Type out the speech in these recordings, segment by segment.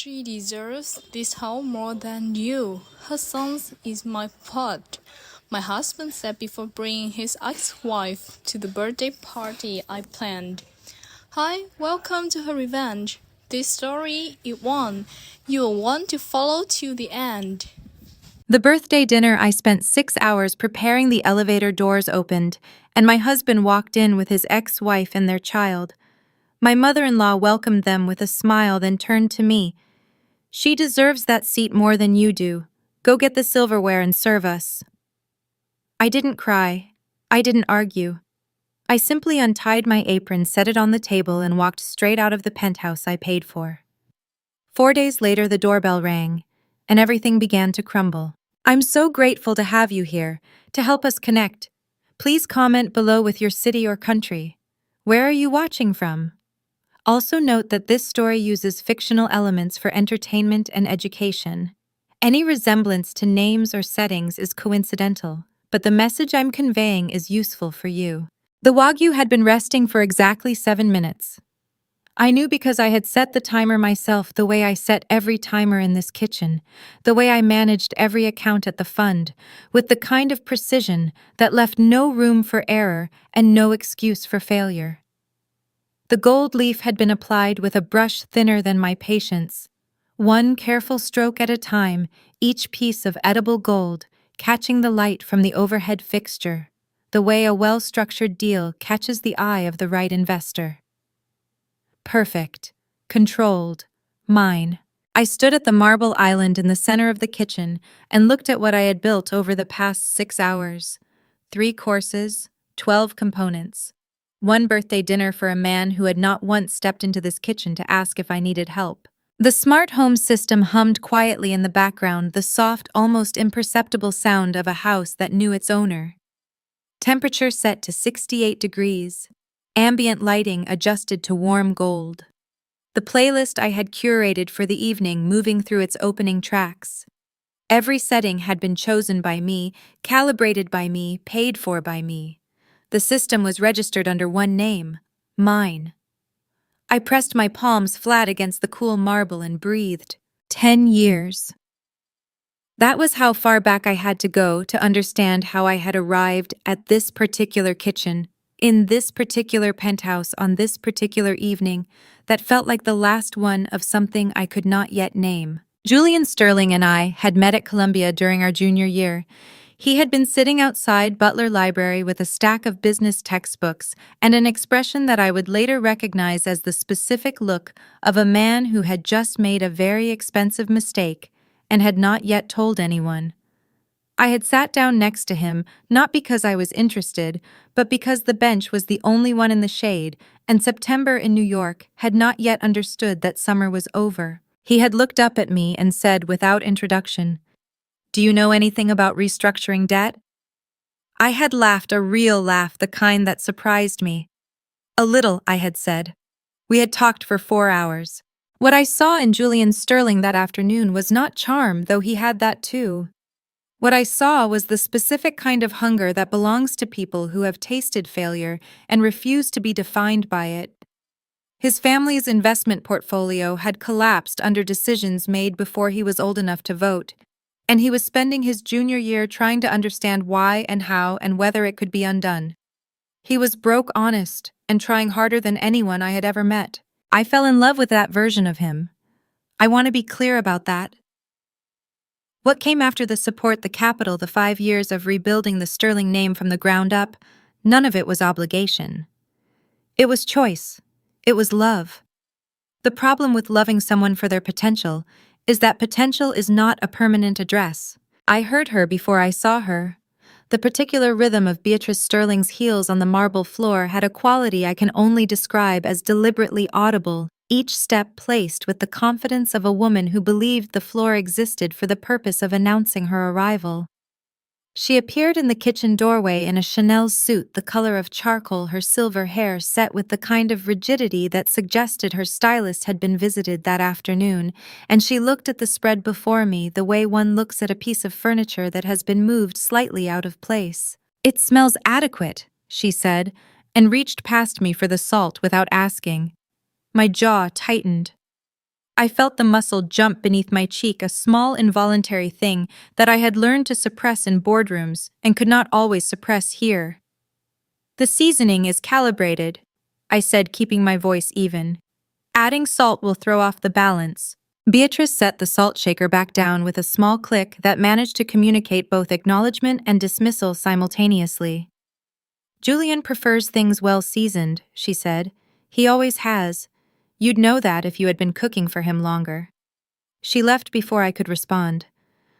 She deserves this house more than you. Her son is my pot. My husband said before bringing his ex-wife to the birthday party I planned. Hi, welcome to her revenge. This story is one you'll want to follow to the end. The birthday dinner, I spent 6 hours preparing. The elevator doors opened, and my husband walked in with his ex-wife and their child. My mother-in-law welcomed them with a smile, then turned to me. She deserves that seat more than you do. Go get the silverware and serve us. I didn't cry. I didn't argue. I simply untied my apron, set it on the table, and walked straight out of the penthouse I paid for. 4 days later, the doorbell rang, and everything began to crumble. I'm so grateful to have you here, to help us connect. Please comment below with your city or country. Where are you watching from? Also note that this story uses fictional elements for entertainment and education. Any resemblance to names or settings is coincidental, but the message I'm conveying is useful for you. The Wagyu had been resting for exactly 7 minutes. I knew because I had set the timer myself, the way I set every timer in this kitchen, the way I managed every account at the fund, with the kind of precision that left no room for error and no excuse for failure. The gold leaf had been applied with a brush thinner than my patience. One careful stroke at a time, each piece of edible gold catching the light from the overhead fixture, the way a well-structured deal catches the eye of the right investor. Perfect. Controlled. Mine. I stood at the marble island in the center of the kitchen and looked at what I had built over the past 6 hours. 3 courses, 12 components. 1 birthday dinner for a man who had not once stepped into this kitchen to ask if I needed help. The smart home system hummed quietly in the background, the soft, almost imperceptible sound of a house that knew its owner. Temperature set to 68 degrees. Ambient lighting adjusted to warm gold. The playlist I had curated for the evening moving through its opening tracks. Every setting had been chosen by me, calibrated by me, paid for by me. The system was registered under one name, mine. I pressed my palms flat against the cool marble and breathed. 10 years. That was how far back I had to go to understand how I had arrived at this particular kitchen, in this particular penthouse on this particular evening that felt like the last one of something I could not yet name. Julian Sterling and I had met at Columbia during our junior year. He had been sitting outside Butler Library with a stack of business textbooks and an expression that I would later recognize as the specific look of a man who had just made a very expensive mistake and had not yet told anyone. I had sat down next to him, not because I was interested, but because the bench was the only one in the shade, and September in New York had not yet understood that summer was over. He had looked up at me and said without introduction, "Do you know anything about restructuring debt?" I had laughed, a real laugh, the kind that surprised me. "A little," I had said. We had talked for 4 hours. What I saw in Julian Sterling that afternoon was not charm, though he had that too. What I saw was the specific kind of hunger that belongs to people who have tasted failure and refuse to be defined by it. His family's investment portfolio had collapsed under decisions made before he was old enough to vote, and he was spending his junior year trying to understand why and how and whether it could be undone. He was broke honest and trying harder than anyone I had ever met. I fell in love with that version of him. I want to be clear about that. What came after the support, the capital, the 5 years of rebuilding the Sterling name from the ground up, none of it was obligation. It was choice. It was love. The problem with loving someone for their potential is that potential is not a permanent address. I heard her before I saw her. The particular rhythm of Beatrice Sterling's heels on the marble floor had a quality I can only describe as deliberately audible, each step placed with the confidence of a woman who believed the floor existed for the purpose of announcing her arrival. She appeared in the kitchen doorway in a Chanel suit the color of charcoal, her silver hair set with the kind of rigidity that suggested her stylist had been visited that afternoon, and she looked at the spread before me the way one looks at a piece of furniture that has been moved slightly out of place. "It smells adequate," she said, and reached past me for the salt without asking. My jaw tightened. I felt the muscle jump beneath my cheek, a small involuntary thing that I had learned to suppress in boardrooms and could not always suppress here. The seasoning is calibrated, I said, keeping my voice even. Adding salt will throw off the balance. Beatrice set the salt shaker back down with a small click that managed to communicate both acknowledgement and dismissal simultaneously. Julian prefers things well seasoned, she said. He always has. You'd know that if you had been cooking for him longer. She left before I could respond.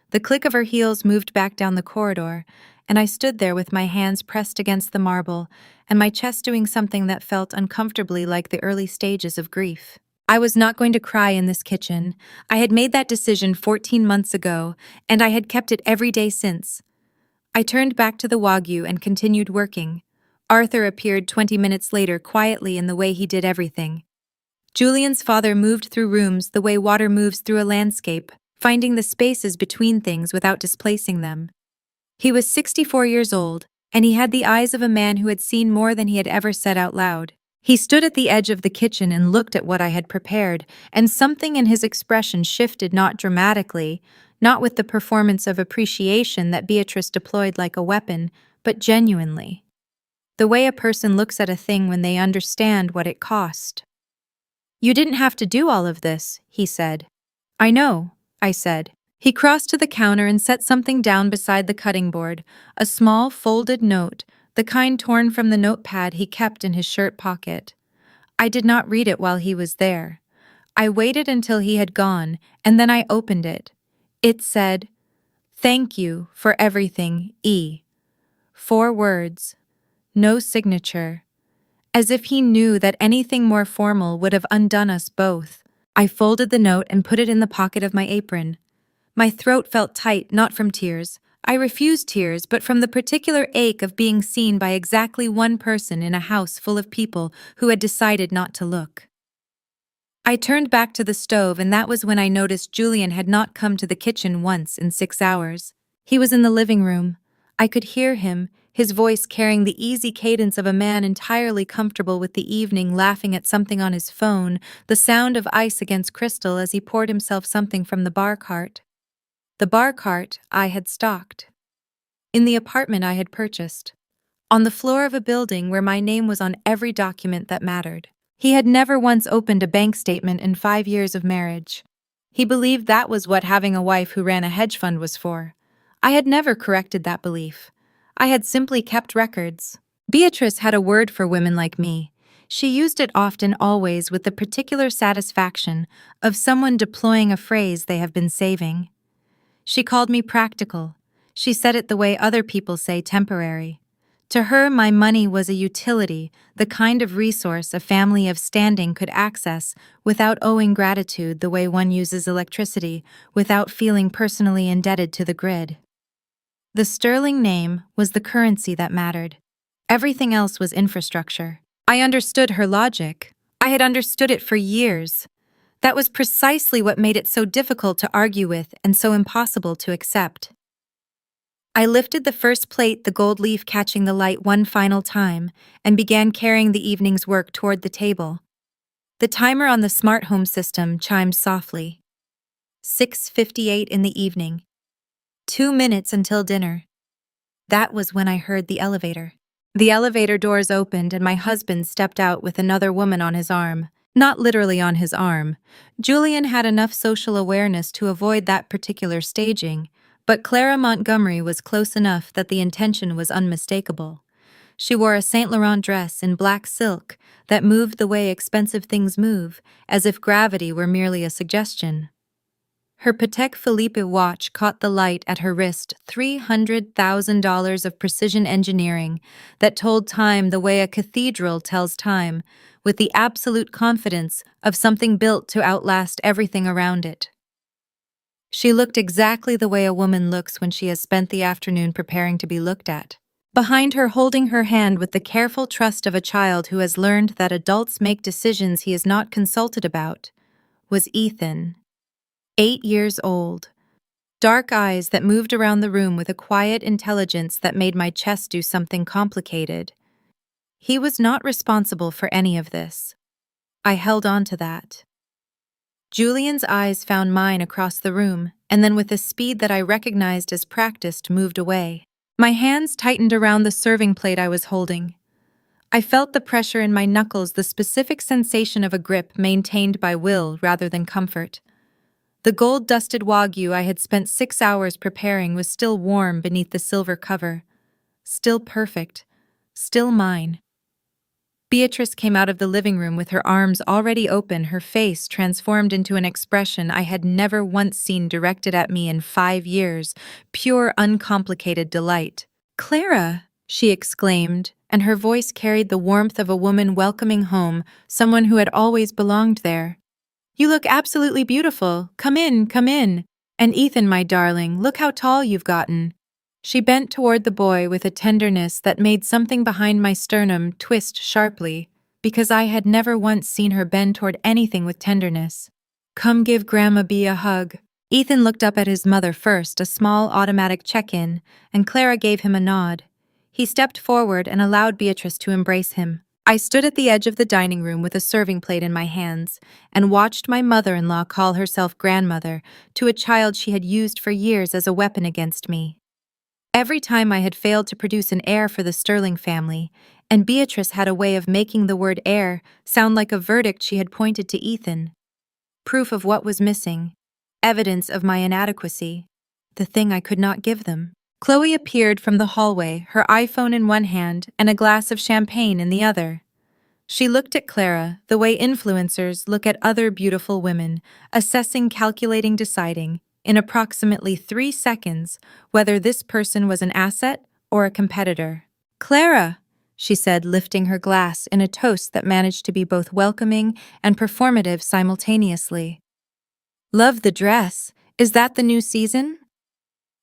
The click of her heels moved back down the corridor, and I stood there with my hands pressed against the marble and my chest doing something that felt uncomfortably like the early stages of grief. I was not going to cry in this kitchen. I had made that decision 14 months ago, and I had kept it every day since. I turned back to the Wagyu and continued working. Arthur appeared 20 minutes later quietly in the way he did everything. Julian's father moved through rooms the way water moves through a landscape, finding the spaces between things without displacing them. He was 64 years old, and he had the eyes of a man who had seen more than he had ever said out loud. He stood at the edge of the kitchen and looked at what I had prepared, and something in his expression shifted, not dramatically, not with the performance of appreciation that Beatrice deployed like a weapon, but genuinely. The way a person looks at a thing when they understand what it cost. "You didn't have to do all of this," he said. "I know," I said. He crossed to the counter and set something down beside the cutting board, a small folded note, the kind torn from the notepad he kept in his shirt pocket. I did not read it while he was there. I waited until he had gone, and then I opened it. It said, "Thank you for everything, E." 4 words. No signature. As if he knew that anything more formal would have undone us both. I folded the note and put it in the pocket of my apron. My throat felt tight, not from tears. I refused tears, but from the particular ache of being seen by exactly one person in a house full of people who had decided not to look. I turned back to the stove, and that was when I noticed Julian had not come to the kitchen once in 6 hours. He was in the living room. I could hear him, his voice carrying the easy cadence of a man entirely comfortable with the evening, laughing at something on his phone, the sound of ice against crystal as he poured himself something from the bar cart. The bar cart I had stocked. In the apartment I had purchased. On the floor of a building where my name was on every document that mattered. He had never once opened a bank statement in 5 years of marriage. He believed that was what having a wife who ran a hedge fund was for. I had never corrected that belief. I had simply kept records. Beatrice had a word for women like me. She used it often, always, with the particular satisfaction of someone deploying a phrase they have been saving. She called me practical. She said it the way other people say temporary. To her, my money was a utility, the kind of resource a family of standing could access without owing gratitude the way one uses electricity, without feeling personally indebted to the grid. The sterling name was the currency that mattered. Everything else was infrastructure. I understood her logic. I had understood it for years. That was precisely what made it so difficult to argue with and so impossible to accept. I lifted the first plate, the gold leaf catching the light one final time, and began carrying the evening's work toward the table. The timer on the smart home system chimed softly. 6:58 in the evening. 2 minutes until dinner. That was when I heard the elevator. The elevator doors opened and my husband stepped out with another woman on his arm. Not literally on his arm. Julian had enough social awareness to avoid that particular staging, but Clara Montgomery was close enough that the intention was unmistakable. She wore a Saint Laurent dress in black silk that moved the way expensive things move, as if gravity were merely a suggestion. Her Patek Philippe watch caught the light at her wrist, $300,000 of precision engineering that told time the way a cathedral tells time, with the absolute confidence of something built to outlast everything around it. She looked exactly the way a woman looks when she has spent the afternoon preparing to be looked at. Behind her, holding her hand with the careful trust of a child who has learned that adults make decisions he is not consulted about, was Ethan. 8 years old. Dark eyes that moved around the room with a quiet intelligence that made my chest do something complicated. He was not responsible for any of this. I held on to that. Julian's eyes found mine across the room, and then with a speed that I recognized as practiced, moved away. My hands tightened around the serving plate I was holding. I felt the pressure in my knuckles, the specific sensation of a grip maintained by will rather than comfort. The gold-dusted wagyu I had spent 6 hours preparing was still warm beneath the silver cover. Still perfect. Still mine. Beatrice came out of the living room with her arms already open, her face transformed into an expression I had never once seen directed at me in 5 years, pure, uncomplicated delight. "Clara!" she exclaimed, and her voice carried the warmth of a woman welcoming home someone who had always belonged there. "You look absolutely beautiful. Come in, come in. And Ethan, my darling, look how tall you've gotten." She bent toward the boy with a tenderness that made something behind my sternum twist sharply, because I had never once seen her bend toward anything with tenderness. "Come give Grandma B a hug." Ethan looked up at his mother first, a small automatic check-in, and Clara gave him a nod. He stepped forward and allowed Beatrice to embrace him. I stood at the edge of the dining room with a serving plate in my hands and watched my mother-in-law call herself grandmother to a child she had used for years as a weapon against me. Every time I had failed to produce an heir for the Sterling family, and Beatrice had a way of making the word heir sound like a verdict, she had pointed to Ethan. Proof of what was missing. Evidence of my inadequacy. The thing I could not give them. Chloe appeared from the hallway, her iPhone in one hand and a glass of champagne in the other. She looked at Clara the way influencers look at other beautiful women, assessing, calculating, deciding, in approximately 3 seconds, whether this person was an asset or a competitor. "Clara," she said, lifting her glass in a toast that managed to be both welcoming and performative simultaneously. "Love the dress. Is that the new season?"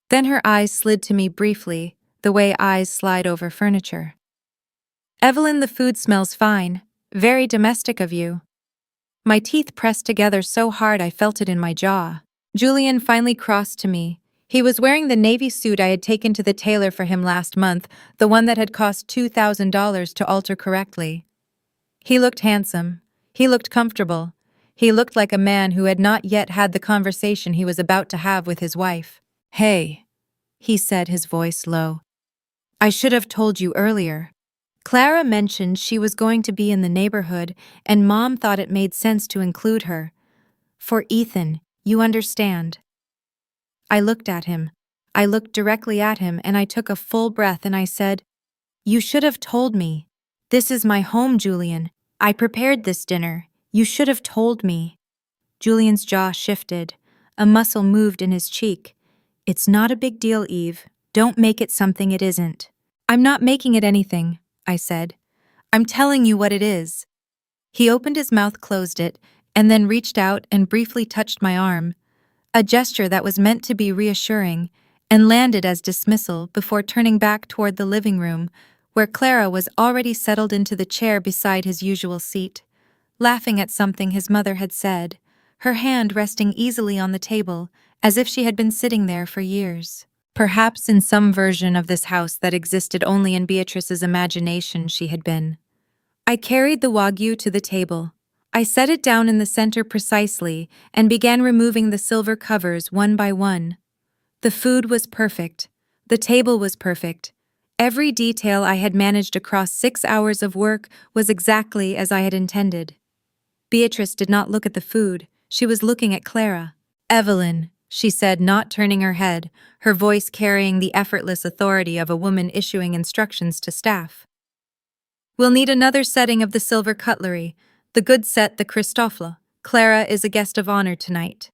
Then her eyes slid to me briefly, the way eyes slide over furniture. "Evelyn, the food smells fine. Very domestic of you." My teeth pressed together so hard I felt it in my jaw. Julian finally crossed to me. He was wearing the navy suit I had taken to the tailor for him last month, the one that had cost $2,000 to alter correctly. He looked handsome. He looked comfortable. He looked like a man who had not yet had the conversation he was about to have with his wife. "Hey," he said, his voice low. "I should have told you earlier. Clara mentioned she was going to be in the neighborhood, and Mom thought it made sense to include her. For Ethan, you understand." I looked at him. I looked directly at him, and I took a full breath and I said, "You should have told me. This is my home, Julian. I prepared this dinner. You should have told me." Julian's jaw shifted. A muscle moved in his cheek. "It's not a big deal, Eve. Don't make it something it isn't." "I'm not making it anything," I said. "I'm telling you what it is." He opened his mouth, closed it, and then reached out and briefly touched my arm, a gesture that was meant to be reassuring, and landed as dismissal before turning back toward the living room, where Clara was already settled into the chair beside his usual seat, laughing at something his mother had said, her hand resting easily on the table, as if she had been sitting there for years. Perhaps in some version of this house that existed only in Beatrice's imagination she had been. I carried the wagyu to the table. I set it down in the center precisely and began removing the silver covers one by one. The food was perfect. The table was perfect. Every detail I had managed across 6 hours of work was exactly as I had intended. Beatrice did not look at the food. She was looking at Clara. "Evelyn," she said, not turning her head, her voice carrying the effortless authority of a woman issuing instructions to staff. "We'll need another setting of the silver cutlery, the good set, the Christoffel. Clara is a guest of honor tonight."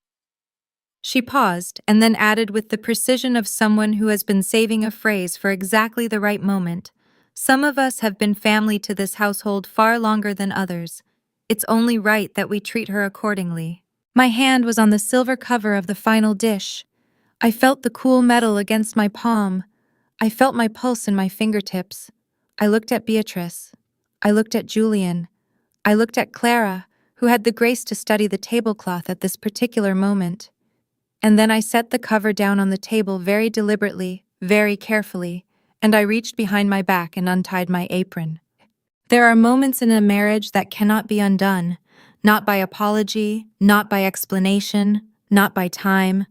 She paused and then added with the precision of someone who has been saving a phrase for exactly the right moment, "Some of us have been family to this household far longer than others. It's only right that we treat her accordingly." My hand was on the silver cover of the final dish. I felt the cool metal against my palm. I felt my pulse in my fingertips. I looked at Beatrice. I looked at Julian. I looked at Clara, who had the grace to study the tablecloth at this particular moment. And then I set the cover down on the table very deliberately, very carefully, and I reached behind my back and untied my apron. There are moments in a marriage that cannot be undone, Not by apology, not by explanation, not by time,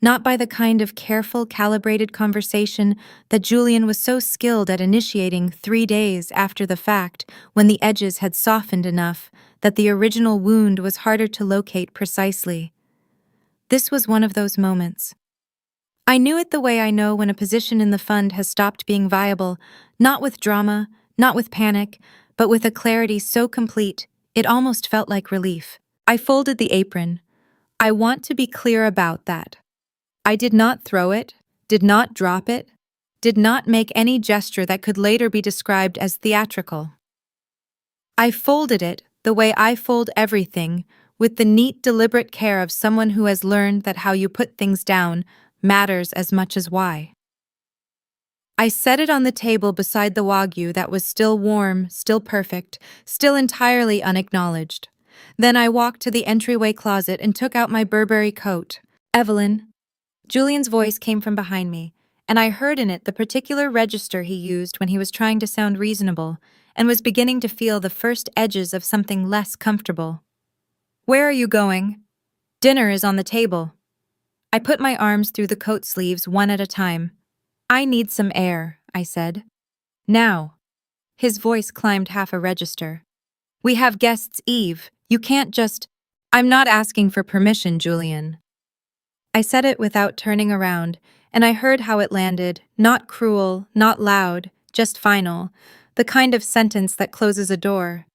not by the kind of careful, calibrated conversation that Julian was so skilled at initiating 3 days after the fact, when the edges had softened enough that the original wound was harder to locate precisely. This was one of those moments. I knew it the way I know when a position in the fund has stopped being viable, not with drama, not with panic, but with a clarity so complete, it almost felt like relief. I folded the apron. I want to be clear about that. I did not throw it, did not drop it, did not make any gesture that could later be described as theatrical. I folded it the way I fold everything, with the neat, deliberate care of someone who has learned that how you put things down matters as much as why. I set it on the table beside the wagyu that was still warm, still perfect, still entirely unacknowledged. Then I walked to the entryway closet and took out my Burberry coat. "Evelyn." Julian's voice came from behind me, and I heard in it the particular register he used when he was trying to sound reasonable and was beginning to feel the first edges of something less comfortable. "Where are you going?" "Dinner is on the table." I put my arms through the coat sleeves one at a time. "I need some air," I said. "Now." His voice climbed half a register. "We have guests, Eve. You can't just—" "I'm not asking for permission, Julian." I said it without turning around, and I heard how it landed, not cruel, not loud, just final, the kind of sentence that closes a door.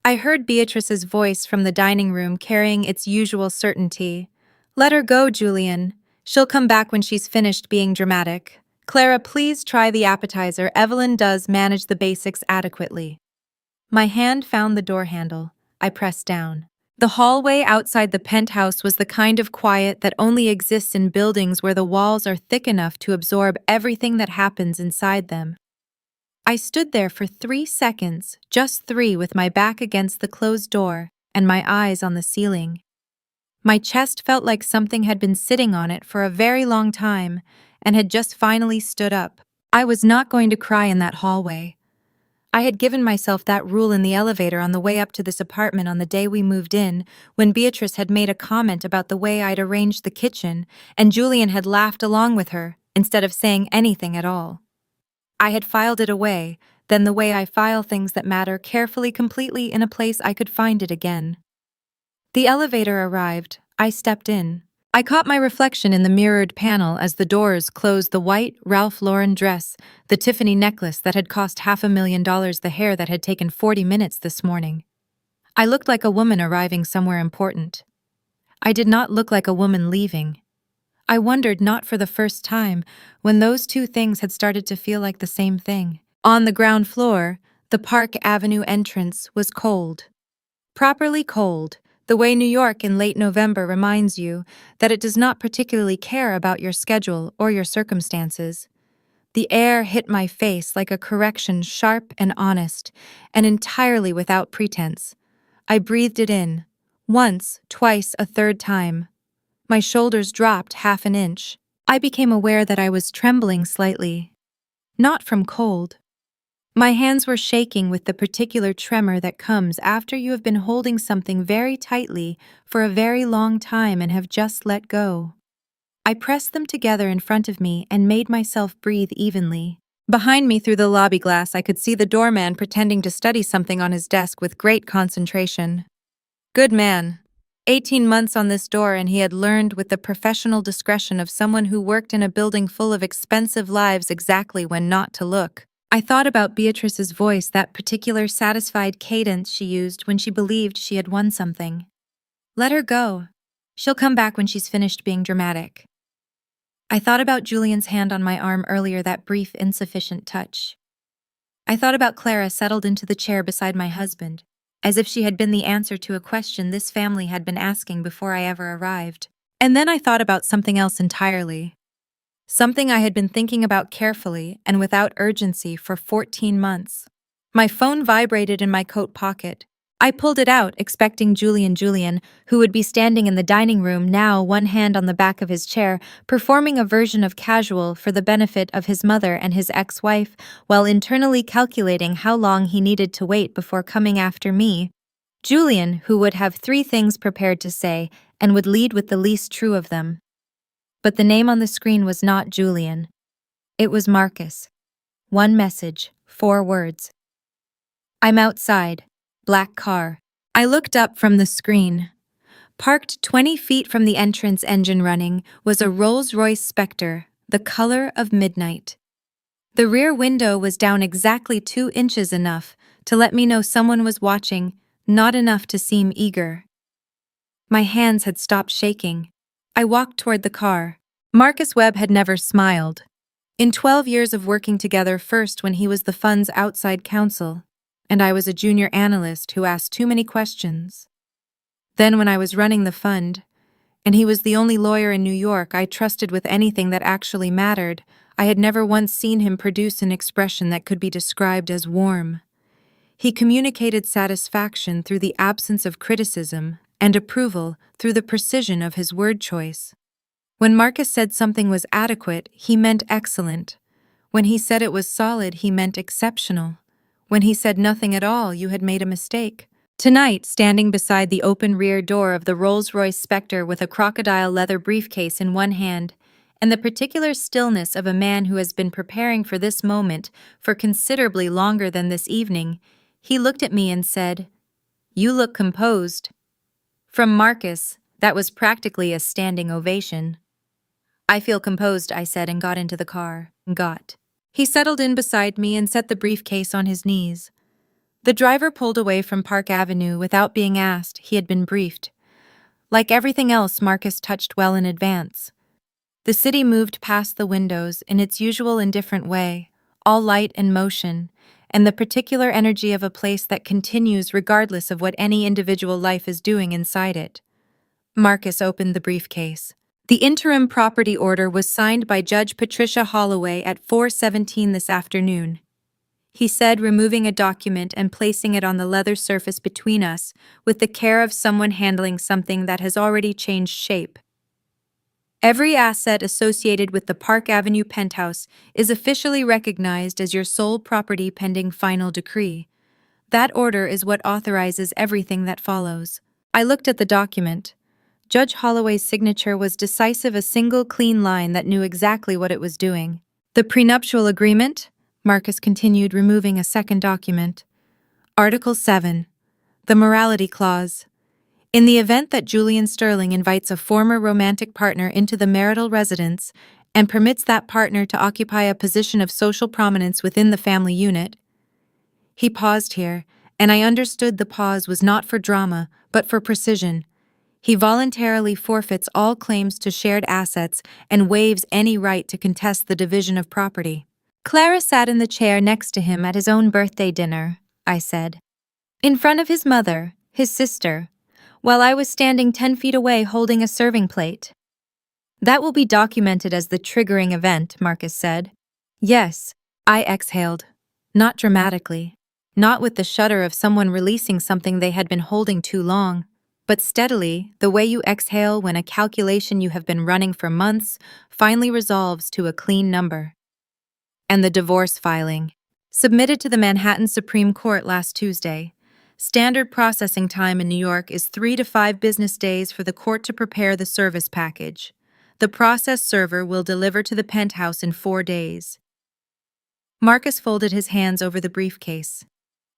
I heard Beatrice's voice from the dining room carrying its usual certainty. "Let her go, Julian. She'll come back when she's finished being dramatic. Clara, please try the appetizer. Evelyn does manage the basics adequately." My hand found the door handle. I pressed down. The hallway outside the penthouse was the kind of quiet that only exists in buildings where the walls are thick enough to absorb everything that happens inside them. I stood there for 3 seconds, just 3, with my back against the closed door and my eyes on the ceiling. My chest felt like something had been sitting on it for a very long time and had just finally stood up. I was not going to cry in that hallway. I had given myself that rule in the elevator on the way up to this apartment on the day we moved in, when Beatrice had made a comment about the way I'd arranged the kitchen, and Julian had laughed along with her, instead of saying anything at all. I had filed it away, then the way I file things that matter, carefully, completely in a place I could find it again. The elevator arrived. I stepped in. I caught my reflection in the mirrored panel as the doors closed. The white Ralph Lauren dress, the Tiffany necklace that had cost $500,000, the hair that had taken 40 minutes this morning. I looked like a woman arriving somewhere important. I did not look like a woman leaving. I wondered, not for the first time, when those two things had started to feel like the same thing. On the ground floor, the Park Avenue entrance was cold. Properly cold, the way New York in late November reminds you that it does not particularly care about your schedule or your circumstances. The air hit my face like a correction, sharp and honest, and entirely without pretense. I breathed it in. Once, twice, a third time. My shoulders dropped half an inch. I became aware that I was trembling slightly. Not from cold. My hands were shaking with the particular tremor that comes after you have been holding something very tightly for a very long time and have just let go. I pressed them together in front of me and made myself breathe evenly. Behind me, through the lobby glass, I could see the doorman pretending to study something on his desk with great concentration. Good man. 18 months on this door, and he had learned with the professional discretion of someone who worked in a building full of expensive lives exactly when not to look. I thought about Beatrice's voice, that particular satisfied cadence she used when she believed she had won something. Let her go. She'll come back when she's finished being dramatic. I thought about Julian's hand on my arm earlier, that brief, insufficient touch. I thought about Clara settled into the chair beside my husband, as if she had been the answer to a question this family had been asking before I ever arrived. And then I thought about something else entirely. Something I had been thinking about carefully and without urgency for 14 months. My phone vibrated in my coat pocket. I pulled it out, expecting Julian, who would be standing in the dining room now, one hand on the back of his chair, performing a version of casual for the benefit of his mother and his ex-wife, while internally calculating how long he needed to wait before coming after me. Julian, who would have 3 things prepared to say and would lead with the least true of them. But the name on the screen was not Julian. It was Marcus. 1 message, 4 words. I'm outside. Black car. I looked up from the screen. Parked 20 feet from the entrance, engine running, was a Rolls-Royce Spectre, the color of midnight. The rear window was down exactly 2 inches, enough to let me know someone was watching, not enough to seem eager. My hands had stopped shaking. I walked toward the car. Marcus Webb had never smiled. In 12 years of working together, first when he was the fund's outside counsel, and I was a junior analyst who asked too many questions. Then when I was running the fund, and he was the only lawyer in New York I trusted with anything that actually mattered, I had never once seen him produce an expression that could be described as warm. He communicated satisfaction through the absence of criticism and approval through the precision of his word choice. When Marcus said something was adequate, he meant excellent. When he said it was solid, he meant exceptional. When he said nothing at all, you had made a mistake. Tonight, standing beside the open rear door of the Rolls-Royce Spectre with a crocodile leather briefcase in one hand, and the particular stillness of a man who has been preparing for this moment for considerably longer than this evening, he looked at me and said, "You look composed." From Marcus, that was practically a standing ovation. "I feel composed," I said, and got into the car. He settled in beside me and set the briefcase on his knees. The driver pulled away from Park Avenue without being asked. He had been briefed. Like everything else, Marcus touched well in advance. The city moved past the windows in its usual indifferent way, all light and motion, and the particular energy of a place that continues regardless of what any individual life is doing inside it. Marcus opened the briefcase. The interim property order was signed by Judge Patricia Holloway at 4:17 this afternoon, he said, removing a document and placing it on the leather surface between us with the care of someone handling something that has already changed shape. Every asset associated with the Park Avenue penthouse is officially recognized as your sole property pending final decree. That order is what authorizes everything that follows. I looked at the document. Judge Holloway's signature was decisive, a single clean line that knew exactly what it was doing. The prenuptial agreement? Marcus continued, removing a second document. Article 7. The morality clause. In the event that Julian Sterling invites a former romantic partner into the marital residence and permits that partner to occupy a position of social prominence within the family unit. He paused here, and I understood the pause was not for drama, but for precision. He voluntarily forfeits all claims to shared assets and waives any right to contest the division of property. Clara sat in the chair next to him at his own birthday dinner, I said. In front of his mother, his sister, while I was standing 10 feet away holding a serving plate. That will be documented as the triggering event, Marcus said. Yes, I exhaled. Not dramatically. Not with the shudder of someone releasing something they had been holding too long, but steadily, the way you exhale when a calculation you have been running for months finally resolves to a clean number. And the divorce filing. Submitted to the Manhattan Supreme Court last Tuesday. Standard processing time in New York is 3 to 5 business days for the court to prepare the service package. The process server will deliver to the penthouse in 4 days. Marcus folded his hands over the briefcase.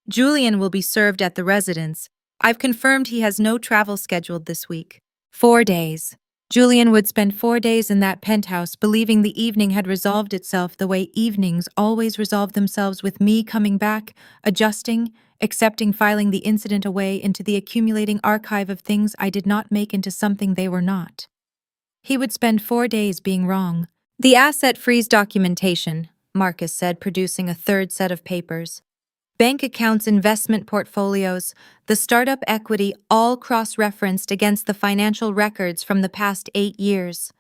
Julian will be served at the residence. I've confirmed he has no travel scheduled this week. 4 days. Julian would spend 4 days in that penthouse, believing the evening had resolved itself the way evenings always resolve themselves, with me coming back, adjusting, accepting, filing the incident away into the accumulating archive of things I did not make into something they were not. He would spend 4 days being wrong. The asset freeze documentation, Marcus said, producing a third set of papers. Bank accounts, investment portfolios, the startup equity, all cross-referenced against the financial records from the past 8 years.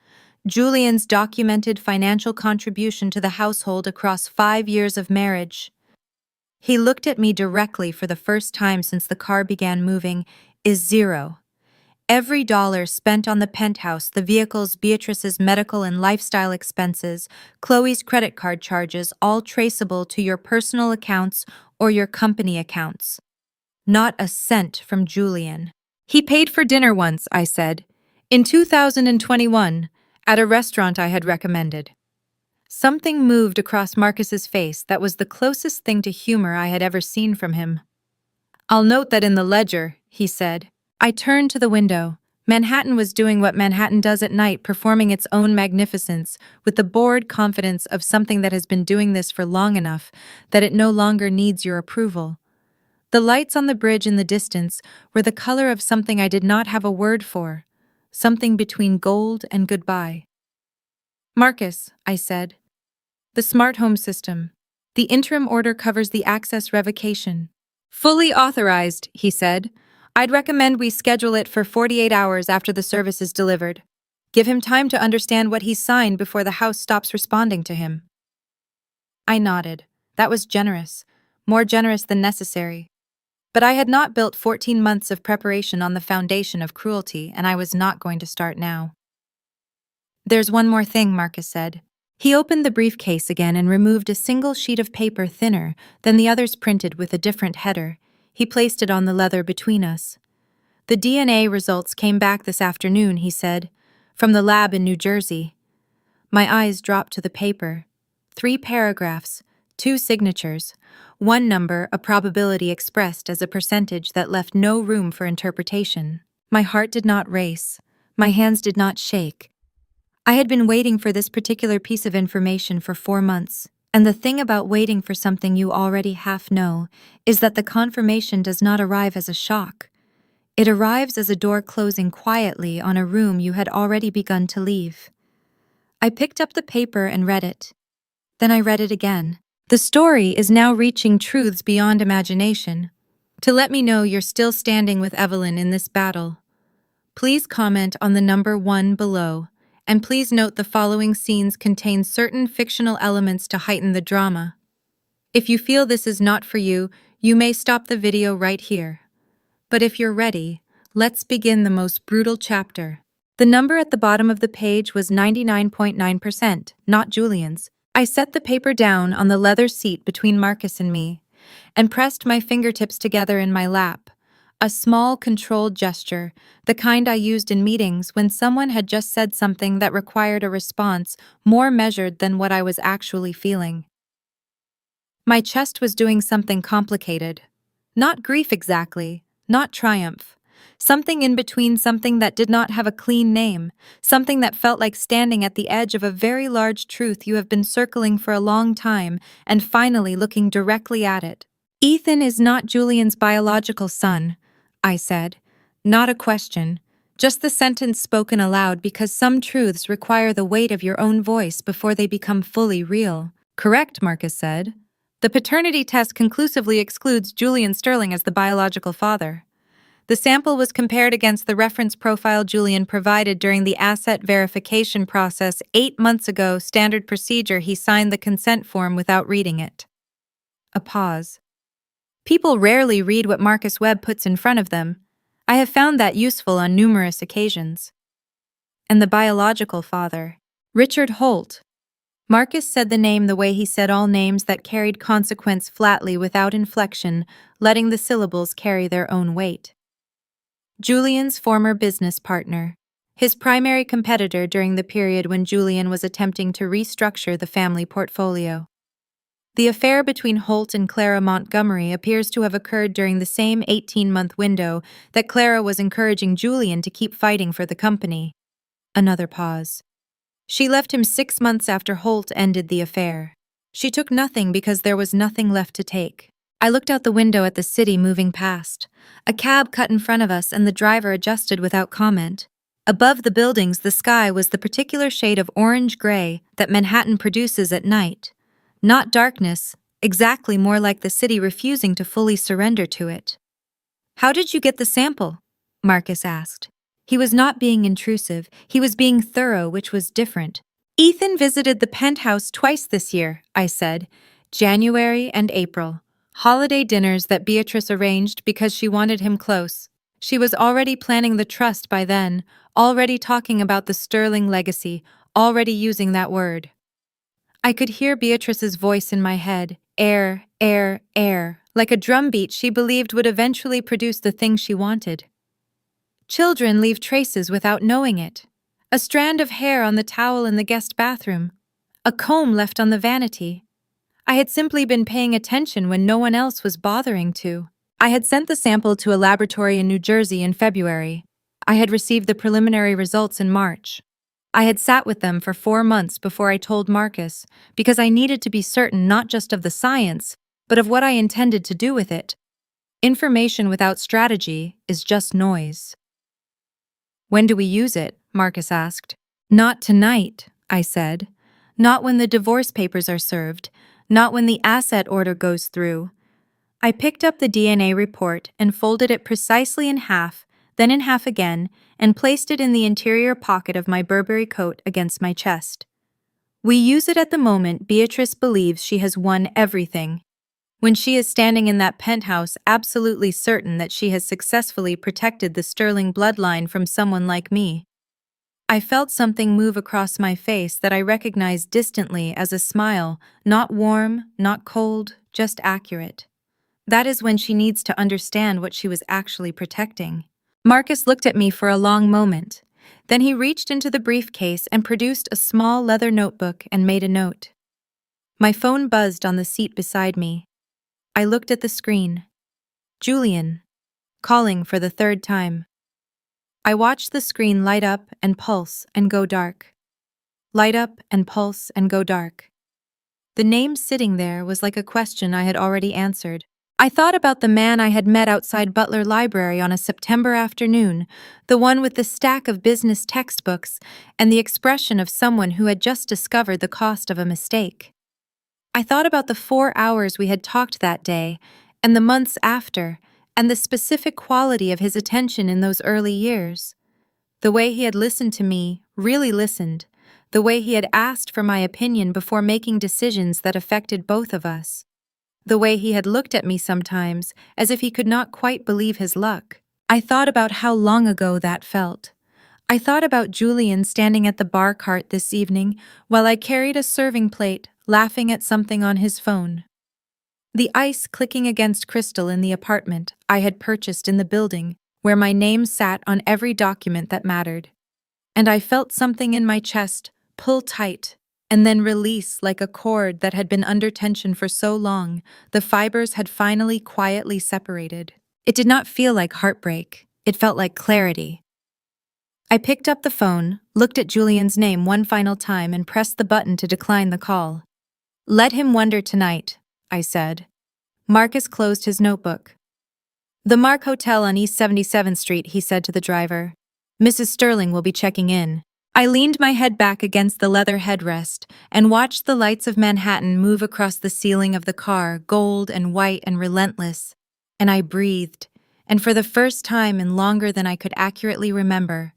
Julian's documented financial contribution to the household across 5 years of marriage. He looked at me directly for the first time since the car began moving, is 0. Every dollar spent on the penthouse, the vehicles, Beatrice's medical and lifestyle expenses, Chloe's credit card charges, all traceable to your personal accounts or your company accounts. Not a cent from Julian. He paid for dinner once, I said, in 2021, at a restaurant I had recommended. Something moved across Marcus's face that was the closest thing to humor I had ever seen from him. I'll note that in the ledger, he said. I turned to the window. Manhattan was doing what Manhattan does at night, performing its own magnificence, with the bored confidence of something that has been doing this for long enough that it no longer needs your approval. The lights on the bridge in the distance were the color of something I did not have a word for, something between gold and goodbye. Marcus, I said. The smart home system. The interim order covers the access revocation. Fully authorized, he said. I'd recommend we schedule it for 48 hours after the service is delivered. Give him time to understand what he's signed before the house stops responding to him. I nodded. That was generous. More generous than necessary. But I had not built 14 months of preparation on the foundation of cruelty, and I was not going to start now. There's one more thing, Marcus said. He opened the briefcase again and removed a single sheet of paper thinner than the others printed with a different header. He placed it on the leather between us. The DNA results came back this afternoon, he said, from the lab in New Jersey. My eyes dropped to the paper. 3 paragraphs, 2 signatures, 1 number, a probability expressed as a percentage that left no room for interpretation. My heart did not race. My hands did not shake. I had been waiting for this particular piece of information for 4 months, and the thing about waiting for something you already half know is that the confirmation does not arrive as a shock. It arrives as a door closing quietly on a room you had already begun to leave. I picked up the paper and read it. Then I read it again. The story is now reaching truths beyond imagination. To let me know you're still standing with Evelyn in this battle. Please comment on the number 1 below. And please note the following scenes contain certain fictional elements to heighten the drama. If you feel this is not for you, you may stop the video right here. But if you're ready, let's begin the most brutal chapter. The number at the bottom of the page was 99.9%, not Julian's. I set the paper down on the leather seat between Marcus and me, and pressed my fingertips together in my lap. A small, controlled gesture, the kind I used in meetings when someone had just said something that required a response more measured than what I was actually feeling. My chest was doing something complicated. Not grief exactly, not triumph. Something in between, something that did not have a clean name, something that felt like standing at the edge of a very large truth you have been circling for a long time and finally looking directly at it. Ethan is not Julian's biological son, I said. Not a question, just the sentence spoken aloud because some truths require the weight of your own voice before they become fully real. Correct, Marcus said. The paternity test conclusively excludes Julian Sterling as the biological father. The sample was compared against the reference profile Julian provided during the asset verification process 8 months ago. Standard procedure, he signed the consent form without reading it. A pause. People rarely read what Marcus Webb puts in front of them. I have found that useful on numerous occasions. And the biological father, Richard Holt. Marcus said the name the way he said all names that carried consequence, flatly without inflection, letting the syllables carry their own weight. Julian's former business partner. His primary competitor during the period when Julian was attempting to restructure the family portfolio. The affair between Holt and Clara Montgomery appears to have occurred during the same 18-month window that Clara was encouraging Julian to keep fighting for the company. Another pause. She left him 6 months after Holt ended the affair. She took nothing because there was nothing left to take. I looked out the window at the city moving past. A cab cut in front of us and the driver adjusted without comment. Above the buildings, the sky was the particular shade of orange-gray that Manhattan produces at night. Not darkness, exactly, more like the city refusing to fully surrender to it. How did you get the sample? Marcus asked. He was not being intrusive, he was being thorough, which was different. Ethan visited the penthouse twice this year, I said, January and April. Holiday dinners that Beatrice arranged because she wanted him close. She was already planning the trust by then, already talking about the Sterling legacy, already using that word. I could hear Beatrice's voice in my head, air, like a drumbeat she believed would eventually produce the thing she wanted. Children leave traces without knowing it. A strand of hair on the towel in the guest bathroom. A comb left on the vanity. I had simply been paying attention when no one else was bothering to. I had sent the sample to a laboratory in New Jersey in February. I had received the preliminary results in March. I had sat with them for 4 months before I told Marcus, because I needed to be certain not just of the science, but of what I intended to do with it. Information without strategy is just noise. "When do we use it?" Marcus asked. "Not tonight," I said. "Not when the divorce papers are served. Not when the asset order goes through." I picked up the DNA report and folded it precisely in half, then in half again, and placed it in the interior pocket of my Burberry coat against my chest. "We use it at the moment Beatrice believes she has won everything. When she is standing in that penthouse absolutely certain that she has successfully protected the Sterling bloodline from someone like me." I felt something move across my face that I recognized distantly as a smile, not warm, not cold, just accurate. That is when she needs to understand what she was actually protecting. Marcus looked at me for a long moment. Then he reached into the briefcase and produced a small leather notebook and made a note. My phone buzzed on the seat beside me. I looked at the screen. Julian. Calling for the 3rd time. I watched the screen light up and pulse and go dark. Light up and pulse and go dark. The name sitting there was like a question I had already answered. I thought about the man I had met outside Butler Library on a September afternoon, the one with the stack of business textbooks and the expression of someone who had just discovered the cost of a mistake. I thought about the 4 hours we had talked that day, and the months after, and the specific quality of his attention in those early years. The way he had listened to me, really listened, the way he had asked for my opinion before making decisions that affected both of us. The way he had looked at me sometimes, as if he could not quite believe his luck. I thought about how long ago that felt. I thought about Julian standing at the bar cart this evening while I carried a serving plate, laughing at something on his phone. The ice clicking against crystal in the apartment I had purchased in the building, where my name sat on every document that mattered. And I felt something in my chest pull tight, and then release like a cord that had been under tension for so long, the fibers had finally quietly separated. It did not feel like heartbreak, it felt like clarity. I picked up the phone, looked at Julian's name one final time and pressed the button to decline the call. "Let him wonder tonight," I said. Marcus closed his notebook. "The Mark Hotel on East 77th Street," he said to the driver. "Mrs. Sterling will be checking in." I leaned my head back against the leather headrest and watched the lights of Manhattan move across the ceiling of the car, gold and white and relentless. And I breathed, and for the first time in longer than I could accurately remember,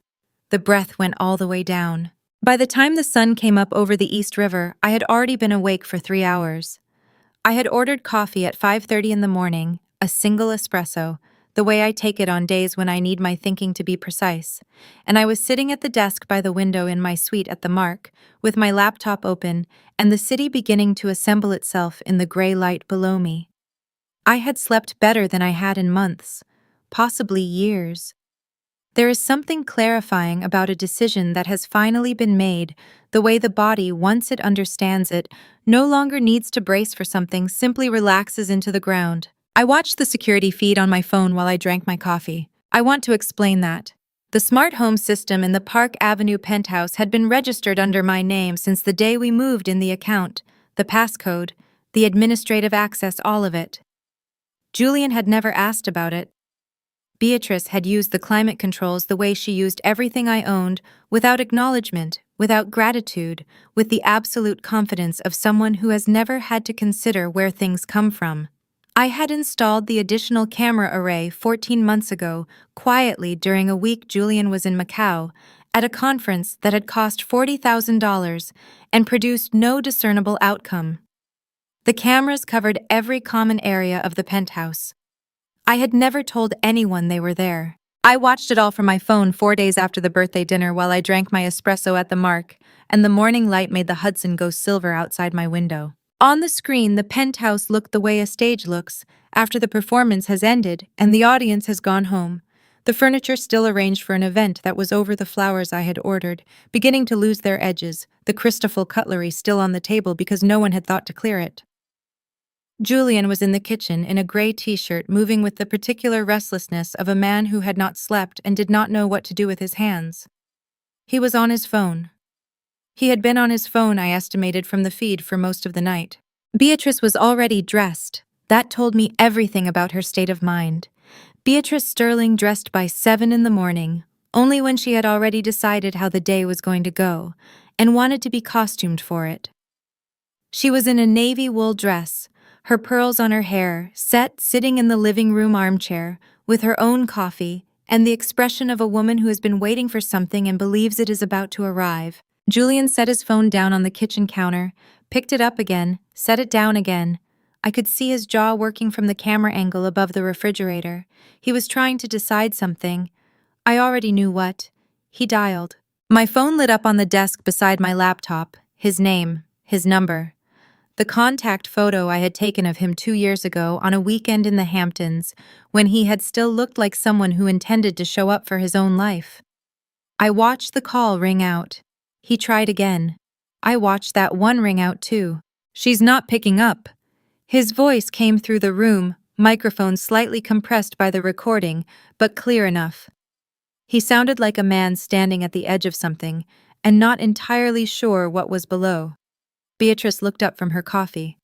the breath went all the way down. By the time the sun came up over the East River, I had already been awake for 3 hours. I had ordered coffee at 5:30 in the morning, a single espresso, the way I take it on days when I need my thinking to be precise, and I was sitting at the desk by the window in my suite at the Mark, with my laptop open and the city beginning to assemble itself in the gray light below me. I had slept better than I had in months, possibly years. There is something clarifying about a decision that has finally been made, the way the body, once it understands it, no longer needs to brace for something, simply relaxes into the ground. I watched the security feed on my phone while I drank my coffee. I want to explain that. The smart home system in the Park Avenue penthouse had been registered under my name since the day we moved in the account, the passcode, the administrative access, all of it. Julian had never asked about it. Beatrice had used the climate controls the way she used everything I owned, without acknowledgement, without gratitude, with the absolute confidence of someone who has never had to consider where things come from. I had installed the additional camera array 14 months ago, quietly during a week Julian was in Macau, at a conference that had cost $40,000 and produced no discernible outcome. The cameras covered every common area of the penthouse. I had never told anyone they were there. I watched it all from my phone 4 days after the birthday dinner while I drank my espresso at the Mark, and the morning light made the Hudson go silver outside my window. On the screen, the penthouse looked the way a stage looks after the performance has ended and the audience has gone home. The furniture still arranged for an event that was over the flowers I had ordered, beginning to lose their edges, the crystal cutlery still on the table because no one had thought to clear it. Julian was in the kitchen in a gray t-shirt, moving with the particular restlessness of a man who had not slept and did not know what to do with his hands. He was on his phone. He had been on his phone, I estimated, from the feed for most of the night. Beatrice was already dressed. That told me everything about her state of mind. Beatrice Sterling dressed by 7 in the morning, only when she had already decided how the day was going to go, and wanted to be costumed for it. She was in a navy wool dress, her pearls on her hair, sitting in the living room armchair, with her own coffee, and the expression of a woman who has been waiting for something and believes it is about to arrive. Julian set his phone down on the kitchen counter, picked it up again, set it down again. I could see his jaw working from the camera angle above the refrigerator. He was trying to decide something. I already knew what. He dialed. My phone lit up on the desk beside my laptop. His name, his number. The contact photo I had taken of him 2 years ago on a weekend in the Hamptons, when he had still looked like someone who intended to show up for his own life. I watched the call ring out. He tried again. I watched that one ring out too. She's not picking up. His voice came through the room, microphone slightly compressed by the recording, but clear enough. He sounded like a man standing at the edge of something, and not entirely sure what was below. Beatrice looked up from her coffee.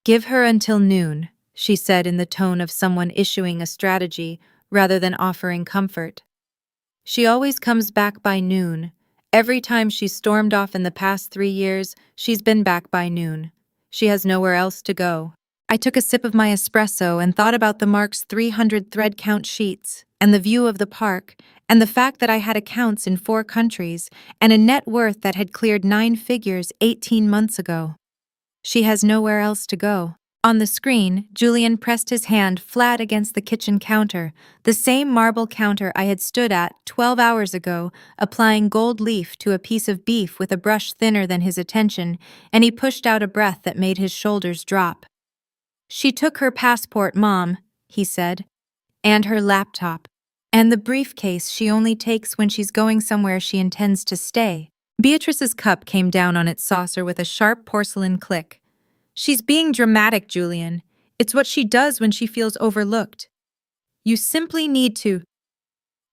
"Give her until noon," she said in the tone of someone issuing a strategy rather than offering comfort. "She always comes back by noon. Every time she's stormed off in the past 3 years, she's been back by noon. She has nowhere else to go." I took a sip of my espresso and thought about the Mark's 300 thread count sheets, and the view of the park, and the fact that I had accounts in 4 countries, and a net worth that had cleared 9 figures 18 months ago. She has nowhere else to go. On the screen, Julian pressed his hand flat against the kitchen counter, the same marble counter I had stood at 12 hours ago, applying gold leaf to a piece of beef with a brush thinner than his attention, and he pushed out a breath that made his shoulders drop. "She took her passport, Mom," he said, "and her laptop, and the briefcase she only takes when she's going somewhere she intends to stay." Beatrice's cup came down on its saucer with a sharp porcelain click. "She's being dramatic, Julian. It's what she does when she feels overlooked. You simply need to—"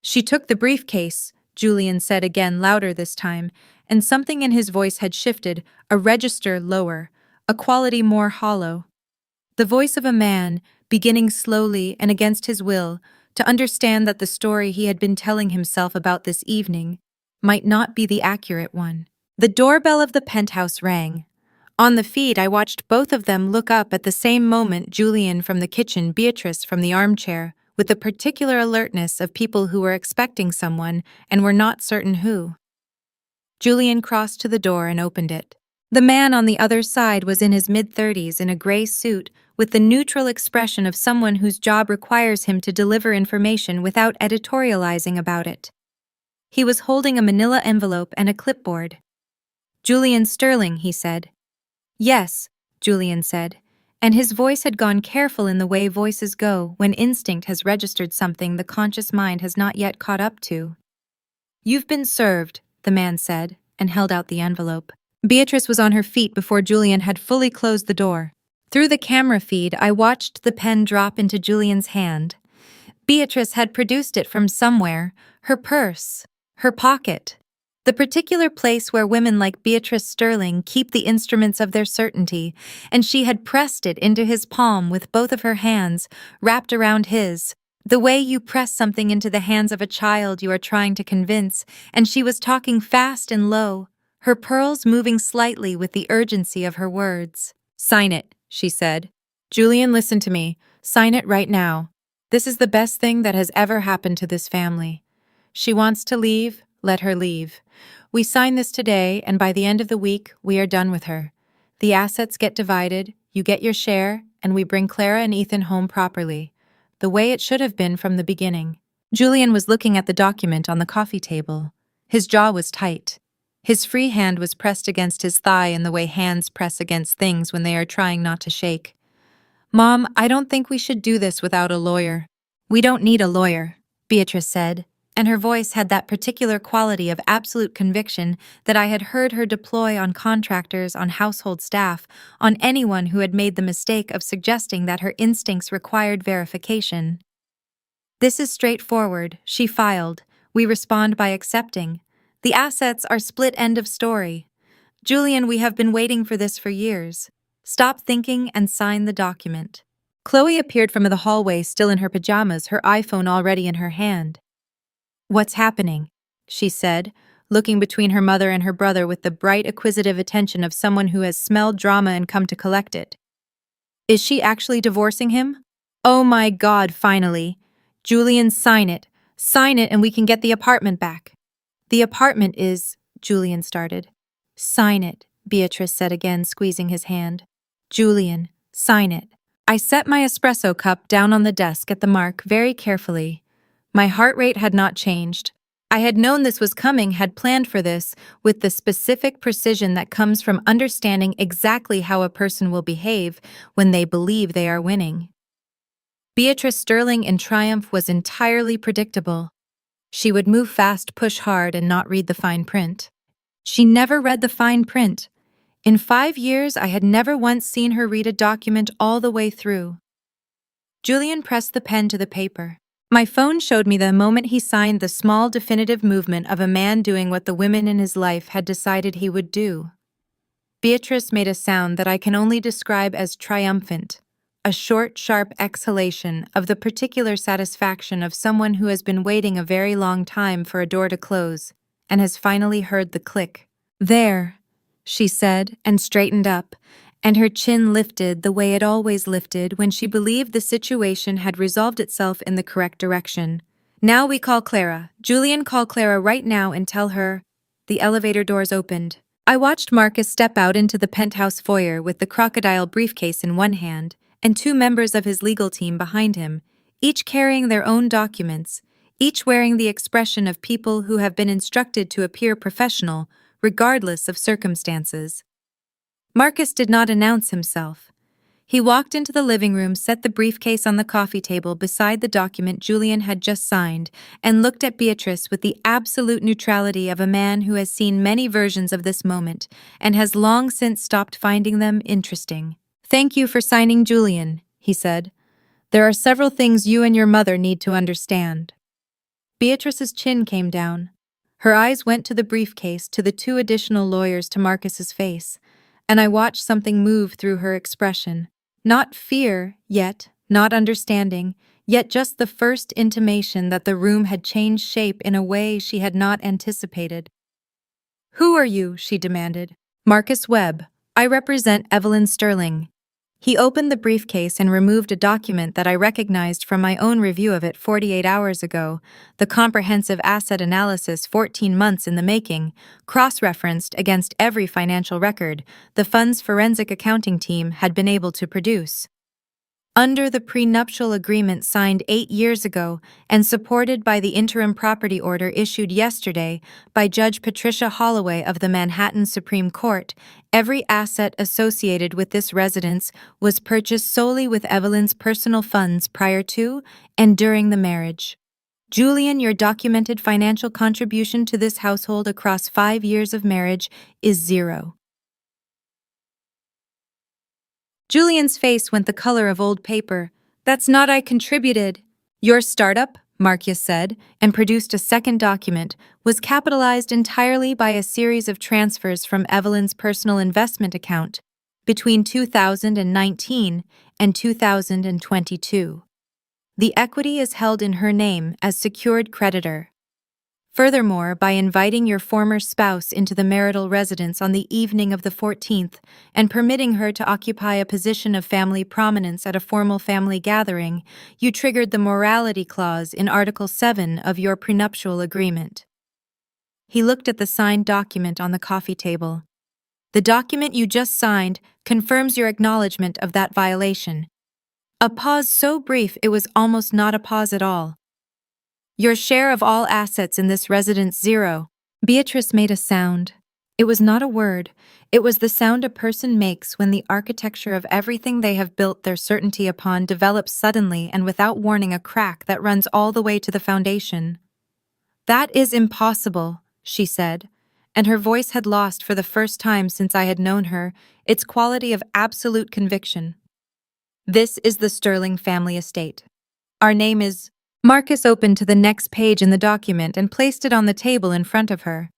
"She took the briefcase," Julian said again, louder this time, and something in his voice had shifted, a register lower, a quality more hollow. The voice of a man, beginning slowly and against his will, to understand that the story he had been telling himself about this evening might not be the accurate one. The doorbell of the penthouse rang. On the feed, I watched both of them look up at the same moment, Julian from the kitchen, Beatrice from the armchair, with the particular alertness of people who were expecting someone and were not certain who. Julian crossed to the door and opened it. The man on the other side was in his mid-30s in a gray suit, with the neutral expression of someone whose job requires him to deliver information without editorializing about it. He was holding a manila envelope and a clipboard. "Julian Sterling," he said. "Yes," Julian said, and his voice had gone careful in the way voices go when instinct has registered something the conscious mind has not yet caught up to. "You've been served," the man said, and held out the envelope. Beatrice was on her feet before Julian had fully closed the door. Through the camera feed, I watched the pen drop into Julian's hand. Beatrice had produced it from somewhere, her purse, her pocket, the particular place where women like Beatrice Sterling keep the instruments of their certainty, and she had pressed it into his palm with both of her hands, wrapped around his, the way you press something into the hands of a child you are trying to convince, and she was talking fast and low, her pearls moving slightly with the urgency of her words. "Sign it," she said. "Julian, listen to me. Sign it right now. This is the best thing that has ever happened to this family. She wants to leave, let her leave. We sign this today, and by the end of the week, we are done with her. The assets get divided, you get your share, and we bring Clara and Ethan home properly, the way it should have been from the beginning." Julian was looking at the document on the coffee table. His jaw was tight. His free hand was pressed against his thigh in the way hands press against things when they are trying not to shake. Mom, I don't think we should do this without a lawyer. We don't need a lawyer, Beatrice said, and her voice had that particular quality of absolute conviction that I had heard her deploy on contractors, on household staff, on anyone who had made the mistake of suggesting that her instincts required verification. This is straightforward, she filed. We respond by accepting. The assets are split, end of story. Julian, we have been waiting for this for years. Stop thinking and sign the document. Chloe appeared from the hallway still in her pajamas, her iPhone already in her hand. What's happening? She said, looking between her mother and her brother with the bright, acquisitive attention of someone who has smelled drama and come to collect it. Is she actually divorcing him? Oh my God, finally. Julian, sign it. Sign it and we can get the apartment back. The apartment is, Julian started. Sign it, Beatrice said again, squeezing his hand. Julian, sign it. I set my espresso cup down on the desk at the mark very carefully. My heart rate had not changed. I had known this was coming, had planned for this, with the specific precision that comes from understanding exactly how a person will behave when they believe they are winning. Beatrice Sterling in triumph was entirely predictable. She would move fast, push hard, and not read the fine print. She never read the fine print. In 5 years, I had never once seen her read a document all the way through. Julian pressed the pen to the paper. My phone showed me the moment he signed the small definitive movement of a man doing what the women in his life had decided he would do. Beatrice made a sound that I can only describe as triumphant, a short, sharp exhalation of the particular satisfaction of someone who has been waiting a very long time for a door to close and has finally heard the click. There, she said, and straightened up, and her chin lifted the way it always lifted when she believed the situation had resolved itself in the correct direction. Now we call Clara. Julian, call Clara right now and tell her. The elevator doors opened. I watched Marcus step out into the penthouse foyer with the crocodile briefcase in one hand and 2 members of his legal team behind him, each carrying their own documents, each wearing the expression of people who have been instructed to appear professional, regardless of circumstances. Marcus did not announce himself. He walked into the living room, set the briefcase on the coffee table beside the document Julian had just signed, and looked at Beatrice with the absolute neutrality of a man who has seen many versions of this moment and has long since stopped finding them interesting. Thank you for signing, Julian, he said. There are several things you and your mother need to understand. Beatrice's chin came down. Her eyes went to the briefcase, to the 2 additional lawyers, to Marcus's face, and I watched something move through her expression. Not fear, yet, not understanding, yet just the first intimation that the room had changed shape in a way she had not anticipated. Who are you? She demanded. Marcus Webb. I represent Evelyn Sterling. He opened the briefcase and removed a document that I recognized from my own review of it 48 hours ago, the comprehensive asset analysis 14 months in the making, cross-referenced against every financial record the fund's forensic accounting team had been able to produce. Under the prenuptial agreement signed 8 years ago and supported by the interim property order issued yesterday by Judge Patricia Holloway of the Manhattan Supreme Court, every asset associated with this residence was purchased solely with Evelyn's personal funds prior to and during the marriage. Julian, your documented financial contribution to this household across 5 years of marriage is 0. Julian's face went the color of old paper. That's not I contributed. Your startup, Marcus said, and produced a second document, was capitalized entirely by a series of transfers from Evelyn's personal investment account between 2019 and 2022. The equity is held in her name as secured creditor. Furthermore, by inviting your former spouse into the marital residence on the evening of the 14th and permitting her to occupy a position of family prominence at a formal family gathering, you triggered the morality clause in Article 7 of your prenuptial agreement. He looked at the signed document on the coffee table. The document you just signed confirms your acknowledgement of that violation. A pause so brief it was almost not a pause at all. Your share of all assets in this residence 0. Beatrice made a sound. It was not a word. It was the sound a person makes when the architecture of everything they have built their certainty upon develops suddenly and without warning a crack that runs all the way to the foundation. "That is impossible," she said, and her voice had lost for the first time since I had known her its quality of absolute conviction. "This is the Sterling family estate. Our name is—" Marcus opened to the next page in the document and placed it on the table in front of her.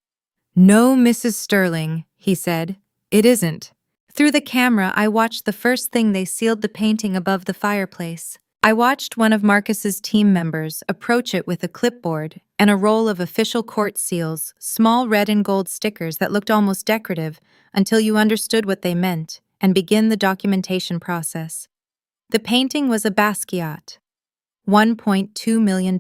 "No, Mrs. Sterling," he said. "It isn't." Through the camera, I watched the first thing they sealed the painting above the fireplace. I watched one of Marcus's team members approach it with a clipboard and a roll of official court seals, small red and gold stickers that looked almost decorative until you understood what they meant, and begin the documentation process. The painting was a Basquiat, $1.2 million.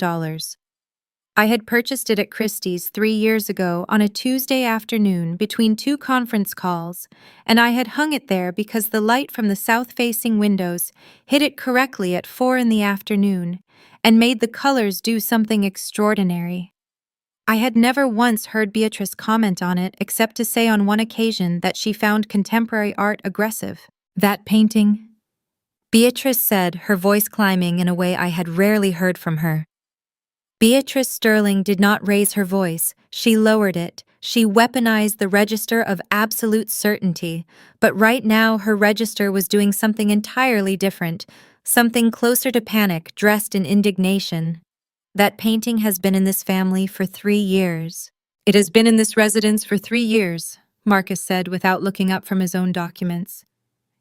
I had purchased it at Christie's 3 years ago on a Tuesday afternoon between 2 conference calls, and I had hung it there because the light from the south-facing windows hit it correctly at 4 in the afternoon and made the colors do something extraordinary. I had never once heard Beatrice comment on it except to say on one occasion that she found contemporary art aggressive. "That painting?" Beatrice said, her voice climbing in a way I had rarely heard from her. Beatrice Sterling did not raise her voice, she lowered it. She weaponized the register of absolute certainty, but right now her register was doing something entirely different, something closer to panic dressed in indignation. "That painting has been in this family for 3 years. It has been in this residence for 3 years, Marcus said without looking up from his own documents.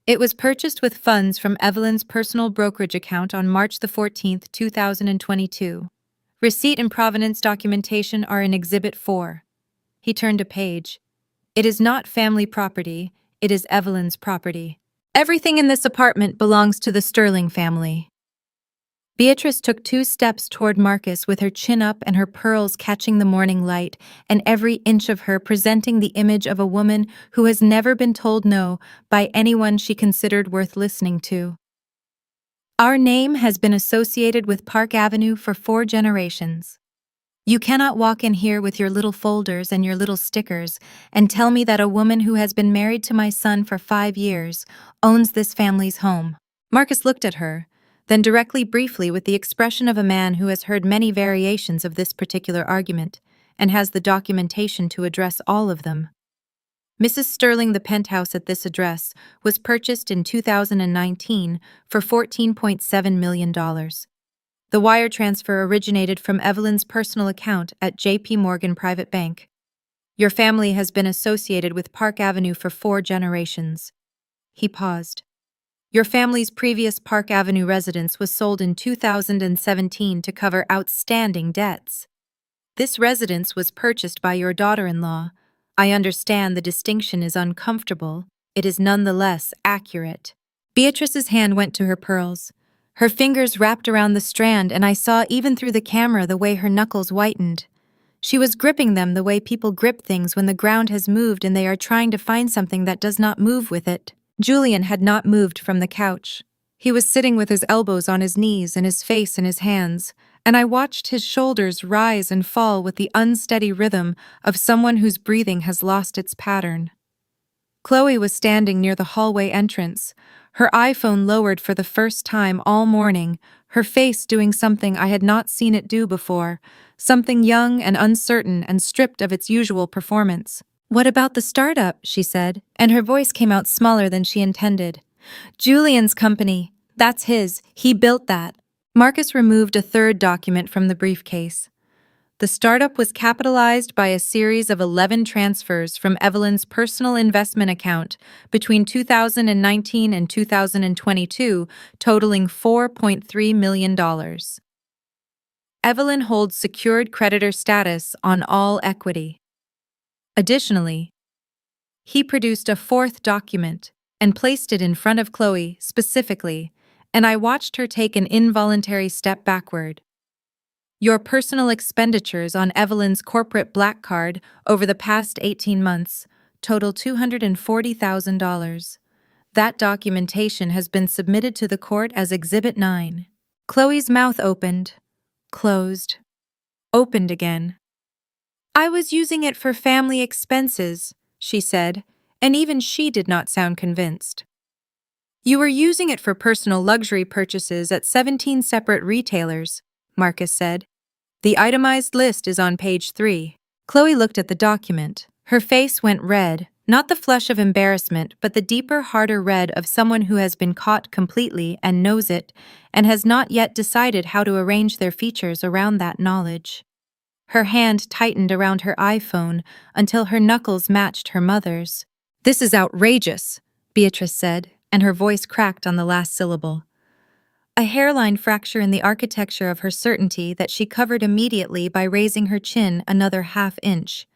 "It was purchased with funds from Evelyn's personal brokerage account on March the 14th, 2022. Receipt and provenance documentation are in Exhibit 4. He turned a page. "It is not family property, it is Evelyn's property. Everything in this apartment belongs to the Sterling family." Beatrice took 2 steps toward Marcus with her chin up and her pearls catching the morning light, and every inch of her presenting the image of a woman who has never been told no by anyone she considered worth listening to. "Our name has been associated with Park Avenue for 4 generations. You cannot walk in here with your little folders and your little stickers and tell me that a woman who has been married to my son for 5 years owns this family's home." Marcus looked at her, then directly briefly with the expression of a man who has heard many variations of this particular argument and has the documentation to address all of them. "Mrs. Sterling, the penthouse at this address, was purchased in 2019 for $14.7 million. The wire transfer originated from Evelyn's personal account at J.P. Morgan Private Bank. Your family has been associated with Park Avenue for 4 generations." He paused. "Your family's previous Park Avenue residence was sold in 2017 to cover outstanding debts. This residence was purchased by your daughter-in-law. I understand the distinction is uncomfortable. It is nonetheless accurate." Beatrice's hand went to her pearls. Her fingers wrapped around the strand, and I saw even through the camera the way her knuckles whitened. She was gripping them the way people grip things when the ground has moved and they are trying to find something that does not move with it. Julian had not moved from the couch. He was sitting with his elbows on his knees and his face in his hands, and I watched his shoulders rise and fall with the unsteady rhythm of someone whose breathing has lost its pattern. Chloe was standing near the hallway entrance, her iPhone lowered for the first time all morning, her face doing something I had not seen it do before, something young and uncertain and stripped of its usual performance. "What about the startup?" she said, and her voice came out smaller than she intended. "Julian's company. That's his. He built that." Marcus removed a 3rd document from the briefcase. The startup was capitalized by a series of 11 transfers from Evelyn's personal investment account between 2019 and 2022, totaling $4.3 million. Evelyn holds secured creditor status on all equity. Additionally, he produced a 4th document and placed it in front of Chloe specifically, and I watched her take an involuntary step backward. "Your personal expenditures on Evelyn's corporate black card over the past 18 months total $240,000. That documentation has been submitted to the court as Exhibit 9. Chloe's mouth opened, closed, opened again. "I was using it for family expenses," she said, and even she did not sound convinced. You were using it for personal luxury purchases at 17 separate retailers, Marcus said. The itemized list is on page 3. Chloe looked at the document. Her face went red, not the flush of embarrassment, but the deeper, harder red of someone who has been caught completely and knows it, and has not yet decided how to arrange their features around that knowledge. Her hand tightened around her iPhone until her knuckles matched her mother's. This is outrageous, Beatrice said, and her voice cracked on the last syllable. A hairline fracture in the architecture of her certainty that she covered immediately by raising her chin another half-inch.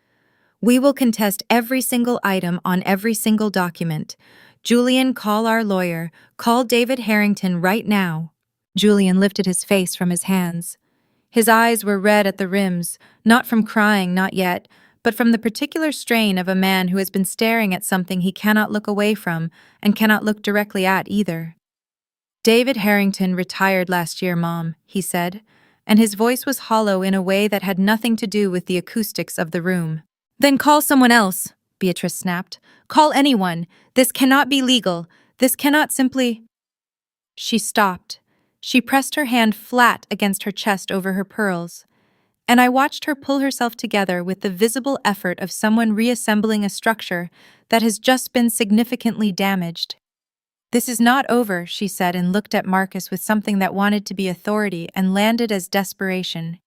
We will contest every single item on every single document. Julian, call our lawyer. Call David Harrington right now. Julian lifted his face from his hands. His eyes were red at the rims, not from crying, not yet, but from the particular strain of a man who has been staring at something he cannot look away from and cannot look directly at either. David Harrington retired last year, Mom, he said, and his voice was hollow in a way that had nothing to do with the acoustics of the room. Then call someone else, Beatrice snapped. Call anyone. This cannot be legal. This cannot simply… She stopped. She pressed her hand flat against her chest over her pearls, and I watched her pull herself together with the visible effort of someone reassembling a structure that has just been significantly damaged. This is not over, she said, and looked at Marcus with something that wanted to be authority and landed as desperation.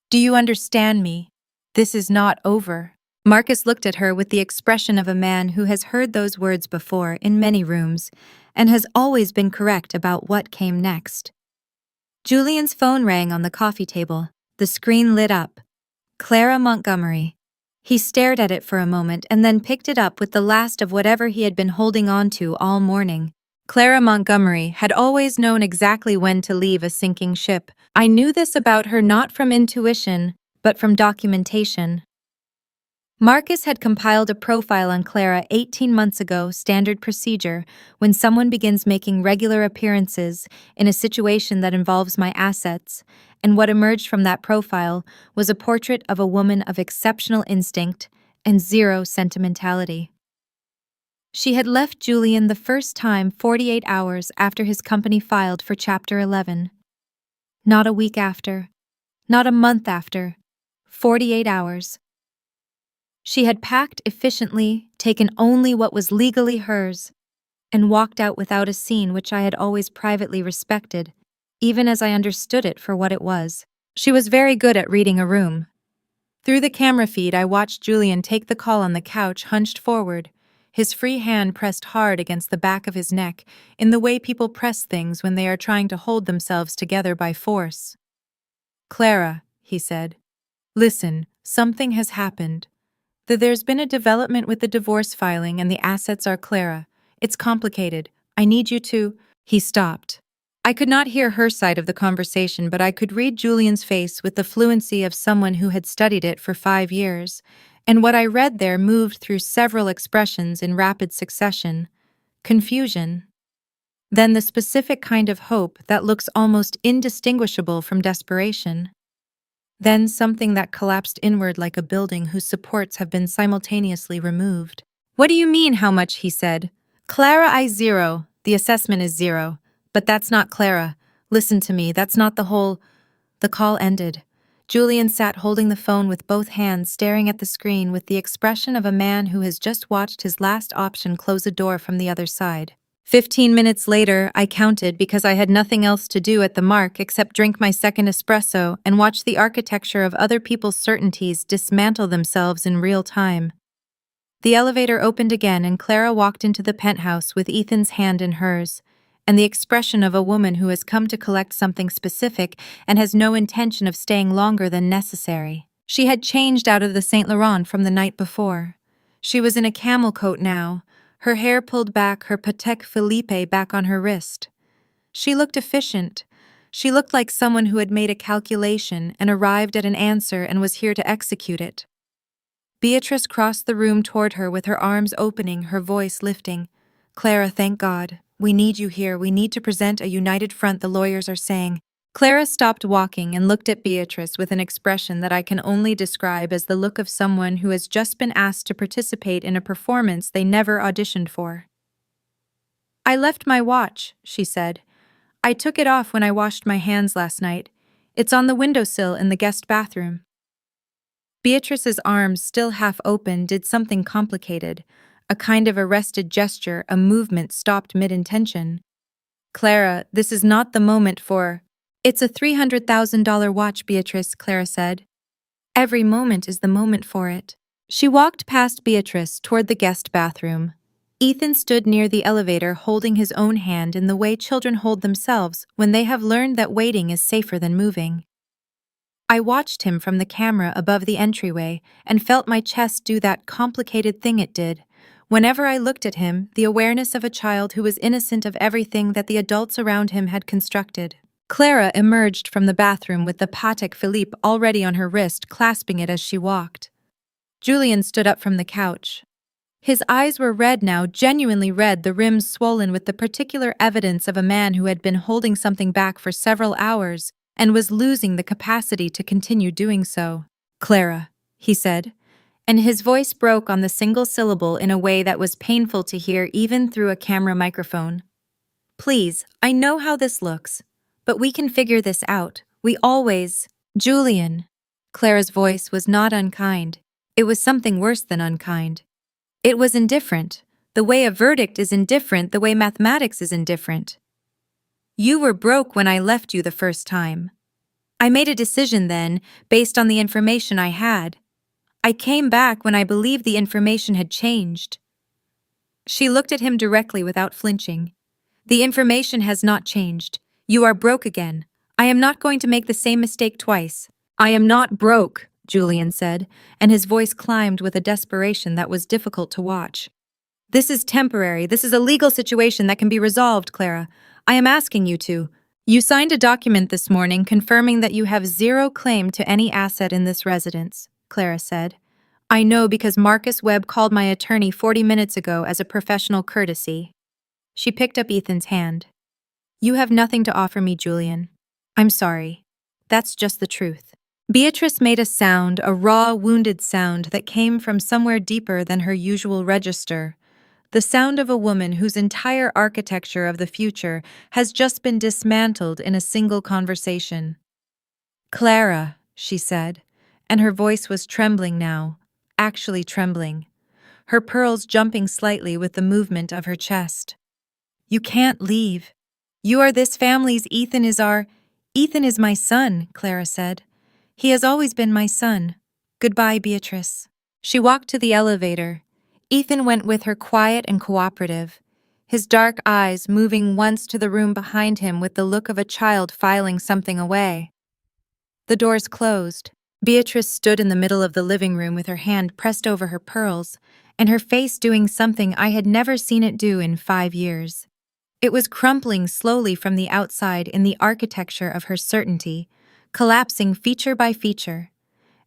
Do you understand me? This is not over. Marcus looked at her with the expression of a man who has heard those words before in many rooms and has always been correct about what came next. Julian's phone rang on the coffee table. The screen lit up. Clara Montgomery. He stared at it for a moment and then picked it up with the last of whatever he had been holding on to all morning. Clara Montgomery had always known exactly when to leave a sinking ship. I knew this about her not from intuition, but from documentation. Marcus had compiled a profile on Clara 18 months ago, standard procedure, when someone begins making regular appearances in a situation that involves my assets, and what emerged from that profile was a portrait of a woman of exceptional instinct and zero sentimentality. She had left Julian the first time 48 hours after his company filed for Chapter 11. Not a week after, not a month after, 48 hours. She had packed efficiently, taken only what was legally hers, and walked out without a scene which I had always privately respected, even as I understood it for what it was. She was very good at reading a room. Through the camera feed, I watched Julian take the call on the couch, hunched forward, his free hand pressed hard against the back of his neck in the way people press things when they are trying to hold themselves together by force. Clara, he said, listen, something has happened. There's been a development with the divorce filing and the assets are Clara. It's complicated. I need you to… He stopped. I could not hear her side of the conversation, but I could read Julian's face with the fluency of someone who had studied it for 5 years, and what I read there moved through several expressions in rapid succession. Confusion. Then the specific kind of hope that looks almost indistinguishable from desperation. Then something that collapsed inward like a building whose supports have been simultaneously removed. What do you mean, how much? He said. Clara, I zero. The assessment is 0. But that's not Clara. Listen to me, that's not the whole… The call ended. Julian sat holding the phone with both hands, staring at the screen with the expression of a man who has just watched his last option close a door from the other side. 15 minutes later, I counted because I had nothing else to do at the mark except drink my second espresso and watch the architecture of other people's certainties dismantle themselves in real time. The elevator opened again and Clara walked into the penthouse with Ethan's hand in hers, and the expression of a woman who has come to collect something specific and has no intention of staying longer than necessary. She had changed out of the Saint Laurent from the night before. She was in a camel coat now, her hair pulled back, her Patek Philippe back on her wrist. She looked efficient. She looked like someone who had made a calculation and arrived at an answer and was here to execute it. Beatrice crossed the room toward her with her arms opening, her voice lifting. Clara, thank God. We need you here. We need to present a united front, the lawyers are saying. Clara stopped walking and looked at Beatrice with an expression that I can only describe as the look of someone who has just been asked to participate in a performance they never auditioned for. "I left my watch," she said. "I took it off when I washed my hands last night. It's on the windowsill in the guest bathroom." Beatrice's arms, still half open, did something complicated. A kind of arrested gesture, a movement stopped mid-intention. "Clara, this is not the moment for—" "It's a $300,000 watch, Beatrice," Clara said. "Every moment is the moment for it." She walked past Beatrice toward the guest bathroom. Ethan stood near the elevator holding his own hand in the way children hold themselves when they have learned that waiting is safer than moving. I watched him from the camera above the entryway and felt my chest do that complicated thing it did. Whenever I looked at him, the awareness of a child who was innocent of everything that the adults around him had constructed. Clara emerged from the bathroom with the Patek Philippe already on her wrist, clasping it as she walked. Julian stood up from the couch. His eyes were red now, genuinely red, the rims swollen with the particular evidence of a man who had been holding something back for several hours and was losing the capacity to continue doing so. "Clara," he said, and his voice broke on the single syllable in a way that was painful to hear even through a camera microphone. "Please, I know how this looks, but we can figure this out. We always—" "Julian." Clara's voice was not unkind. It was something worse than unkind. It was indifferent. The way a verdict is indifferent, the way mathematics is indifferent. "You were broke when I left you the first time. I made a decision then, based on the information I had. I came back when I believed the information had changed." She looked at him directly without flinching. "The information has not changed. You are broke again. I am not going to make the same mistake twice." "I am not broke," Julian said, and his voice climbed with a desperation that was difficult to watch. "This is temporary. This is a legal situation that can be resolved, Clara. I am asking you to. You signed a document this morning confirming that you have zero claim to any asset in this residence," Clara said. "I know because Marcus Webb called my attorney 40 minutes ago as a professional courtesy." She picked up Ethan's hand. "You have nothing to offer me, Julian. I'm sorry. That's just the truth." Beatrice made a sound, a raw, wounded sound that came from somewhere deeper than her usual register. The sound of a woman whose entire architecture of the future has just been dismantled in a single conversation. "Clara," she said, and her voice was trembling now, actually trembling, her pearls jumping slightly with the movement of her chest. "You can't leave. You are this family's Ethan is my son," Clara said. "He has always been my son. Goodbye, Beatrice." She walked to the elevator. Ethan went with her, quiet and cooperative, his dark eyes moving once to the room behind him with the look of a child filing something away. The doors closed. Beatrice stood in the middle of the living room with her hand pressed over her pearls, and her face doing something I had never seen it do in 5 years. It was crumpling slowly from the outside in the architecture of her certainty, collapsing feature by feature.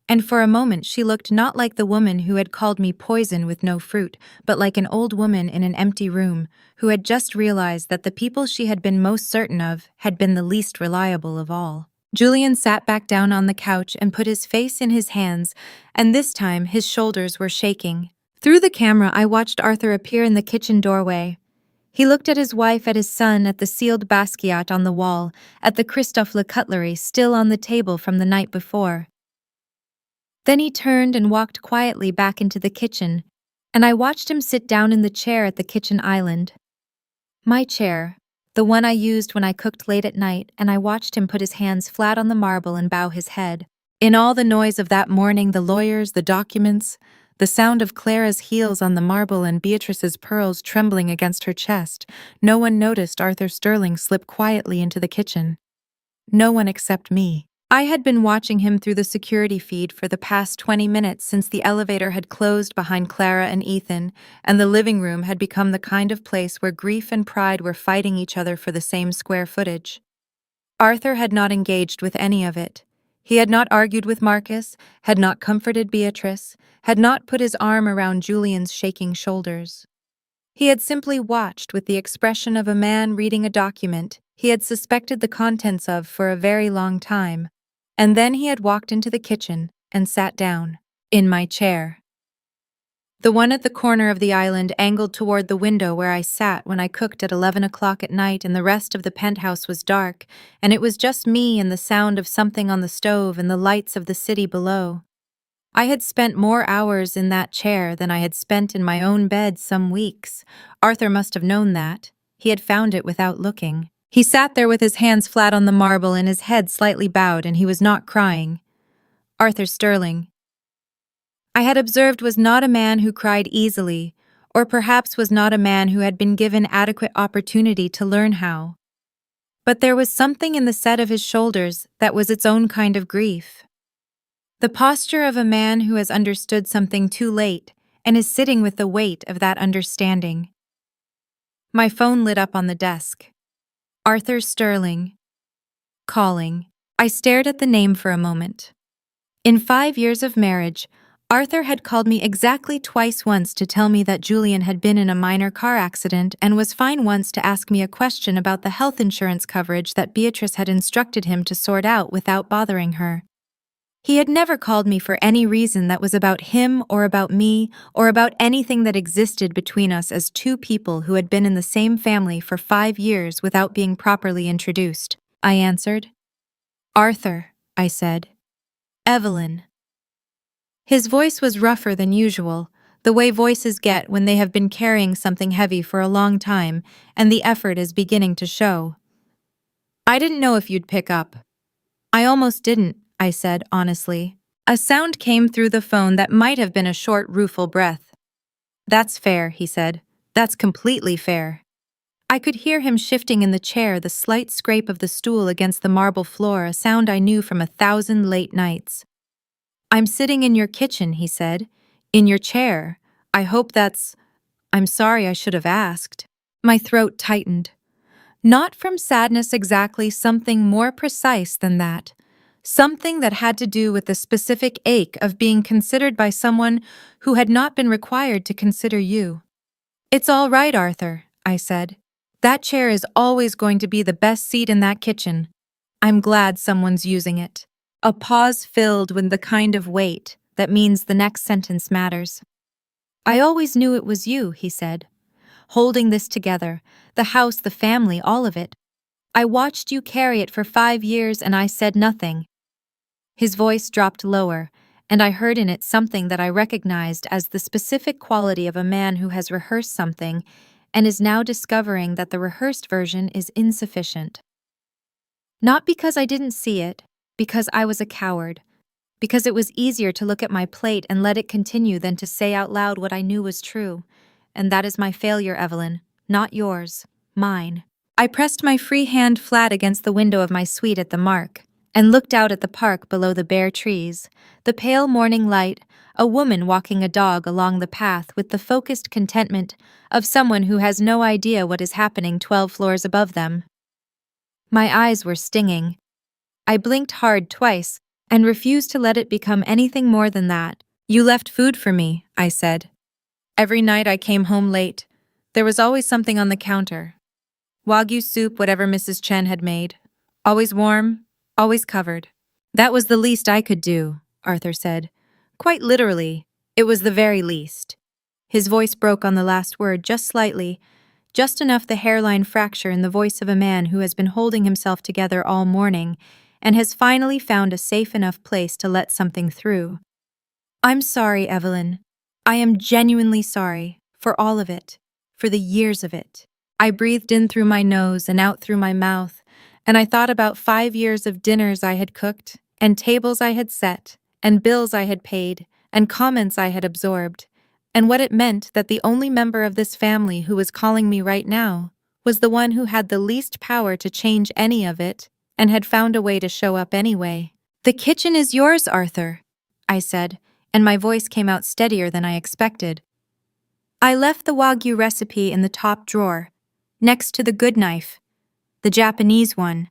And for a moment she looked not like the woman who had called me poison with no fruit, but like an old woman in an empty room who had just realized that the people she had been most certain of had been the least reliable of all. Julian sat back down on the couch and put his face in his hands, and this time his shoulders were shaking. Through the camera I watched Arthur appear in the kitchen doorway. He looked at his wife, at his son, at the sealed Basquiat on the wall, at the Christophe Le cutlery still on the table from the night before. Then he turned and walked quietly back into the kitchen, and I watched him sit down in the chair at the kitchen island. My chair, the one I used when I cooked late at night, and I watched him put his hands flat on the marble and bow his head. In all the noise of that morning, the lawyers, the documents, the sound of Clara's heels on the marble and Beatrice's pearls trembling against her chest, no one noticed Arthur Sterling slip quietly into the kitchen. No one except me. I had been watching him through the security feed for the past 20 minutes since the elevator had closed behind Clara and Ethan, and the living room had become the kind of place where grief and pride were fighting each other for the same square footage. Arthur had not engaged with any of it. He had not argued with Marcus, had not comforted Beatrice, had not put his arm around Julian's shaking shoulders. He had simply watched with the expression of a man reading a document, he had suspected the contents of for a very long time, and then he had walked into the kitchen and sat down, in my chair. The one at the corner of the island angled toward the window where I sat when I cooked at 11 o'clock at night and the rest of the penthouse was dark, and it was just me and the sound of something on the stove and the lights of the city below. I had spent more hours in that chair than I had spent in my own bed some weeks. Arthur must have known that. He had found it without looking. He sat there with his hands flat on the marble and his head slightly bowed, and he was not crying. Arthur Sterling, I had observed, was not a man who cried easily, or perhaps was not a man who had been given adequate opportunity to learn how. But there was something in the set of his shoulders that was its own kind of grief. The posture of a man who has understood something too late and is sitting with the weight of that understanding. My phone lit up on the desk. Arthur Sterling. Calling. I stared at the name for a moment. In 5 years of marriage, Arthur had called me exactly twice, once to tell me that Julian had been in a minor car accident and was fine, once to ask me a question about the health insurance coverage that Beatrice had instructed him to sort out without bothering her. He had never called me for any reason that was about him or about me or about anything that existed between us as two people who had been in the same family for 5 years without being properly introduced. I answered. Arthur, I said. Evelyn. His voice was rougher than usual, the way voices get when they have been carrying something heavy for a long time and the effort is beginning to show. I didn't know if you'd pick up. I almost didn't, I said honestly. A sound came through the phone that might have been a short, rueful breath. That's fair, he said. That's completely fair. I could hear him shifting in the chair, the slight scrape of the stool against the marble floor, a sound I knew from 1,000 late nights. I'm sitting in your kitchen, he said. In your chair. I hope that's... I'm sorry, I should have asked. My throat tightened. Not from sadness exactly, something more precise than that. Something that had to do with the specific ache of being considered by someone who had not been required to consider you. It's all right, Arthur, I said. That chair is always going to be the best seat in that kitchen. I'm glad someone's using it. A pause filled with the kind of weight that means the next sentence matters. I always knew it was you, he said. Holding this together, the house, the family, all of it. I watched you carry it for 5 years and I said nothing. His voice dropped lower, and I heard in it something that I recognized as the specific quality of a man who has rehearsed something and is now discovering that the rehearsed version is insufficient. Not because I didn't see it, because I was a coward, because it was easier to look at my plate and let it continue than to say out loud what I knew was true. And that is my failure, Evelyn, not yours, mine. I pressed my free hand flat against the window of my suite at the Mark, and looked out at the park below the bare trees, the pale morning light, a woman walking a dog along the path with the focused contentment of someone who has no idea what is happening 12 floors above them. My eyes were stinging. I blinked hard twice and refused to let it become anything more than that. You left food for me, I said. Every night I came home late. There was always something on the counter. Wagyu soup, whatever Mrs. Chen had made. Always warm, always covered. That was the least I could do, Arthur said. Quite literally, it was the very least. His voice broke on the last word just slightly, just enough the hairline fracture in the voice of a man who has been holding himself together all morning and has finally found a safe enough place to let something through. I'm sorry, Evelyn. I am genuinely sorry, for all of it, for the years of it. I breathed in through my nose and out through my mouth, and I thought about 5 years of dinners I had cooked, and tables I had set, and bills I had paid, and comments I had absorbed, and what it meant that the only member of this family who was calling me right now was the one who had the least power to change any of it, and had found a way to show up anyway. The kitchen is yours, Arthur, I said, and my voice came out steadier than I expected. I left the Wagyu recipe in the top drawer, next to the good knife, the Japanese one.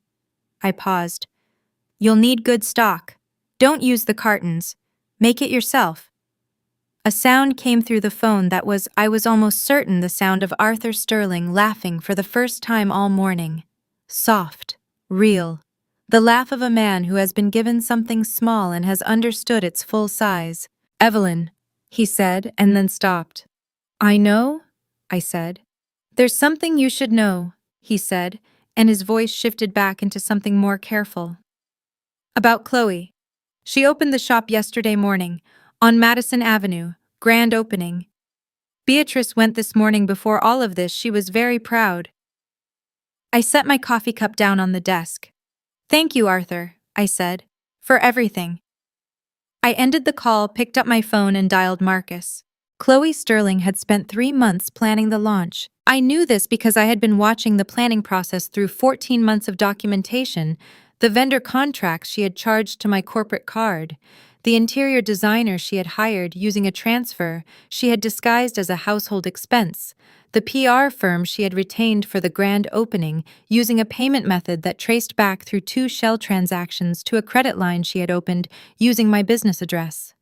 I paused. You'll need good stock. Don't use the cartons. Make it yourself. A sound came through the phone that was, I was almost certain, the sound of Arthur Sterling laughing for the first time all morning. soft, real. The laugh of a man who has been given something small and has understood its full size. "Evelyn," he said, and then stopped. "I know," I said. "There's something you should know," he said, and his voice shifted back into something more careful. "About Chloe. She opened the shop yesterday morning, on Madison Avenue, grand opening. Beatrice went this morning. Before all of this, she was very proud." I set my coffee cup down on the desk. "Thank you, Arthur," I said, "for everything." I ended the call, picked up my phone, and dialed Marcus. Chloe Sterling had spent 3 months planning the launch. I knew this because I had been watching the planning process through 14 months of documentation, the vendor contracts she had charged to my corporate card, the interior designer she had hired using a transfer she had disguised as a household expense, the PR firm she had retained for the grand opening using a payment method that traced back through 2 shell transactions to a credit line she had opened using my business address.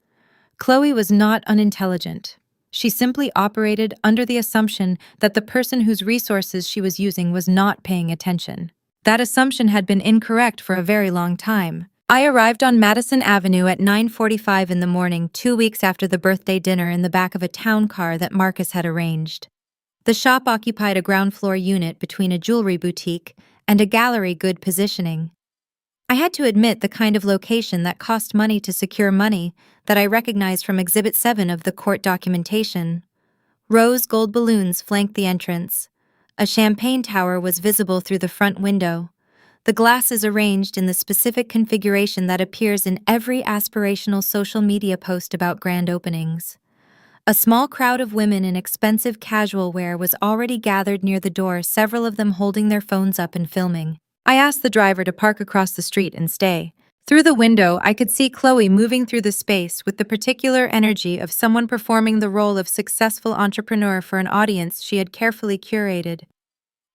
Chloe was not unintelligent. She simply operated under the assumption that the person whose resources she was using was not paying attention. That assumption had been incorrect for a very long time. I arrived on Madison Avenue at 9:45 in the morning, 2 weeks after the birthday dinner, in the back of a town car that Marcus had arranged. The shop occupied a ground floor unit between a jewelry boutique and a gallery, good positioning. I had to admit, the kind of location that cost money to secure money that I recognized from Exhibit 7 of the court documentation. Rose gold balloons flanked the entrance. A champagne tower was visible through the front window. The glass is arranged in the specific configuration that appears in every aspirational social media post about grand openings. A small crowd of women in expensive casual wear was already gathered near the door, several of them holding their phones up and filming. I asked the driver to park across the street and stay. Through the window, I could see Chloe moving through the space with the particular energy of someone performing the role of successful entrepreneur for an audience she had carefully curated.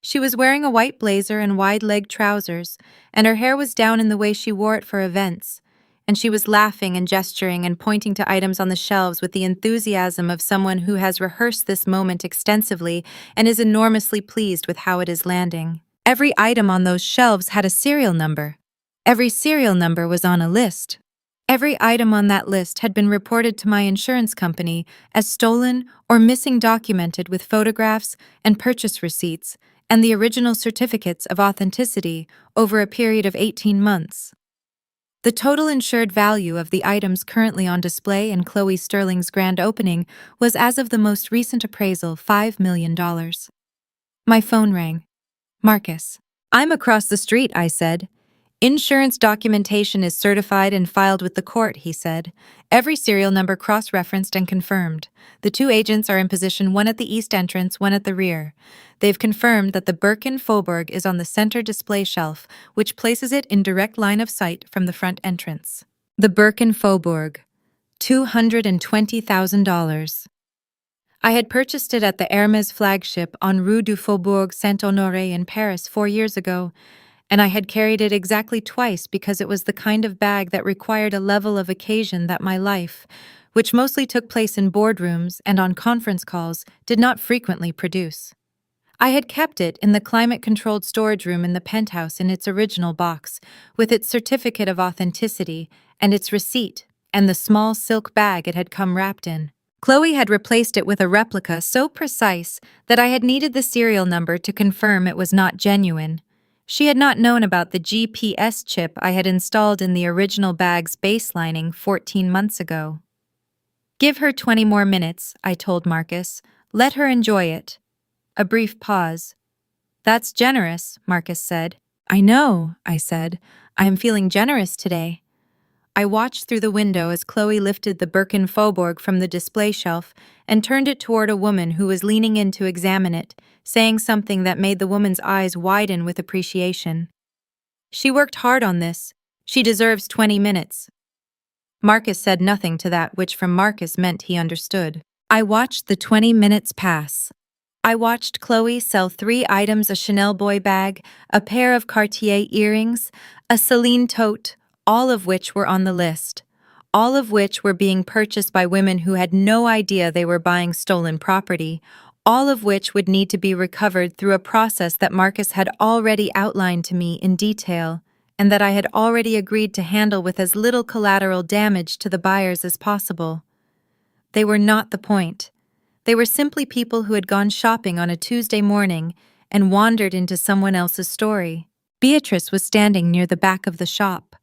She was wearing a white blazer and wide-legged trousers, and her hair was down in the way she wore it for events. And she was laughing and gesturing and pointing to items on the shelves with the enthusiasm of someone who has rehearsed this moment extensively and is enormously pleased with how it is landing. Every item on those shelves had a serial number. Every serial number was on a list. Every item on that list had been reported to my insurance company as stolen or missing, documented with photographs and purchase receipts and the original certificates of authenticity over a period of 18 months. The total insured value of the items currently on display in Chloe Sterling's grand opening was, as of the most recent appraisal, $5 million. My phone rang. "Marcus." "I'm across the street," I said. "Insurance documentation is certified and filed with the court," he said. "Every serial number cross-referenced and confirmed. The 2 agents are in position, one at the east entrance, one at the rear. They've confirmed that the Birkin Faubourg is on the center display shelf, which places it in direct line of sight from the front entrance." The Birkin Faubourg. $220,000. I had purchased it at the Hermès flagship on Rue du Faubourg Saint-Honoré in Paris 4 years ago, and I had carried it exactly twice because it was the kind of bag that required a level of occasion that my life, which mostly took place in boardrooms and on conference calls, did not frequently produce. I had kept it in the climate-controlled storage room in the penthouse in its original box, with its certificate of authenticity and its receipt, and the small silk bag it had come wrapped in. Chloe had replaced it with a replica so precise that I had needed the serial number to confirm it was not genuine. She had not known about the GPS chip I had installed in the original bag's base lining 14 months ago. "Give her 20 more minutes," I told Marcus. "Let her enjoy it." A brief pause. "That's generous," Marcus said. "I know," I said. "I am feeling generous today." I watched through the window as Chloe lifted the Birkin Faubourg from the display shelf and turned it toward a woman who was leaning in to examine it, saying something that made the woman's eyes widen with appreciation. "She worked hard on this. She deserves 20 minutes. Marcus said nothing to that, which from Marcus meant he understood. I watched the 20 minutes pass. I watched Chloe sell 3 items: a Chanel boy bag, a pair of Cartier earrings, a Celine tote, all of which were on the list, all of which were being purchased by women who had no idea they were buying stolen property, all of which would need to be recovered through a process that Marcus had already outlined to me in detail, and that I had already agreed to handle with as little collateral damage to the buyers as possible. They were not the point. They were simply people who had gone shopping on a Tuesday morning and wandered into someone else's story. Beatrice was standing near the back of the shop.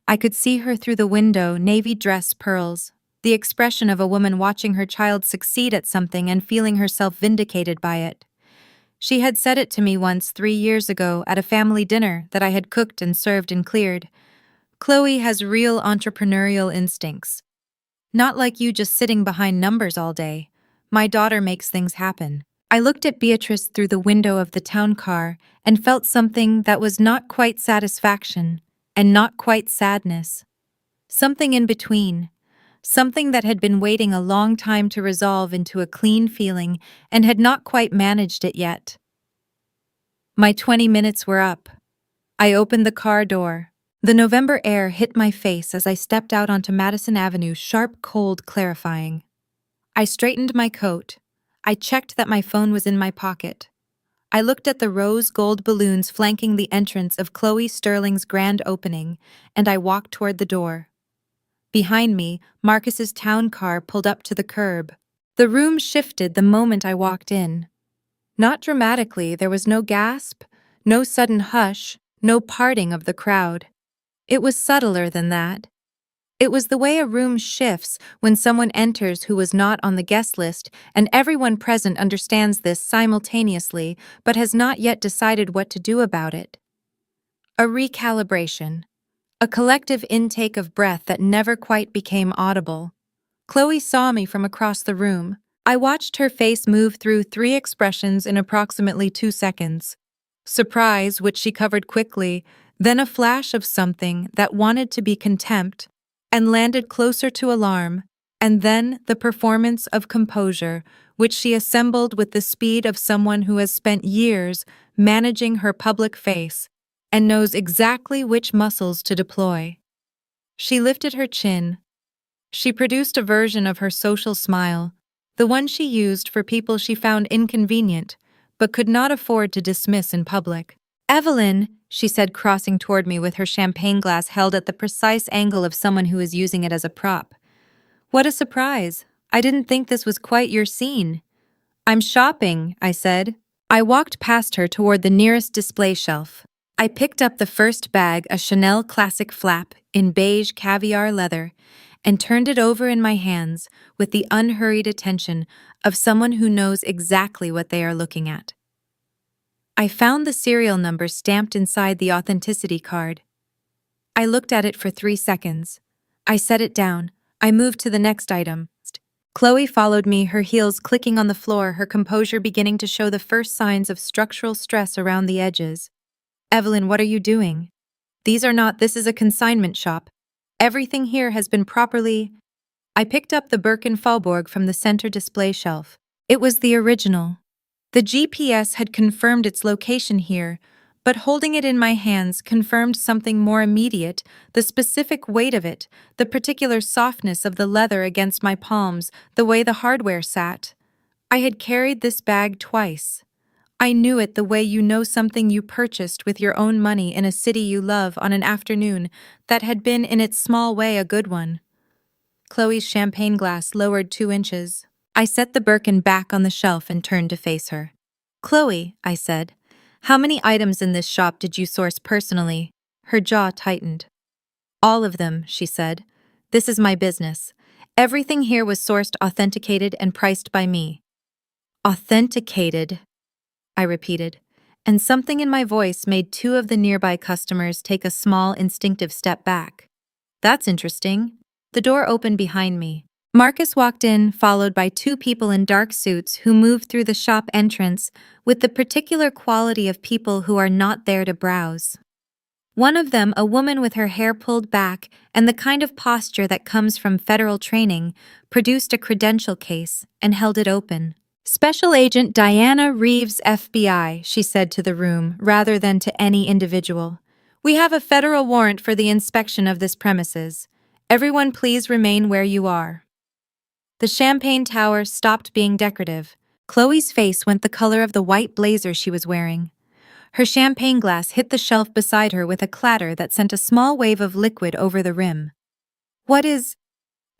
I could see her through the window, navy dress pearls, the expression of a woman watching her child succeed at something and feeling herself vindicated by it. She had said it to me once 3 years ago at a family dinner that I had cooked and served and cleared. Chloe has real entrepreneurial instincts. Not like you just sitting behind numbers all day. My daughter makes things happen. I looked at Beatrice through the window of the town car and felt something that was not quite satisfaction and not quite sadness. Something in between. Something that had been waiting a long time to resolve into a clean feeling and had not quite managed it yet. My 20 minutes were up. I opened the car door. The November air hit my face as I stepped out onto Madison Avenue, sharp, cold, clarifying. I straightened my coat. I checked that my phone was in my pocket. I looked at the rose gold balloons flanking the entrance of Chloe Sterling's grand opening, and I walked toward the door. Behind me, Marcus's town car pulled up to the curb. The room shifted the moment I walked in. Not dramatically, there was no gasp, no sudden hush, no parting of the crowd. It was subtler than that. It was the way a room shifts when someone enters who was not on the guest list, and everyone present understands this simultaneously but has not yet decided what to do about it. A recalibration. A collective intake of breath that never quite became audible. Chloe saw me from across the room. I watched her face move through 3 expressions in approximately 2 seconds. Surprise, which she covered quickly, then a flash of something that wanted to be contempt, and landed closer to alarm, and then the performance of composure, which she assembled with the speed of someone who has spent years managing her public face and knows exactly which muscles to deploy. She lifted her chin. She produced a version of her social smile, the one she used for people she found inconvenient, but could not afford to dismiss in public. "Evelyn," she said, crossing toward me with her champagne glass held at the precise angle of someone who is using it as a prop. "What a surprise. I didn't think this was quite your scene." "I'm shopping," I said. I walked past her toward the nearest display shelf. I picked up the first bag, a Chanel classic flap in beige caviar leather, and turned it over in my hands with the unhurried attention of someone who knows exactly what they are looking at. I found the serial number stamped inside the authenticity card. I looked at it for 3 seconds. I set it down. I moved to the next item. Chloe followed me, her heels clicking on the floor, her composure beginning to show the first signs of structural stress around the edges. "Evelyn, what are you doing? This is a consignment shop. Everything here has been properly—" I picked up the Birkin Faubourg from the center display shelf. It was the original. The GPS had confirmed its location here, but holding it in my hands confirmed something more immediate, the specific weight of it, the particular softness of the leather against my palms, the way the hardware sat. I had carried this bag twice. I knew it the way you know something you purchased with your own money in a city you love on an afternoon that had been in its small way a good one. Chloe's champagne glass lowered 2 inches. I set the Birkin back on the shelf and turned to face her. "Chloe," I said, "how many items in this shop did you source personally?" Her jaw tightened. "All of them," she said. "This is my business. Everything here was sourced, authenticated, and priced by me." "Authenticated," I repeated, and something in my voice made 2 of the nearby customers take a small, instinctive step back. "That's interesting." The door opened behind me. Marcus walked in, followed by 2 people in dark suits who moved through the shop entrance with the particular quality of people who are not there to browse. One of them, a woman with her hair pulled back and the kind of posture that comes from federal training, produced a credential case and held it open. "Special Agent Diana Reeves, FBI," she said to the room rather than to any individual. "We have a federal warrant for the inspection of this premises. Everyone please remain where you are." The champagne tower stopped being decorative. Chloe's face went the color of the white blazer she was wearing. Her champagne glass hit the shelf beside her with a clatter that sent a small wave of liquid over the rim. What is...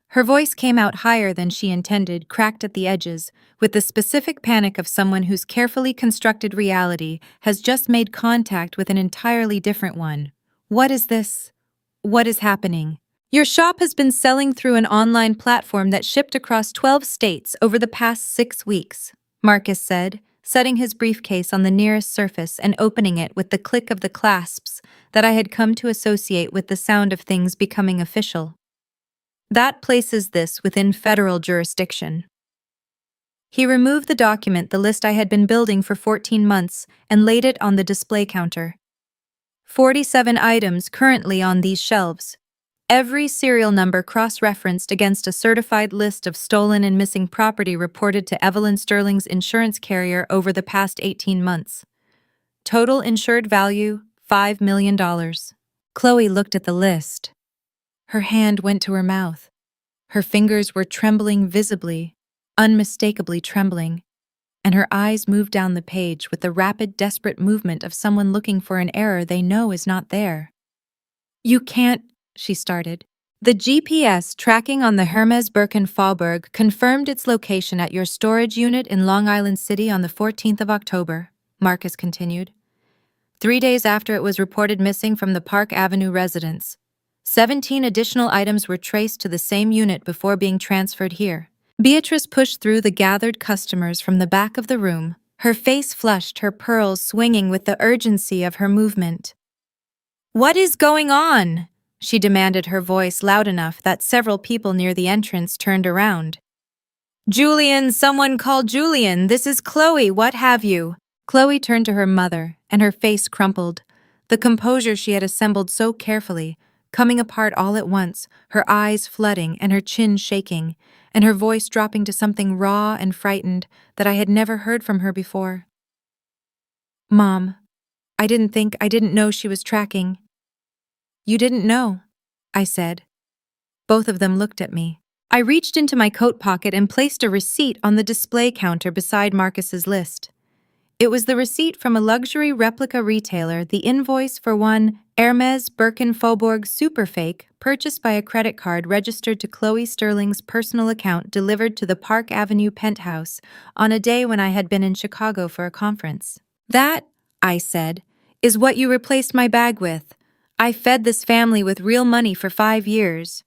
Her voice came out higher than she intended, cracked at the edges, with the specific panic of someone whose carefully constructed reality has just made contact with an entirely different one. What is this? What is happening? Your shop has been selling through an online platform that shipped across 12 states over the past 6 weeks, Marcus said, setting his briefcase on the nearest surface and opening it with the click of the clasps that I had come to associate with the sound of things becoming official. That places this within federal jurisdiction. He removed the document, the list I had been building for 14 months, and laid it on the display counter. 47 items currently on these shelves. Every serial number cross-referenced against a certified list of stolen and missing property reported to Evelyn Sterling's insurance carrier over the past 18 months. Total insured value, $5 million. Chloe looked at the list. Her hand went to her mouth. Her fingers were trembling visibly, unmistakably trembling, and her eyes moved down the page with the rapid, desperate movement of someone looking for an error they know is not there. You can't, she started. The GPS tracking on the Hermes Birken Faubourg confirmed its location at your storage unit in Long Island City on the 14th of October, Marcus continued. 3 days after it was reported missing from the Park Avenue residence. 17 additional items were traced to the same unit before being transferred here. Beatrice pushed through the gathered customers from the back of the room, her face flushed, her pearls swinging with the urgency of her movement. What is going on? She demanded, her voice loud enough that several people near the entrance turned around. Julian, someone call Julian. This is Chloe, what have you? Chloe turned to her mother, and her face crumpled. The composure she had assembled so carefully, coming apart all at once, her eyes flooding and her chin shaking, and her voice dropping to something raw and frightened that I had never heard from her before. Mom, I didn't know she was tracking. You didn't know, I said. Both of them looked at me. I reached into my coat pocket and placed a receipt on the display counter beside Marcus's list. It was the receipt from a luxury replica retailer, the invoice for one Hermes Birken Faubourg Superfake purchased by a credit card registered to Chloe Sterling's personal account delivered to the Park Avenue penthouse on a day when I had been in Chicago for a conference. That, I said, is what you replaced my bag with. I fed this family with real money for 5 years.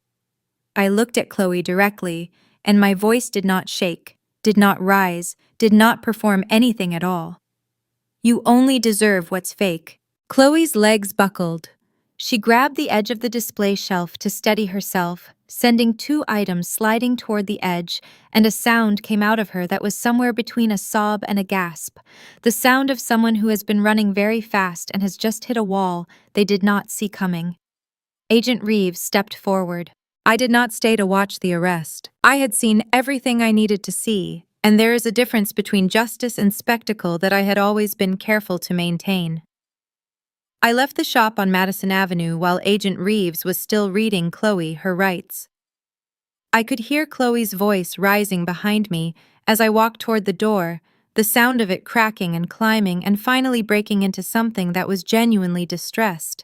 I looked at Chloe directly, and my voice did not shake, did not rise, did not perform anything at all. You only deserve what's fake. Chloe's legs buckled. She grabbed the edge of the display shelf to steady herself, sending 2 items sliding toward the edge, and a sound came out of her that was somewhere between a sob and a gasp, the sound of someone who has been running very fast and has just hit a wall they did not see coming. Agent Reeves stepped forward. I did not stay to watch the arrest. I had seen everything I needed to see, and there is a difference between justice and spectacle that I had always been careful to maintain. I left the shop on Madison Avenue while Agent Reeves was still reading Chloe her rights. I could hear Chloe's voice rising behind me as I walked toward the door, the sound of it cracking and climbing and finally breaking into something that was genuinely distressed,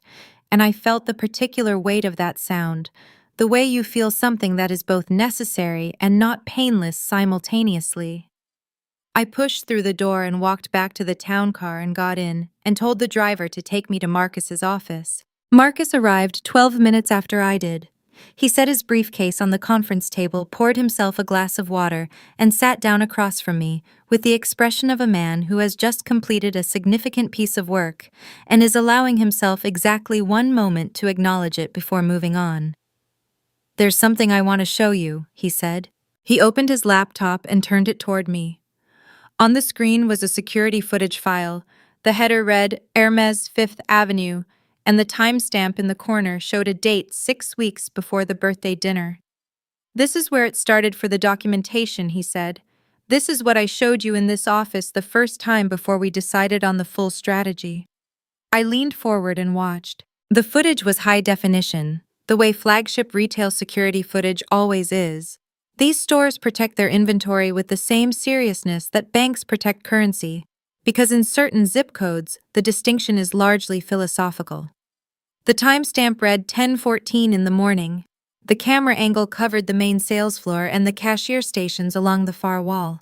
and I felt the particular weight of that sound, the way you feel something that is both necessary and not painless simultaneously. I pushed through the door and walked back to the town car and got in, and told the driver to take me to Marcus's office. Marcus arrived 12 minutes after I did. He set his briefcase on the conference table, poured himself a glass of water, and sat down across from me, with the expression of a man who has just completed a significant piece of work, and is allowing himself exactly 1 moment to acknowledge it before moving on. There's something I want to show you, he said. He opened his laptop and turned it toward me. On the screen was a security footage file. The header read Hermes 5th Avenue, and the timestamp in the corner showed a date 6 weeks before the birthday dinner. This is where it started for the documentation, he said. This is what I showed you in this office the first time before we decided on the full strategy. I leaned forward and watched. The footage was high definition, the way flagship retail security footage always is. These stores protect their inventory with the same seriousness that banks protect currency, because in certain zip codes, the distinction is largely philosophical. The timestamp read 10:14 in the morning. The camera angle covered the main sales floor and the cashier stations along the far wall.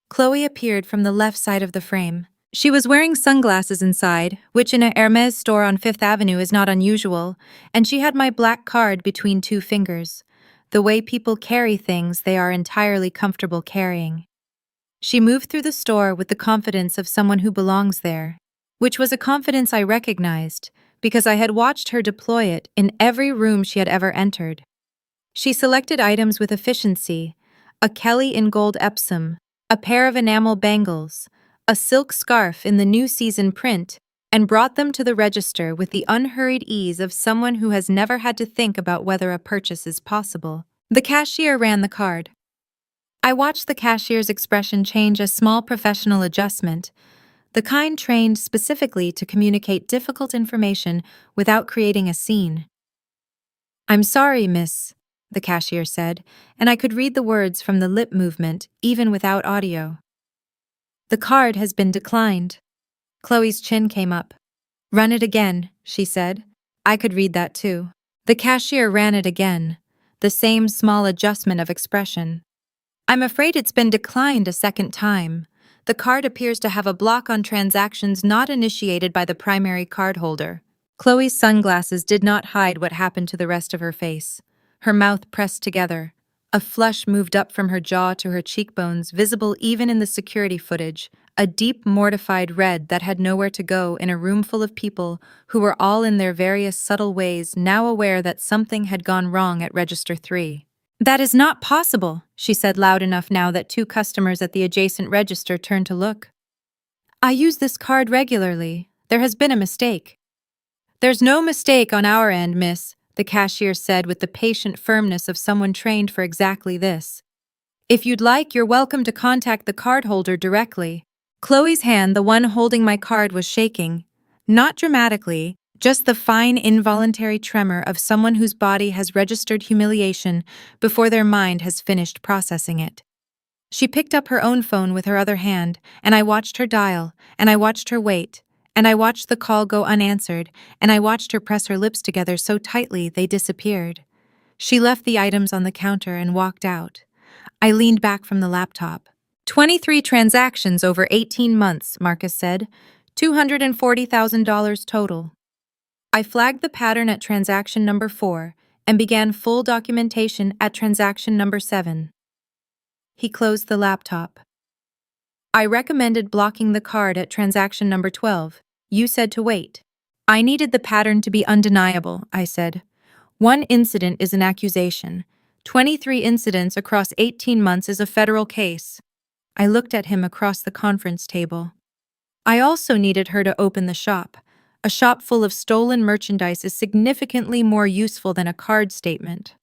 Chloe appeared from the left side of the frame. She was wearing sunglasses inside, which in a Hermes store on Fifth Avenue is not unusual, and she had my black card between two fingers. The way people carry things they are entirely comfortable carrying. She moved through the store with the confidence of someone who belongs there, which was a confidence I recognized, because I had watched her deploy it in every room she had ever entered. She selected items with efficiency: a Kelly in gold Epsom, a pair of enamel bangles, a silk scarf in the new season print, and brought them to the register with the unhurried ease of someone who has never had to think about whether a purchase is possible. The cashier ran the card. I watched the cashier's expression change a small professional adjustment, the kind trained specifically to communicate difficult information without creating a scene. "I'm sorry, miss," the cashier said, and I could read the words from the lip movement, even without audio. "The card has been declined." Chloe's chin came up. "Run it again," she said. I could read that too. The cashier ran it again, the same small adjustment of expression. "I'm afraid it's been declined a second time. The card appears to have a block on transactions not initiated by the primary cardholder." Chloe's sunglasses did not hide what happened to the rest of her face. Her mouth pressed together. A flush moved up from her jaw to her cheekbones, visible even in the security footage, a deep, mortified red that had nowhere to go in a room full of people who were all in their various subtle ways now aware that something had gone wrong at Register 3. "That is not possible," she said loud enough now that two customers at the adjacent register turned to look. "I use this card regularly. There has been a mistake." "There's no mistake on our end, miss," the cashier said with the patient firmness of someone trained for exactly this. "If you'd like, you're welcome to contact the cardholder directly." Chloe's hand, the one holding my card, was shaking. Not dramatically, just the fine, involuntary tremor of someone whose body has registered humiliation before their mind has finished processing it. She picked up her own phone with her other hand, and I watched her dial, and I watched her wait, and I watched the call go unanswered, and I watched her press her lips together so tightly they disappeared. She left the items on the counter and walked out. I leaned back from the laptop. 23 transactions over 18 months, Marcus said. $240,000 total. I flagged the pattern at transaction number 4 and began full documentation at transaction number 7. He closed the laptop. "I recommended blocking the card at transaction number 12. You said to wait." "I needed the pattern to be undeniable," I said. "One incident is an accusation. 23 incidents across 18 months is a federal case." I looked at him across the conference table. "I also needed her to open the shop. A shop full of stolen merchandise is significantly more useful than a card statement."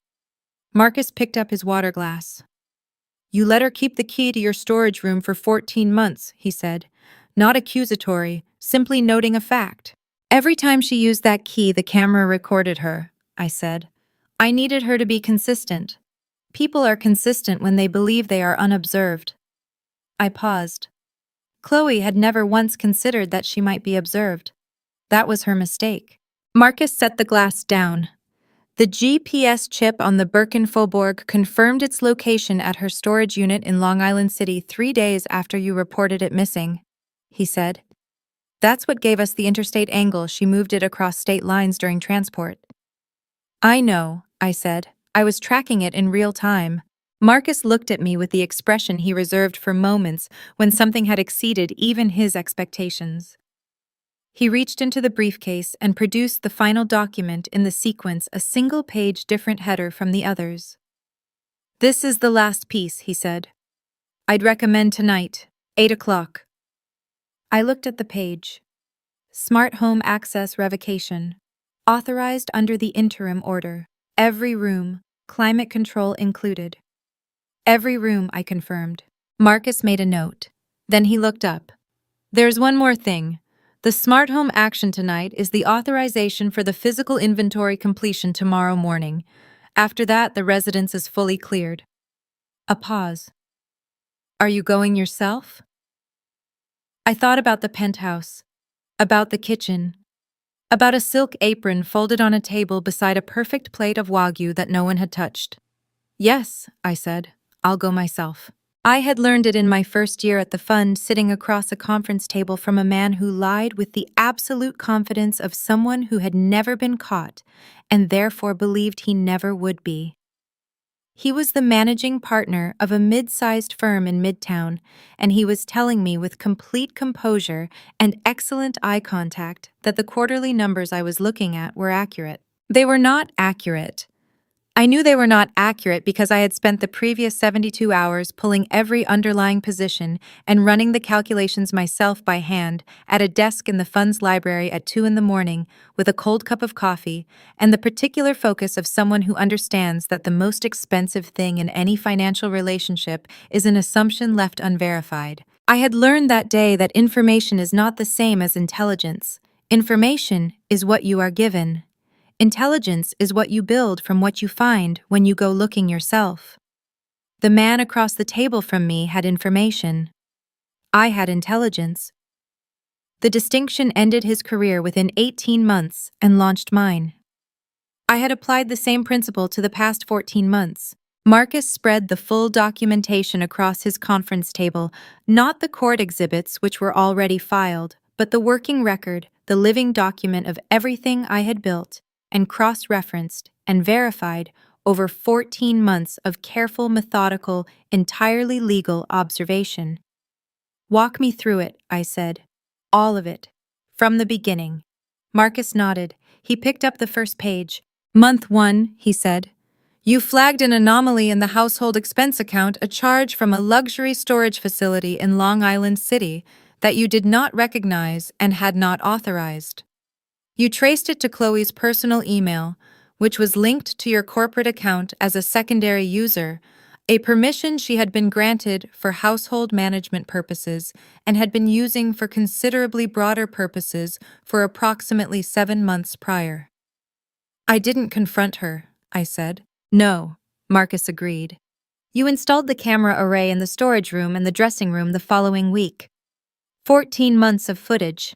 Marcus picked up his water glass. "You let her keep the key to your storage room for 14 months, he said. Not accusatory, simply noting a fact. "Every time she used that key, the camera recorded her," I said. "I needed her to be consistent. People are consistent when they believe they are unobserved." I paused. Chloe had never once considered that she might be observed. That was her mistake. Marcus set the glass down. "The GPS chip on the Birkenfaubourg confirmed its location at her storage unit in Long Island City 3 days after you reported it missing," he said. "That's what gave us the interstate angle. She moved it across state lines during transport." "I know," I said. "I was tracking it in real time." Marcus looked at me with the expression he reserved for moments when something had exceeded even his expectations. He reached into the briefcase and produced the final document in the sequence, a single-page different header from the others. "This is the last piece," he said. "I'd recommend tonight, 8 o'clock. I looked at the page. Smart Home Access Revocation. Authorized under the interim order. Every room, climate control included. "Every room," I confirmed. Marcus made a note. Then he looked up. "There's one more thing. The smart home action tonight is the authorization for the physical inventory completion tomorrow morning. After that, the residence is fully cleared." A pause. Are you going yourself? I thought about the penthouse, about the kitchen, about a silk apron folded on a table beside a perfect plate of wagyu that no one had touched. Yes, I said, I'll go myself. I had learned it in my first year at the fund, sitting across a conference table from a man who lied with the absolute confidence of someone who had never been caught and therefore believed he never would be. He was the managing partner of a mid-sized firm in Midtown, and he was telling me with complete composure and excellent eye contact that the quarterly numbers I was looking at were accurate. They were not accurate. I knew they were not accurate because I had spent the previous 72 hours pulling every underlying position and running the calculations myself by hand at a desk in the fund's library at 2 in the morning with a cold cup of coffee and the particular focus of someone who understands that the most expensive thing in any financial relationship is an assumption left unverified. I had learned that day that information is not the same as intelligence. Information is what you are given. Intelligence is what you build from what you find when you go looking yourself. The man across the table from me had information. I had intelligence. The distinction ended his career within 18 months and launched mine. I had applied the same principle to the past 14 months. Marcus spread the full documentation across his conference table, not the court exhibits which were already filed, but the working record, the living document of everything I had built and cross-referenced and verified over 14 months of careful, methodical, entirely legal observation. Walk me through it, I said. All of it. From the beginning. Marcus nodded. He picked up the first page. Month 1, he said. You flagged an anomaly in the household expense account, a charge from a luxury storage facility in Long Island City that you did not recognize and had not authorized. You traced it to Chloe's personal email, which was linked to your corporate account as a secondary user, a permission she had been granted for household management purposes and had been using for considerably broader purposes for approximately 7 months prior. I didn't confront her, I said. No, Marcus agreed. You installed the camera array in the storage room and the dressing room the following week. 14 months of footage.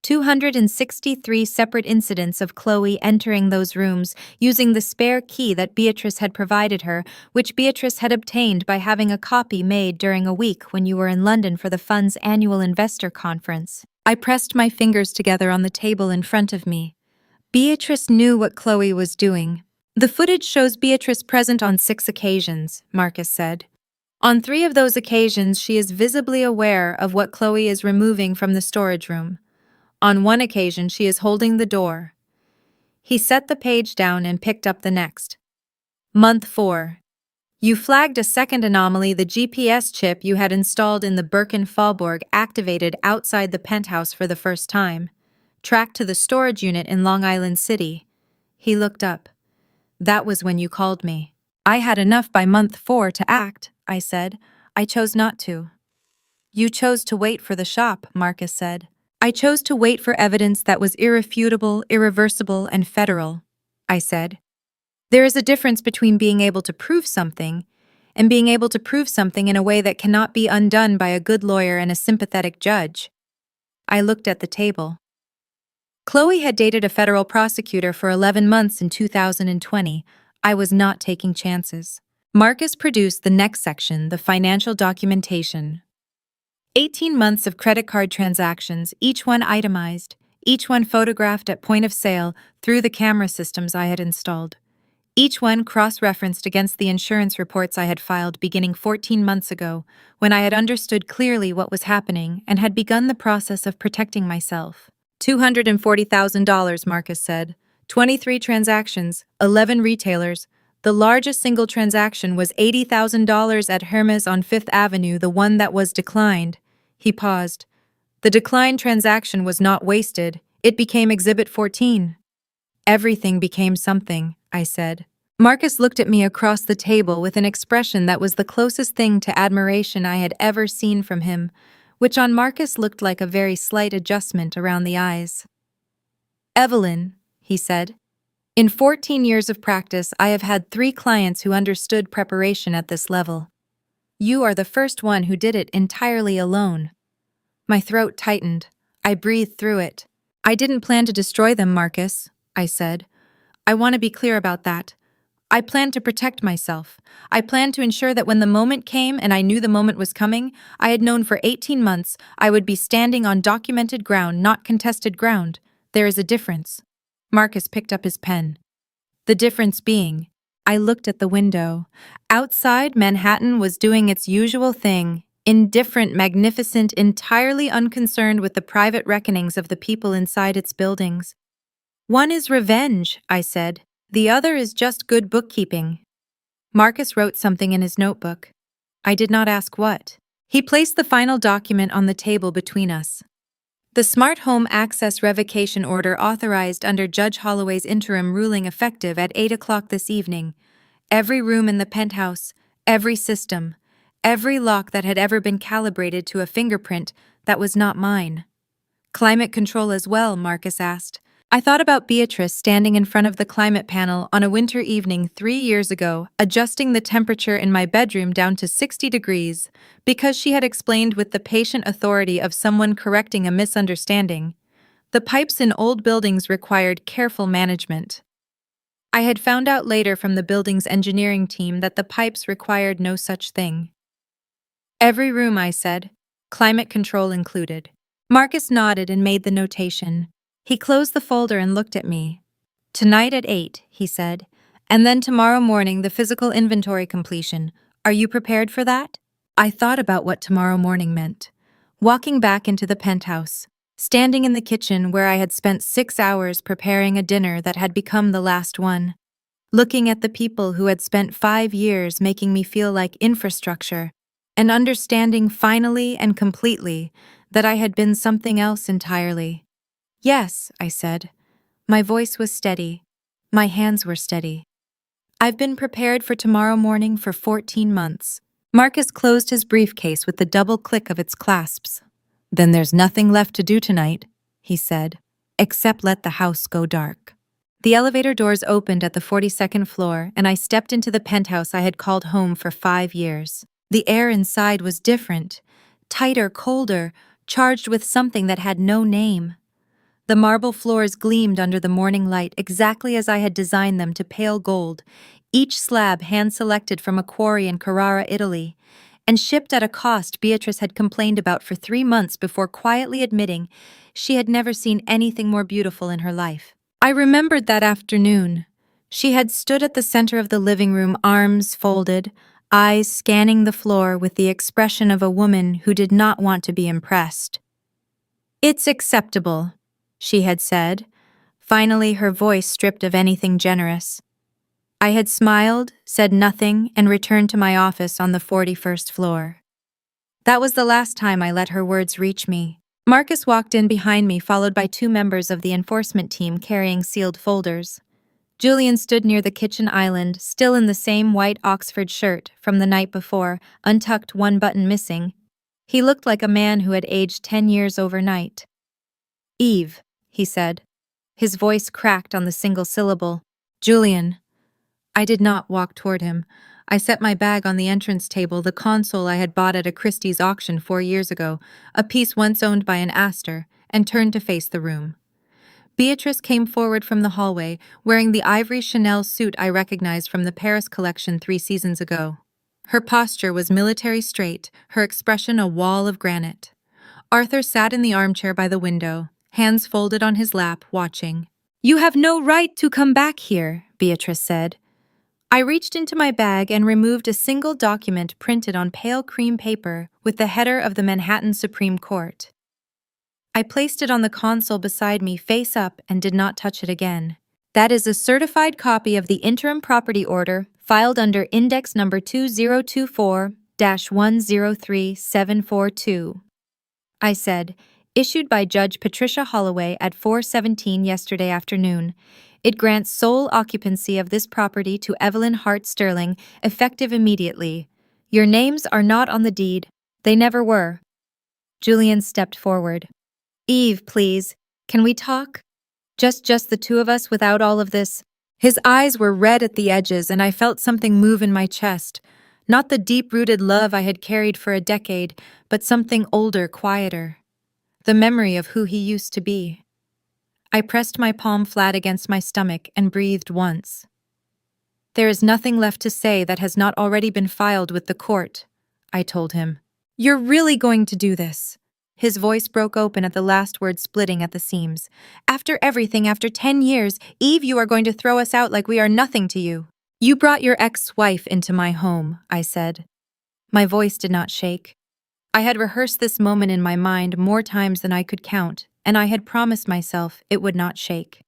263 separate incidents of Chloe entering those rooms using the spare key that Beatrice had provided her, which Beatrice had obtained by having a copy made during a week when you were in London for the fund's annual investor conference. I pressed my fingers together on the table in front of me. Beatrice knew what Chloe was doing. The footage shows Beatrice present on 6 occasions, Marcus said. On 3 of those occasions, she is visibly aware of what Chloe is removing from the storage room. On 1 occasion, she is holding the door. He set the page down and picked up the next. Month 4. You flagged a second anomaly. The GPS chip you had installed in the Birken-Fallborg activated outside the penthouse for the first time, tracked to the storage unit in Long Island City. He looked up. That was when you called me. I had enough by month 4 to act, I said. I chose not to. You chose to wait for the shop, Marcus said. I chose to wait for evidence that was irrefutable, irreversible, and federal, I said. There is a difference between being able to prove something and being able to prove something in a way that cannot be undone by a good lawyer and a sympathetic judge. I looked at the table. Chloe had dated a federal prosecutor for 11 months in 2020. I was not taking chances. Marcus produced the next section, the financial documentation. 18 months of credit card transactions, each one itemized, each one photographed at point of sale through the camera systems I had installed. Each one cross-referenced against the insurance reports I had filed beginning 14 months ago, when I had understood clearly what was happening and had begun the process of protecting myself. $240,000, Marcus said. 23 transactions, 11 retailers. The largest single transaction was $80,000 at Hermes on Fifth Avenue, the one that was declined. He paused. The declined transaction was not wasted. It became Exhibit 14. Everything became something, I said. Marcus looked at me across the table with an expression that was the closest thing to admiration I had ever seen from him, which on Marcus looked like a very slight adjustment around the eyes. Evelyn, he said. In 14 years of practice, I have had 3 clients who understood preparation at this level. You are the first one who did it entirely alone. My throat tightened. I breathed through it. I didn't plan to destroy them, Marcus, I said. I want to be clear about that. I planned to protect myself. I planned to ensure that when the moment came and I knew the moment was coming, I had known for 18 months I would be standing on documented ground, not contested ground. There is a difference. Marcus picked up his pen. The difference being, I looked at the window. Outside, Manhattan was doing its usual thing, indifferent, magnificent, entirely unconcerned with the private reckonings of the people inside its buildings. One is revenge, I said. The other is just good bookkeeping. Marcus wrote something in his notebook. I did not ask what. He placed the final document on the table between us. The Smart Home Access Revocation Order authorized under Judge Holloway's interim ruling effective at 8 o'clock this evening. Every room in the penthouse, every system, every lock that had ever been calibrated to a fingerprint that was not mine. Climate control as well, Marcus asked. I thought about Beatrice standing in front of the climate panel on a winter evening 3 years ago, adjusting the temperature in my bedroom down to 60 degrees, because she had explained with the patient authority of someone correcting a misunderstanding. The pipes in old buildings required careful management. I had found out later from the building's engineering team that the pipes required no such thing. Every room, I said, climate control included. Marcus nodded and made the notation. He closed the folder and looked at me. Tonight at 8, he said, and then tomorrow morning the physical inventory completion. Are you prepared for that? I thought about what tomorrow morning meant. Walking back into the penthouse, standing in the kitchen where I had spent 6 hours preparing a dinner that had become the last one. Looking at the people who had spent 5 years making me feel like infrastructure, and understanding finally and completely that I had been something else entirely. Yes, I said. My voice was steady. My hands were steady. I've been prepared for tomorrow morning for 14 months. Marcus closed his briefcase with the double click of its clasps. Then there's nothing left to do tonight, he said, except let the house go dark. The elevator doors opened at the 42nd floor, and I stepped into the penthouse I had called home for 5 years. The air inside was different, tighter, colder, charged with something that had no name. The marble floors gleamed under the morning light exactly as I had designed them to pale gold, each slab hand-selected from a quarry in Carrara, Italy, and shipped at a cost Beatrice had complained about for 3 months before quietly admitting she had never seen anything more beautiful in her life. I remembered that afternoon. She had stood at the center of the living room, arms folded, eyes scanning the floor with the expression of a woman who did not want to be impressed. "It's acceptable," she had said, finally her voice stripped of anything generous. I had smiled, said nothing, and returned to my office on the 41st floor. That was the last time I let her words reach me. Marcus walked in behind me, followed by 2 members of the enforcement team carrying sealed folders. Julian stood near the kitchen island, still in the same white Oxford shirt from the night before, untucked, one button missing. He looked like a man who had aged 10 years overnight. "Eve," he said. His voice cracked on the single syllable. "Julian." I did not walk toward him. I set my bag on the entrance table, the console I had bought at a Christie's auction 4 years ago, a piece once owned by an Astor, and turned to face the room. Beatrice came forward from the hallway, wearing the ivory Chanel suit I recognized from the Paris collection 3 seasons ago. Her posture was military straight, her expression a wall of granite. Arthur sat in the armchair by the window, hands folded on his lap, watching. "You have no right to come back here," Beatrice said. I reached into my bag and removed a single document printed on pale cream paper with the header of the Manhattan Supreme Court. I placed it on the console beside me, face up, and did not touch it again. "That is a certified copy of the interim property order filed under index number 2024-103742. I said, "issued by Judge Patricia Holloway at 4:17 yesterday afternoon. It grants sole occupancy of this property to Evelyn Hart Sterling, effective immediately. Your names are not on the deed. They never were." Julian stepped forward. "Eve, please, can we talk? Just the 2 of us without all of this." His eyes were red at the edges, and I felt something move in my chest. Not the deep-rooted love I had carried for a decade, but something older, quieter. The memory of who he used to be. I pressed my palm flat against my stomach and breathed once. There is nothing left to say that has not already been filed with the court, I told him. You're really going to do this? His voice broke open at the last word, splitting at the seams. After everything, after 10 years, Eve, you are going to throw us out like we are nothing to you. You brought your ex-wife into my home, I said. My voice did not shake. I had rehearsed this moment in my mind more times than I could count, and I had promised myself it would not shake.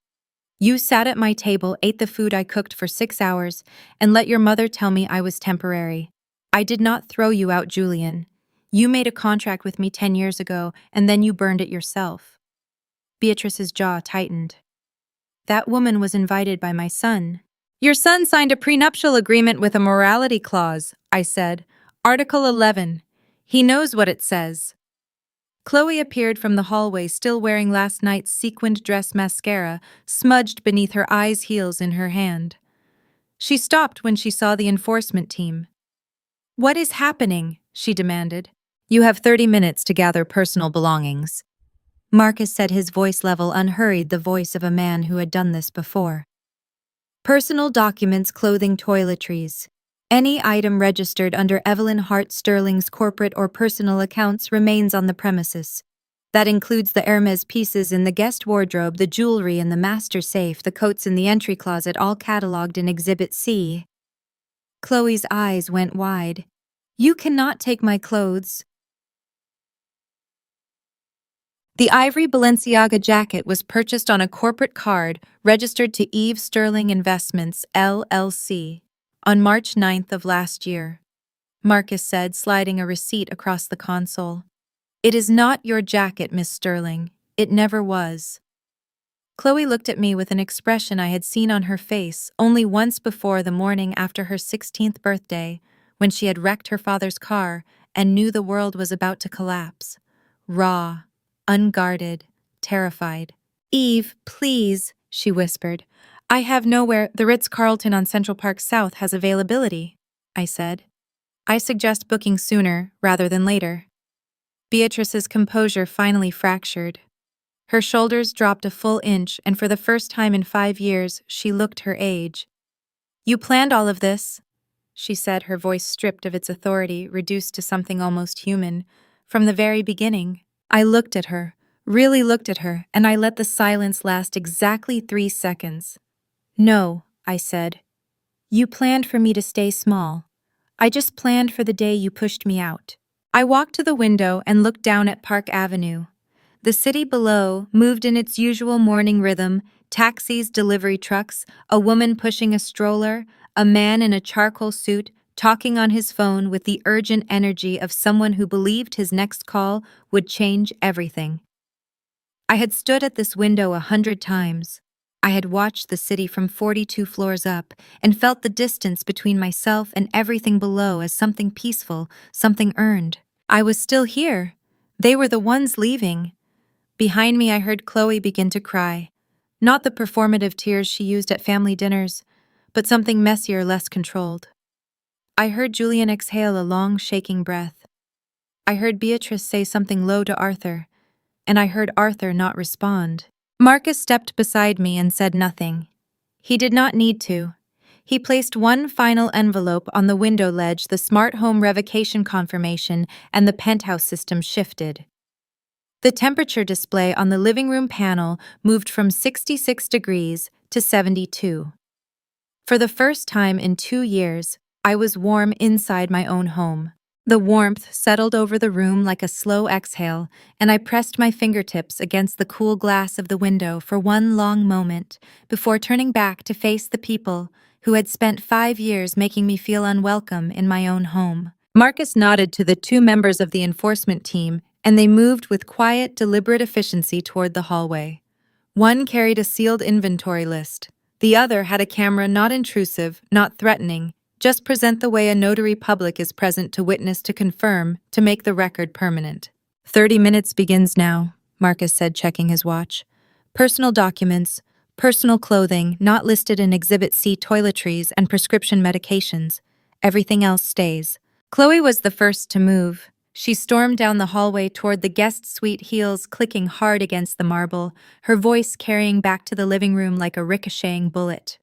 You sat at my table, ate the food I cooked for 6 hours, and let your mother tell me I was temporary. I did not throw you out, Julian. You made a contract with me 10 years ago, and then you burned it yourself. Beatrice's jaw tightened. That woman was invited by my son. Your son signed a prenuptial agreement with a morality clause, I said. Article 11. He knows what it says. Chloe appeared from the hallway, still wearing last night's sequined dress mascara, smudged beneath her eyes' heels in her hand. She stopped when she saw the enforcement team. What is happening? She demanded. You have 30 minutes to gather personal belongings. Marcus said, his voice level unhurried, the voice of a man who had done this before. Personal documents, clothing, toiletries. Any item registered under Evelyn Hart Sterling's corporate or personal accounts remains on the premises. That includes the Hermes pieces in the guest wardrobe, the jewelry in the master safe, the coats in the entry closet, all catalogued in Exhibit C. Chloe's eyes went wide. You cannot take my clothes. The ivory Balenciaga jacket was purchased on a corporate card registered to Eve Sterling Investments, LLC, on March 9th of last year, Marcus said, sliding a receipt across the console. It is not your jacket, Miss Sterling. It never was. Chloe looked at me with an expression I had seen on her face only once before, the morning after her 16th birthday, when she had wrecked her father's car and knew the world was about to collapse. Raw, unguarded, terrified. Eve, please, she whispered. I have nowhere. The Ritz-Carlton on Central Park South has availability, I said. I suggest booking sooner rather than later. Beatrice's composure finally fractured. Her shoulders dropped a full inch, and for the first time in 5 years, she looked her age. You planned all of this, she said, her voice stripped of its authority, reduced to something almost human. From the very beginning. I looked at her, really looked at her, and I let the silence last exactly 3 seconds. No, I said. You planned for me to stay small. I just planned for the day you pushed me out. I walked to the window and looked down at Park Avenue. The city below moved in its usual morning rhythm: taxis, delivery trucks, a woman pushing a stroller, a man in a charcoal suit talking on his phone with the urgent energy of someone who believed his next call would change everything. I had stood at this window 100 times. I had watched the city from 42 floors up and felt the distance between myself and everything below as something peaceful, something earned. I was still here. They were the ones leaving. Behind me, I heard Chloe begin to cry. Not the performative tears she used at family dinners, but something messier, less controlled. I heard Julian exhale a long, shaking breath. I heard Beatrice say something low to Arthur, and I heard Arthur not respond. Marcus stepped beside me and said nothing. He did not need to. He placed one final envelope on the window ledge, the smart home revocation confirmation, and the penthouse system shifted. The temperature display on the living room panel moved from 66 degrees to 72. For the first time in 2 years, I was warm inside my own home. The warmth settled over the room like a slow exhale, and I pressed my fingertips against the cool glass of the window for one long moment before turning back to face the people who had spent 5 years making me feel unwelcome in my own home. Marcus nodded to the 2 members of the enforcement team, and they moved with quiet, deliberate efficiency toward the hallway. One carried a sealed inventory list. The other had a camera, not intrusive, not threatening, just present the way a notary public is present to witness, to confirm, to make the record permanent. 30 minutes begins now, Marcus said, checking his watch. Personal documents, personal clothing, not listed in Exhibit C, toiletries, and prescription medications. Everything else stays. Chloe was the first to move. She stormed down the hallway toward the guest suite, heels clicking hard against the marble, her voice carrying back to the living room like a ricocheting bullet.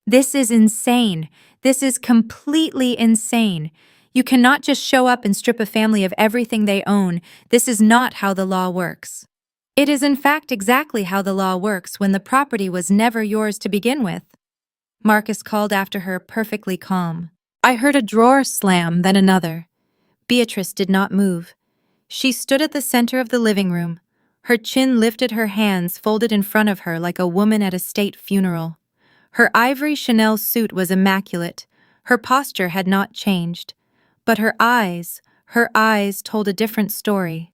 This is insane. This is completely insane. You cannot just show up and strip a family of everything they own. This is not how the law works. It is in fact exactly how the law works when the property was never yours to begin with. Marcus called after her, perfectly calm. I heard a drawer slam, then another. Beatrice did not move. She stood at the center of the living room. Her chin lifted, her hands folded in front of her like a woman at a state funeral. Her ivory Chanel suit was immaculate. Her posture had not changed. But her eyes told a different story.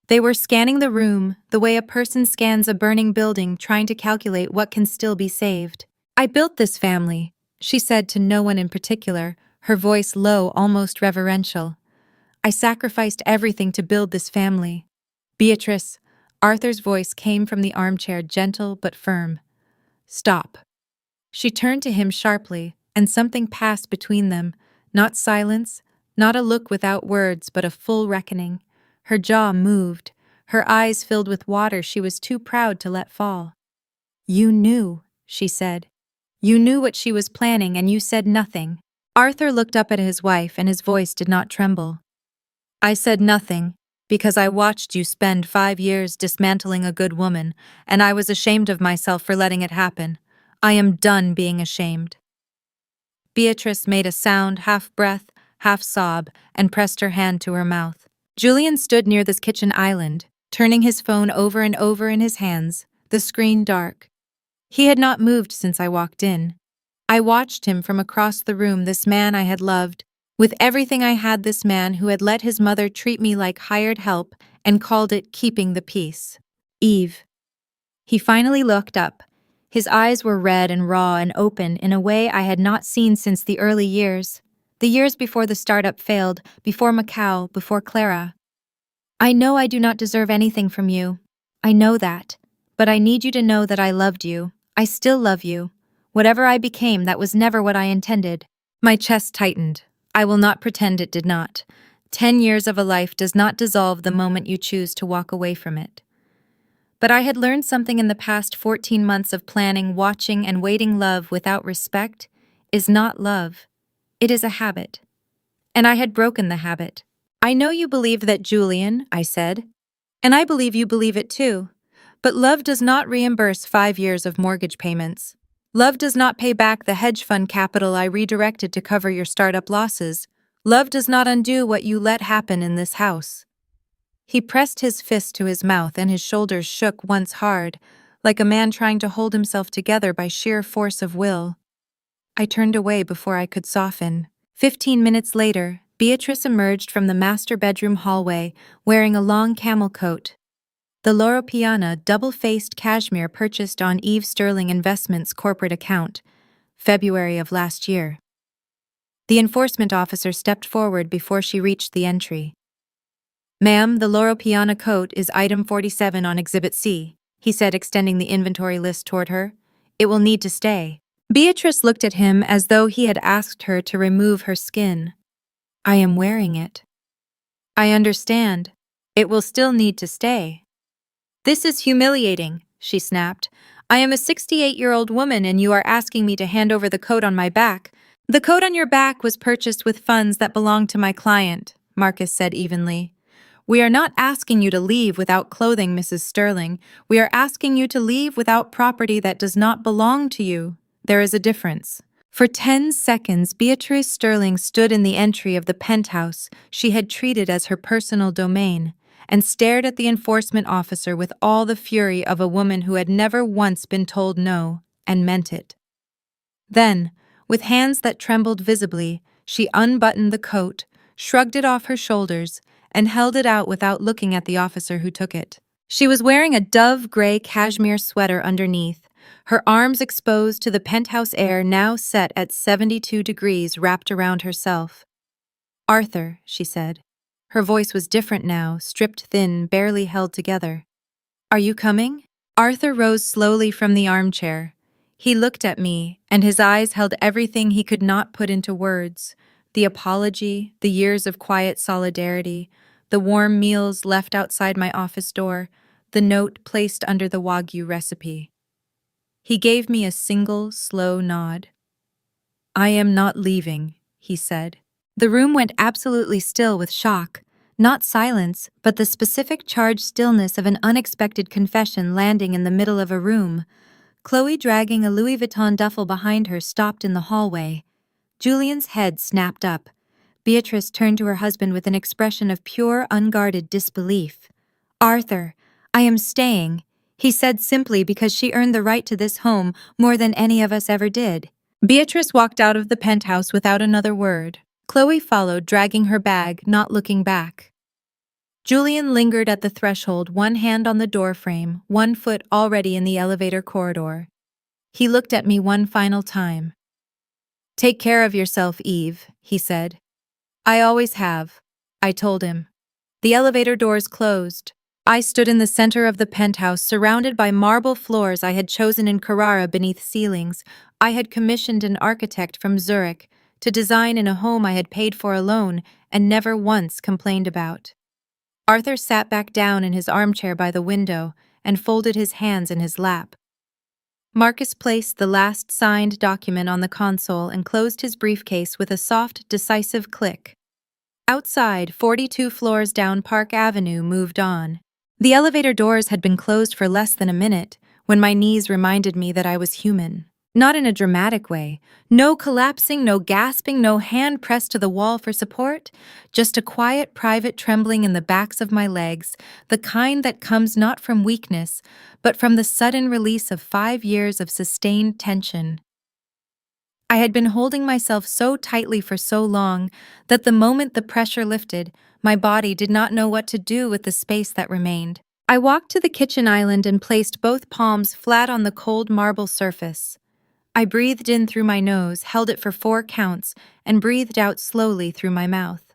They were scanning the room the way a person scans a burning building, trying to calculate what can still be saved. I built this family, she said to no one in particular, her voice low, almost reverential. I sacrificed everything to build this family. Beatrice, Arthur's voice came from the armchair, gentle but firm. Stop. She turned to him sharply, and something passed between them, not silence, not a look without words, but a full reckoning. Her jaw moved, her eyes filled with water she was too proud to let fall. You knew, she said. You knew what she was planning, and you said nothing. Arthur looked up at his wife, and his voice did not tremble. I said nothing, because I watched you spend 5 years dismantling a good woman, and I was ashamed of myself for letting it happen. I am done being ashamed. Beatrice made a sound, half breath, half sob, and pressed her hand to her mouth. Julian stood near this kitchen island, turning his phone over and over in his hands, the screen dark. He had not moved since I walked in. I watched him from across the room, this man I had loved. With everything I had, this man who had let his mother treat me like hired help and called it keeping the peace. Eve. He finally looked up. His eyes were red and raw and open in a way I had not seen since the early years. The years before the startup failed, before Macau, before Clara. I know I do not deserve anything from you. I know that. But I need you to know that I loved you. I still love you. Whatever I became, that was never what I intended. My chest tightened. I will not pretend it did not. 10 years of a life does not dissolve the moment you choose to walk away from it. But I had learned something in the past 14 months of planning, watching, and waiting. Love without respect is not love. It is a habit. And I had broken the habit. I know you believe that, Julian, I said. And I believe you believe it too. But love does not reimburse 5 years of mortgage payments. Love does not pay back the hedge fund capital I redirected to cover your startup losses. Love does not undo what you let happen in this house. He pressed his fist to his mouth, and his shoulders shook once hard, like a man trying to hold himself together by sheer force of will. I turned away before I could soften. 15 minutes later, Beatrice emerged from the master bedroom hallway, wearing a long camel coat. The Loro Piana double-faced cashmere purchased on Eve Sterling Investments' corporate account, February of last year. The enforcement officer stepped forward before she reached the entry. Ma'am, the Loro Piana coat is item 47 on Exhibit C, he said, extending the inventory list toward her. It will need to stay. Beatrice looked at him as though he had asked her to remove her skin. I am wearing it. I understand. It will still need to stay. This is humiliating, she snapped. I am a 68-year-old woman and you are asking me to hand over the coat on my back. The coat on your back was purchased with funds that belonged to my client, Marcus said evenly. We are not asking you to leave without clothing, Mrs. Sterling. We are asking you to leave without property that does not belong to you. There is a difference. For 10 seconds, Beatrice Sterling stood in the entry of the penthouse she had treated as her personal domain, and stared at the enforcement officer with all the fury of a woman who had never once been told no, and meant it. Then, with hands that trembled visibly, she unbuttoned the coat, shrugged it off her shoulders, and held it out without looking at the officer who took it. She was wearing a dove-gray cashmere sweater underneath, her arms exposed to the penthouse air now set at 72 degrees wrapped around herself. Arthur, she said. Her voice was different now, stripped thin, barely held together. Are you coming? Arthur rose slowly from the armchair. He looked at me, and his eyes held everything he could not put into words: the apology, the years of quiet solidarity, the warm meals left outside my office door, the note placed under the Wagyu recipe. He gave me a single, slow nod. "I am not leaving," he said. The room went absolutely still with shock. Not silence, but the specific charged stillness of an unexpected confession landing in the middle of a room. Chloe, dragging a Louis Vuitton duffel behind her, stopped in the hallway. Julian's head snapped up. Beatrice turned to her husband with an expression of pure, unguarded disbelief. "Arthur, I am staying," he said simply because she earned the right to this home more than any of us ever did. Beatrice walked out of the penthouse without another word. Chloe followed, dragging her bag, not looking back. Julian lingered at the threshold, one hand on the doorframe, one foot already in the elevator corridor. He looked at me one final time. "Take care of yourself, Eve," he said. "I always have," I told him. The elevator doors closed. I stood in the center of the penthouse, surrounded by marble floors I had chosen in Carrara beneath ceilings. I had commissioned an architect from Zurich to design in a home I had paid for alone and never once complained about. Arthur sat back down in his armchair by the window and folded his hands in his lap. Marcus placed the last signed document on the console and closed his briefcase with a soft, decisive click. Outside, 42 floors down Park Avenue, moved on. The elevator doors had been closed for less than a minute when my knees reminded me that I was human. Not in a dramatic way. No collapsing, no gasping, no hand pressed to the wall for support. Just a quiet, private trembling in the backs of my legs, the kind that comes not from weakness, but from the sudden release of 5 years of sustained tension. I had been holding myself so tightly for so long that the moment the pressure lifted, my body did not know what to do with the space that remained. I walked to the kitchen island and placed both palms flat on the cold marble surface. I breathed in through my nose, held it for 4 counts, and breathed out slowly through my mouth.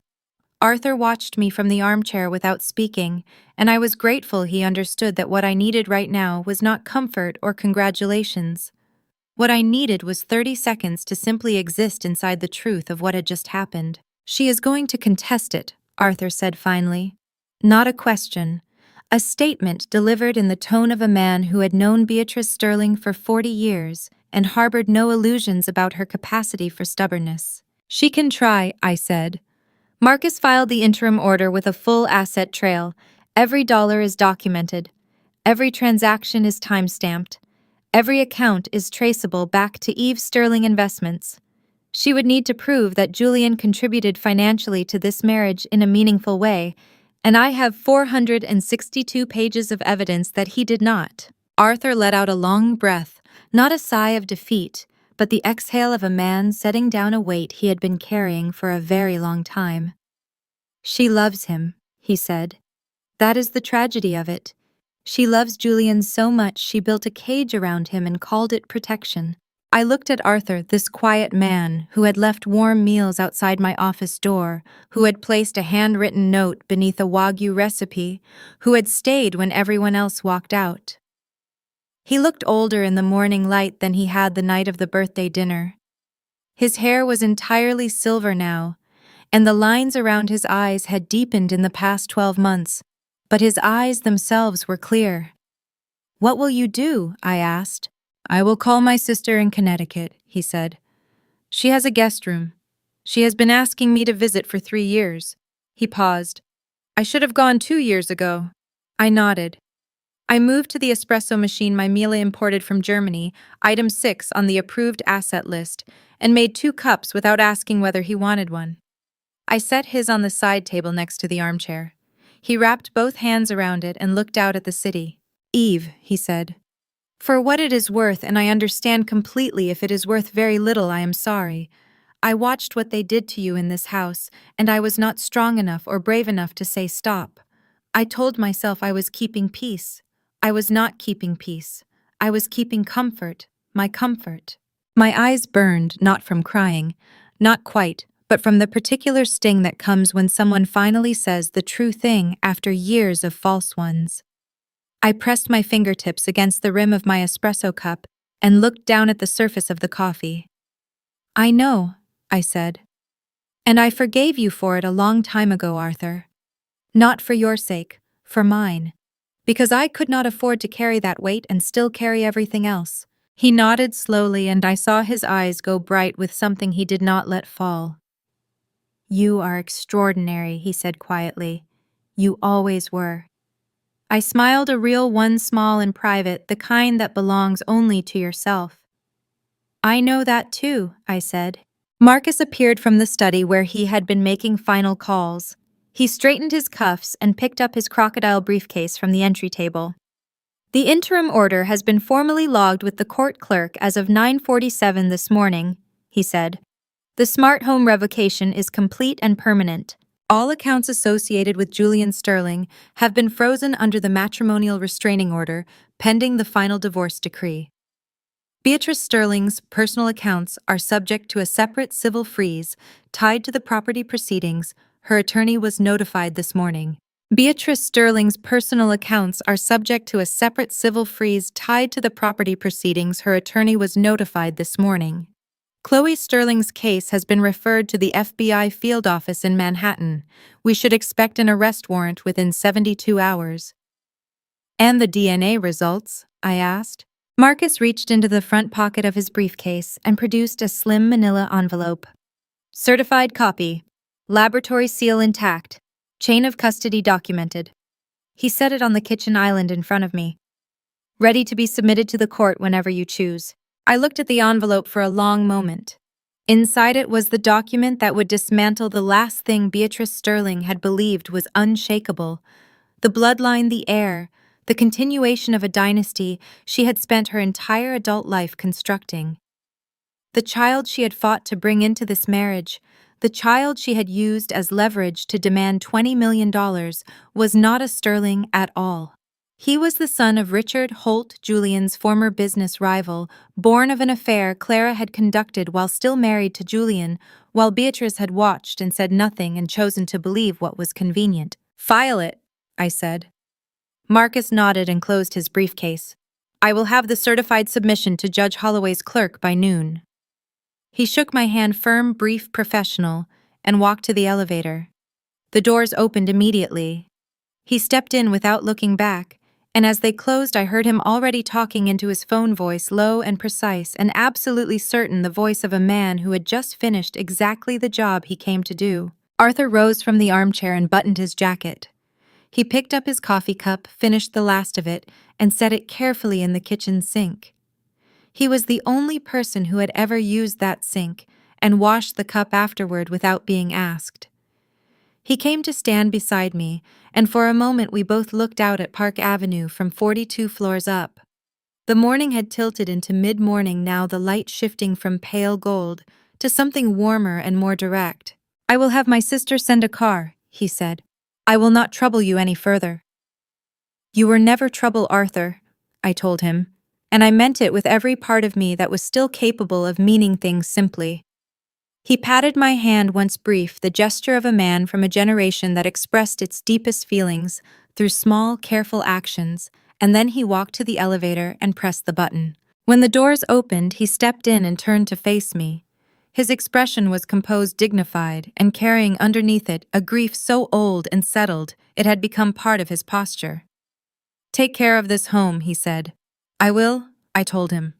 Arthur watched me from the armchair without speaking, and I was grateful he understood that what I needed right now was not comfort or congratulations. What I needed was 30 seconds to simply exist inside the truth of what had just happened. "She is going to contest it," Arthur said finally. Not a question. A statement delivered in the tone of a man who had known Beatrice Sterling for 40 years and harbored no illusions about her capacity for stubbornness. "She can try," I said. Marcus filed the interim order with a full asset trail. Every dollar is documented. Every transaction is time-stamped. Every account is traceable back to Eve Sterling Investments. She would need to prove that Julian contributed financially to this marriage in a meaningful way, and I have 462 pages of evidence that he did not. Arthur let out a long breath, not a sigh of defeat, but the exhale of a man setting down a weight he had been carrying for a very long time. "She loves him," he said. "That is the tragedy of it. She loves Julian so much she built a cage around him and called it protection." I looked at Arthur, this quiet man who had left warm meals outside my office door, who had placed a handwritten note beneath a Wagyu recipe, who had stayed when everyone else walked out. He looked older in the morning light than he had the night of the birthday dinner. His hair was entirely silver now, and the lines around his eyes had deepened in the past 12 months, but his eyes themselves were clear. "What will you do?" I asked. "I will call my sister in Connecticut," he said. "She has a guest room. She has been asking me to visit for 3 years. He paused. "I should have gone 2 years ago." I nodded. I moved to the espresso machine my Miele imported from Germany, item 6 on the approved asset list, and made 2 cups without asking whether he wanted one. I set his on the side table next to the armchair. He wrapped both hands around it and looked out at the city. "Eve," he said. "For what it is worth, and I understand completely if it is worth very little, I am sorry. I watched what they did to you in this house, and I was not strong enough or brave enough to say stop. I told myself I was keeping peace. I was not keeping peace. I was keeping comfort, my comfort." My eyes burned, not from crying, not quite, but from the particular sting that comes when someone finally says the true thing after years of false ones. I pressed my fingertips against the rim of my espresso cup and looked down at the surface of the coffee. "I know," I said. "And I forgave you for it a long time ago, Arthur. Not for your sake, for mine. Because I could not afford to carry that weight and still carry everything else." He nodded slowly, and I saw his eyes go bright with something he did not let fall. "You are extraordinary," he said quietly. "You always were." I smiled, a real one, small and private, the kind that belongs only to yourself. "I know that too," I said. Marcus appeared from the study where he had been making final calls. He straightened his cuffs and picked up his crocodile briefcase from the entry table. "The interim order has been formally logged with the court clerk as of 9:47 this morning," he said. "The smart home revocation is complete and permanent. All accounts associated with Julian Sterling have been frozen under the matrimonial restraining order, pending the final divorce decree. Beatrice Sterling's personal accounts are subject to a separate civil freeze tied to the property proceedings. Her attorney was notified this morning." Beatrice Sterling's personal accounts are subject to a separate civil freeze tied to the property proceedings. Her attorney was notified this morning. "Chloe Sterling's case has been referred to the FBI field office in Manhattan. We should expect an arrest warrant within 72 hours. "And the DNA results?" I asked. Marcus reached into the front pocket of his briefcase and produced a slim manila envelope. "Certified copy. Laboratory seal intact. Chain of custody documented." He set it on the kitchen island in front of me. "Ready to be submitted to the court whenever you choose." I looked at the envelope for a long moment. Inside it was the document that would dismantle the last thing Beatrice Sterling had believed was unshakable: the bloodline, the heir, the continuation of a dynasty she had spent her entire adult life constructing. The child she had fought to bring into this marriage, the child she had used as leverage to demand $20 million, was not a Sterling at all. He was the son of Richard Holt, Julian's former business rival, born of an affair Clara had conducted while still married to Julian, while Beatrice had watched and said nothing and chosen to believe what was convenient. "File it," I said. Marcus nodded and closed his briefcase. "I will have the certified submission to Judge Holloway's clerk by noon." He shook my hand, firm, brief, professional, and walked to the elevator. The doors opened immediately. He stepped in without looking back, and as they closed I heard him already talking into his phone voice, low and precise and absolutely certain, the voice of a man who had just finished exactly the job he came to do. Arthur rose from the armchair and buttoned his jacket. He picked up his coffee cup, finished the last of it, and set it carefully in the kitchen sink. He was the only person who had ever used that sink and washed the cup afterward without being asked. He came to stand beside me, and for a moment we both looked out at Park Avenue from 42 floors up. The morning had tilted into mid-morning now, the light shifting from pale gold to something warmer and more direct. "I will have my sister send a car," he said. "I will not trouble you any further." "You were never trouble, Arthur," I told him, and I meant it with every part of me that was still capable of meaning things simply. He patted my hand once, brief, the gesture of a man from a generation that expressed its deepest feelings through small, careful actions, and then he walked to the elevator and pressed the button. When the doors opened, he stepped in and turned to face me. His expression was composed, dignified, and carrying underneath it a grief so old and settled it had become part of his posture. "Take care of this home," he said. "I will," I told him.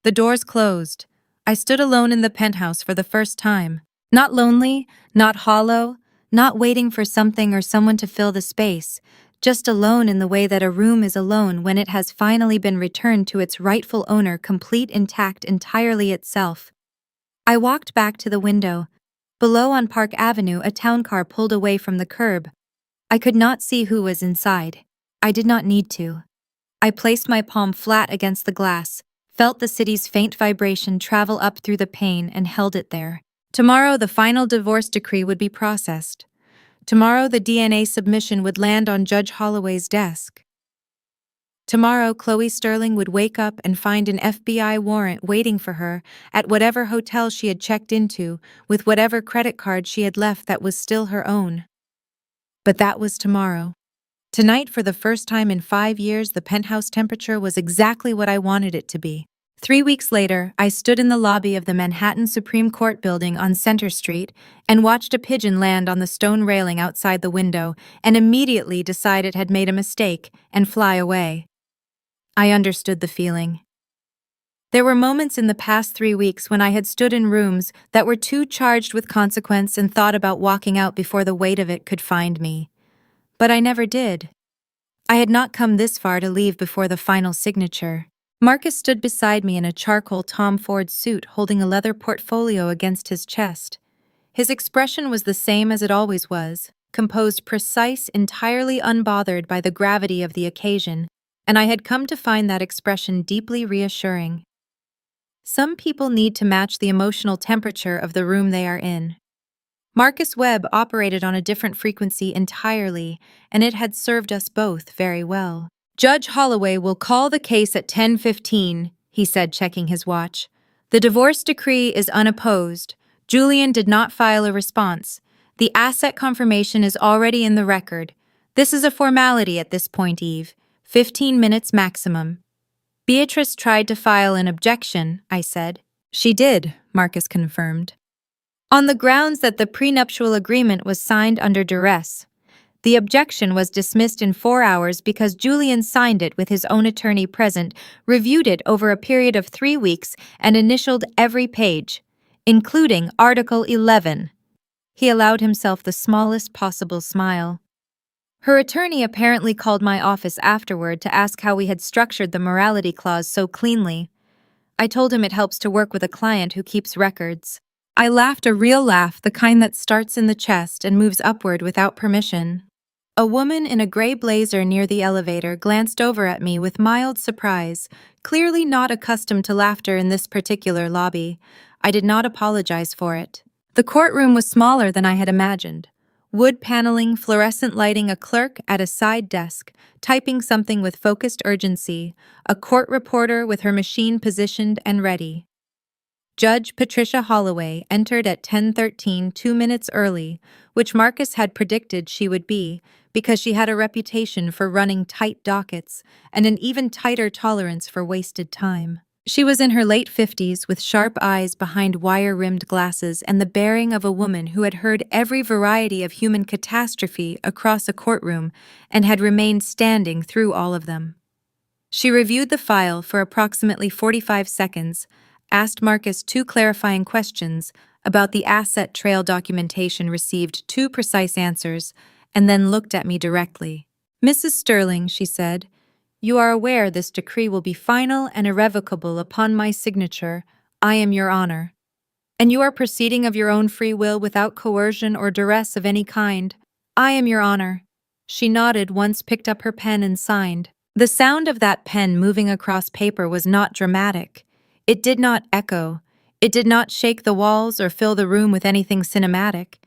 The doors closed. I stood alone in the penthouse for the first time. Not lonely, not hollow, not waiting for something or someone to fill the space, just alone in the way that a room is alone when it has finally been returned to its rightful owner, complete, intact, entirely itself. I walked back to the window. Below on Park Avenue, a town car pulled away from the curb. I could not see who was inside. I did not need to. I placed my palm flat against the glass, felt the city's faint vibration travel up through the pane, and held it there. Tomorrow the final divorce decree would be processed. Tomorrow the DNA submission would land on Judge Holloway's desk. Tomorrow Chloe Sterling would wake up and find an FBI warrant waiting for her at whatever hotel she had checked into, with whatever credit card she had left that was still her own. But that was tomorrow. Tonight, for the first time in 5 years, the penthouse temperature was exactly what I wanted it to be. 3 weeks later, I stood in the lobby of the Manhattan Supreme Court building on Center Street and watched a pigeon land on the stone railing outside the window and immediately decide it had made a mistake and fly away. I understood the feeling. There were moments in the past 3 weeks when I had stood in rooms that were too charged with consequence and thought about walking out before the weight of it could find me. But I never did. I had not come this far to leave before the final signature. Marcus stood beside me in a charcoal Tom Ford suit holding a leather portfolio against his chest. His expression was the same as it always was, composed precise, entirely unbothered by the gravity of the occasion, and I had come to find that expression deeply reassuring. Some people need to match the emotional temperature of the room they are in. Marcus Webb operated on a different frequency entirely, and it had served us both very well. "Judge Holloway will call the case at 10:15, he said, checking his watch. "The divorce decree is unopposed. Julian did not file a response. The asset confirmation is already in the record. This is a formality at this point, Eve. 15 minutes maximum." "Beatrice tried to file an objection," I said. "She did," Marcus confirmed. "On the grounds that the prenuptial agreement was signed under duress. The objection was dismissed in 4 hours because Julian signed it with his own attorney present, reviewed it over a period of 3 weeks, and initialed every page, including Article 11. He allowed himself the smallest possible smile. Her attorney apparently called my office afterward to ask how we had structured the morality clause so cleanly. I told him it helps to work with a client who keeps records. I laughed a real laugh, the kind that starts in the chest and moves upward without permission. A woman in a gray blazer near the elevator glanced over at me with mild surprise, clearly not accustomed to laughter in this particular lobby. I did not apologize for it. The courtroom was smaller than I had imagined. Wood paneling, fluorescent lighting, a clerk at a side desk, typing something with focused urgency, a court reporter with her machine positioned and ready. Judge Patricia Holloway entered at 10:13, 2 minutes early, which Marcus had predicted she would be, because she had a reputation for running tight dockets and an even tighter tolerance for wasted time. She was in her late 50s with sharp eyes behind wire-rimmed glasses and the bearing of a woman who had heard every variety of human catastrophe across a courtroom and had remained standing through all of them. She reviewed the file for approximately 45 seconds, asked Marcus 2 clarifying questions about the asset trail documentation, received 2 precise answers, and then looked at me directly. "Mrs. Sterling," she said, "you are aware this decree will be final and irrevocable upon my signature. I am your honor. And you are proceeding of your own free will without coercion or duress of any kind. I am your honor." She nodded, once picked up her pen and signed. The sound of that pen moving across paper was not dramatic. It did not echo. It did not shake the walls or fill the room with anything cinematic.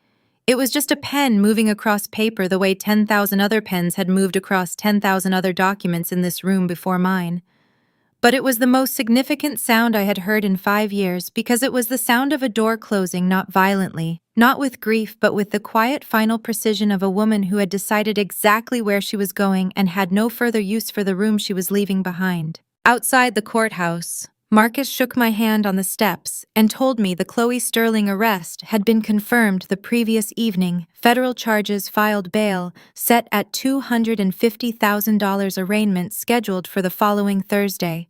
It was just a pen moving across paper the way 10,000 other pens had moved across 10,000 other documents in this room before mine. But it was the most significant sound I had heard in 5 years because it was the sound of a door closing, not violently, not with grief, but with the quiet final precision of a woman who had decided exactly where she was going and had no further use for the room she was leaving behind. Outside the courthouse, Marcus shook my hand on the steps and told me the Chloe Sterling arrest had been confirmed the previous evening, federal charges filed, bail set at $250,000, arraignment scheduled for the following Thursday.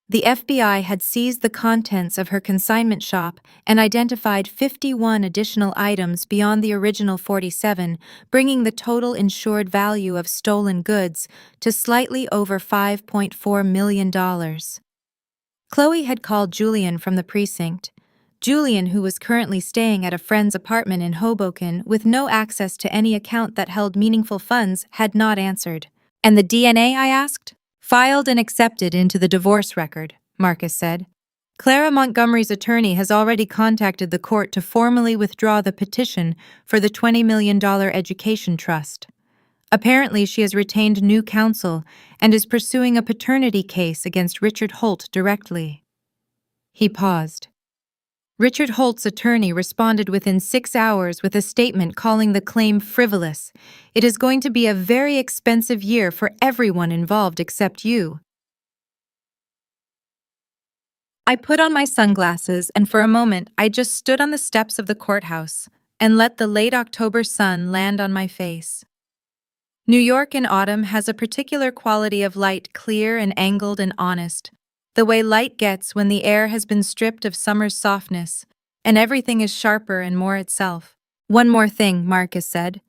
The FBI had seized the contents of her consignment shop and identified 51 additional items beyond the original 47, bringing the total insured value of stolen goods to slightly over $5.4 million. Chloe had called Julian from the precinct. Julian, who was currently staying at a friend's apartment in Hoboken with no access to any account that held meaningful funds, had not answered. "And the DNA?" I asked. "Filed and accepted into the divorce record," Marcus said. "Clara Montgomery's attorney has already contacted the court to formally withdraw the petition for the $20 million education trust. Apparently, she has retained new counsel and is pursuing a paternity case against Richard Holt directly." He paused. Richard Holt's attorney responded within 6 hours with a statement calling the claim frivolous. "It is going to be a very expensive year for everyone involved except you." I put on my sunglasses, and for a moment I just stood on the steps of the courthouse and let the late October sun land on my face. New York in autumn has a particular quality of light, clear and angled and honest, the way light gets when the air has been stripped of summer's softness, and everything is sharper and more itself. One more thing, Marcus said.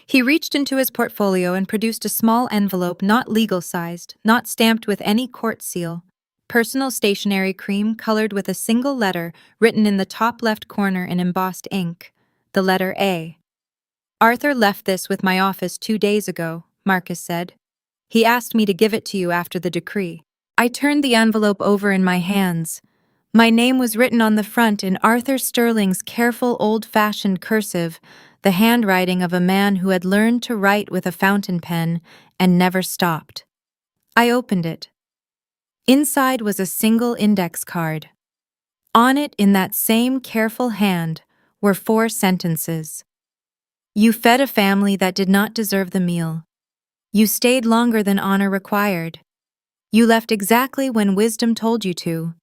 He reached into his portfolio and produced a small envelope, not legal-sized, not stamped with any court seal. Personal stationery cream colored with a single letter written in the top left corner in embossed ink. The letter A. Arthur left this with my office 2 days ago, Marcus said. He asked me to give it to you after the decree. I turned the envelope over in my hands. My name was written on the front in Arthur Sterling's careful old-fashioned cursive, the handwriting of a man who had learned to write with a fountain pen and never stopped. I opened it. Inside was a single index card. On it, in that same careful hand, were 4 sentences. You fed a family that did not deserve the meal. You stayed longer than honor required. You left exactly when wisdom told you to.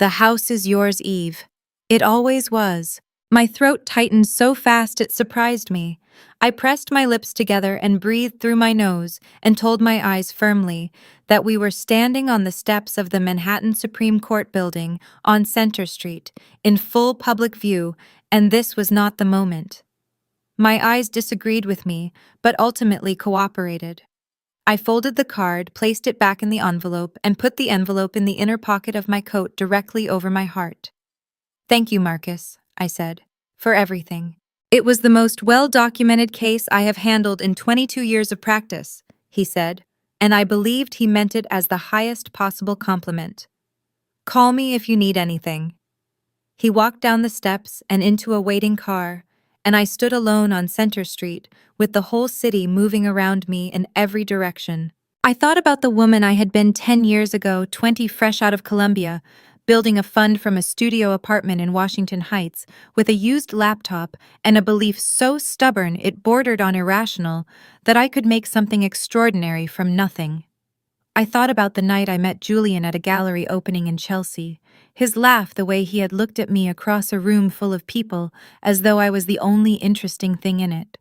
The house is yours, Eve. It always was. My throat tightened so fast it surprised me. I pressed my lips together and breathed through my nose and told my eyes firmly that we were standing on the steps of the Manhattan Supreme Court building on Center Street, in full public view, and this was not the moment. My eyes disagreed with me, but ultimately cooperated. I folded the card, placed it back in the envelope, and put the envelope in the inner pocket of my coat directly over my heart. Thank you, Marcus, I said, for everything. It was the most well-documented case I have handled in 22 years of practice, he said, and I believed he meant it as the highest possible compliment. Call me if you need anything. He walked down the steps and into a waiting car, and I stood alone on Center Street, with the whole city moving around me in every direction. I thought about the woman I had been 10 years ago, 20 fresh out of Columbia, building a fund from a studio apartment in Washington Heights, with a used laptop and a belief so stubborn it bordered on irrational that I could make something extraordinary from nothing. I thought about the night I met Julian at a gallery opening in Chelsea, his laugh, the way he had looked at me across a room full of people as though I was the only interesting thing in it.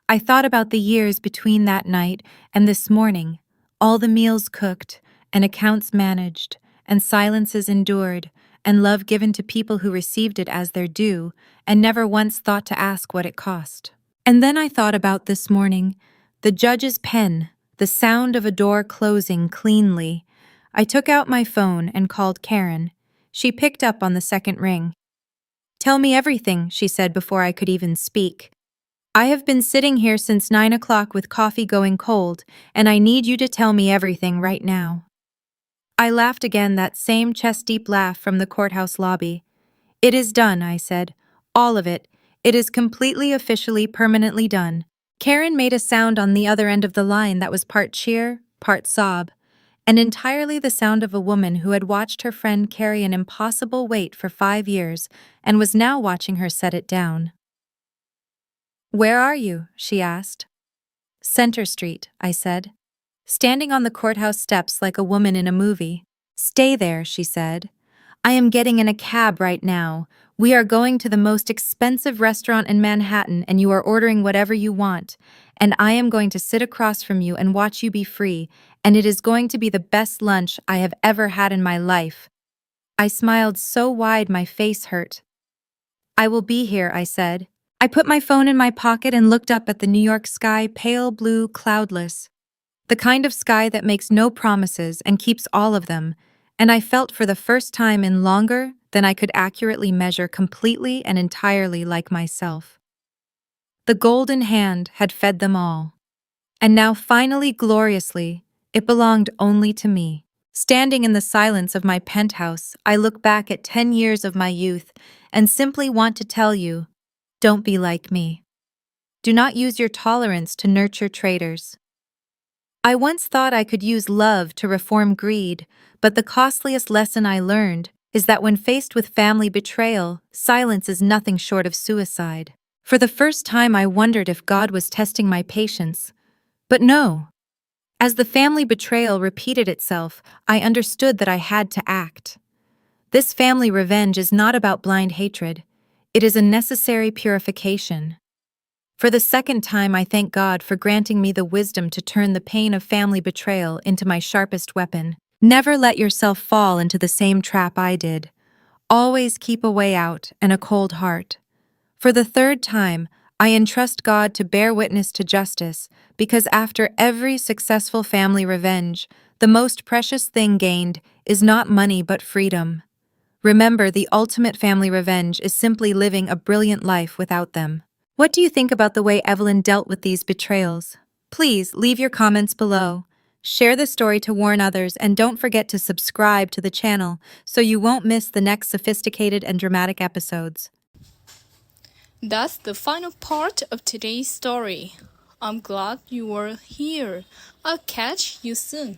I thought about the years between that night and this morning, all the meals cooked and accounts managed and silences endured and love given to people who received it as their due and never once thought to ask what it cost. And then I thought about this morning, the judge's pen, the sound of a door closing cleanly. I took out my phone and called Karen. She picked up on the second ring. Tell me everything, she said before I could even speak. I have been sitting here since 9 o'clock with coffee going cold, and I need you to tell me everything right now. I laughed again, that same chest-deep laugh from the courthouse lobby. It is done, I said. All of it. It is completely, officially, permanently done. Karen made a sound on the other end of the line that was part cheer, part sob, and entirely the sound of a woman who had watched her friend carry an impossible weight for 5 years and was now watching her set it down. Where are you? She asked. Center Street, I said, standing on the courthouse steps like a woman in a movie. Stay there, she said. I am getting in a cab right now. We are going to the most expensive restaurant in Manhattan and you are ordering whatever you want. And I am going to sit across from you and watch you be free, and it is going to be the best lunch I have ever had in my life. I smiled so wide my face hurt. I will be here, I said. I put my phone in my pocket and looked up at the New York sky, pale blue, cloudless. The kind of sky that makes no promises and keeps all of them, and I felt for the first time in longer than I could accurately measure completely and entirely like myself. The golden hand had fed them all. And now finally, gloriously, it belonged only to me. Standing in the silence of my penthouse, I look back at 10 years of my youth and simply want to tell you, don't be like me. Do not use your tolerance to nurture traitors. I once thought I could use love to reform greed, but the costliest lesson I learned is that when faced with family betrayal, silence is nothing short of suicide. For the first time, I wondered if God was testing my patience. But no. As the family betrayal repeated itself, I understood that I had to act. This family revenge is not about blind hatred. It is a necessary purification. For the second time, I thank God for granting me the wisdom to turn the pain of family betrayal into my sharpest weapon. Never let yourself fall into the same trap I did. Always keep a way out and a cold heart. For the third time, I entrust God to bear witness to justice, because after every successful family revenge, the most precious thing gained is not money but freedom. Remember, the ultimate family revenge is simply living a brilliant life without them. What do you think about the way Evelyn dealt with these betrayals? Please leave your comments below. Share the story to warn others, and don't forget to subscribe to the channel so you won't miss the next sophisticated and dramatic episodes. That's the final part of today's story. I'm glad you were here. I'll catch you soon.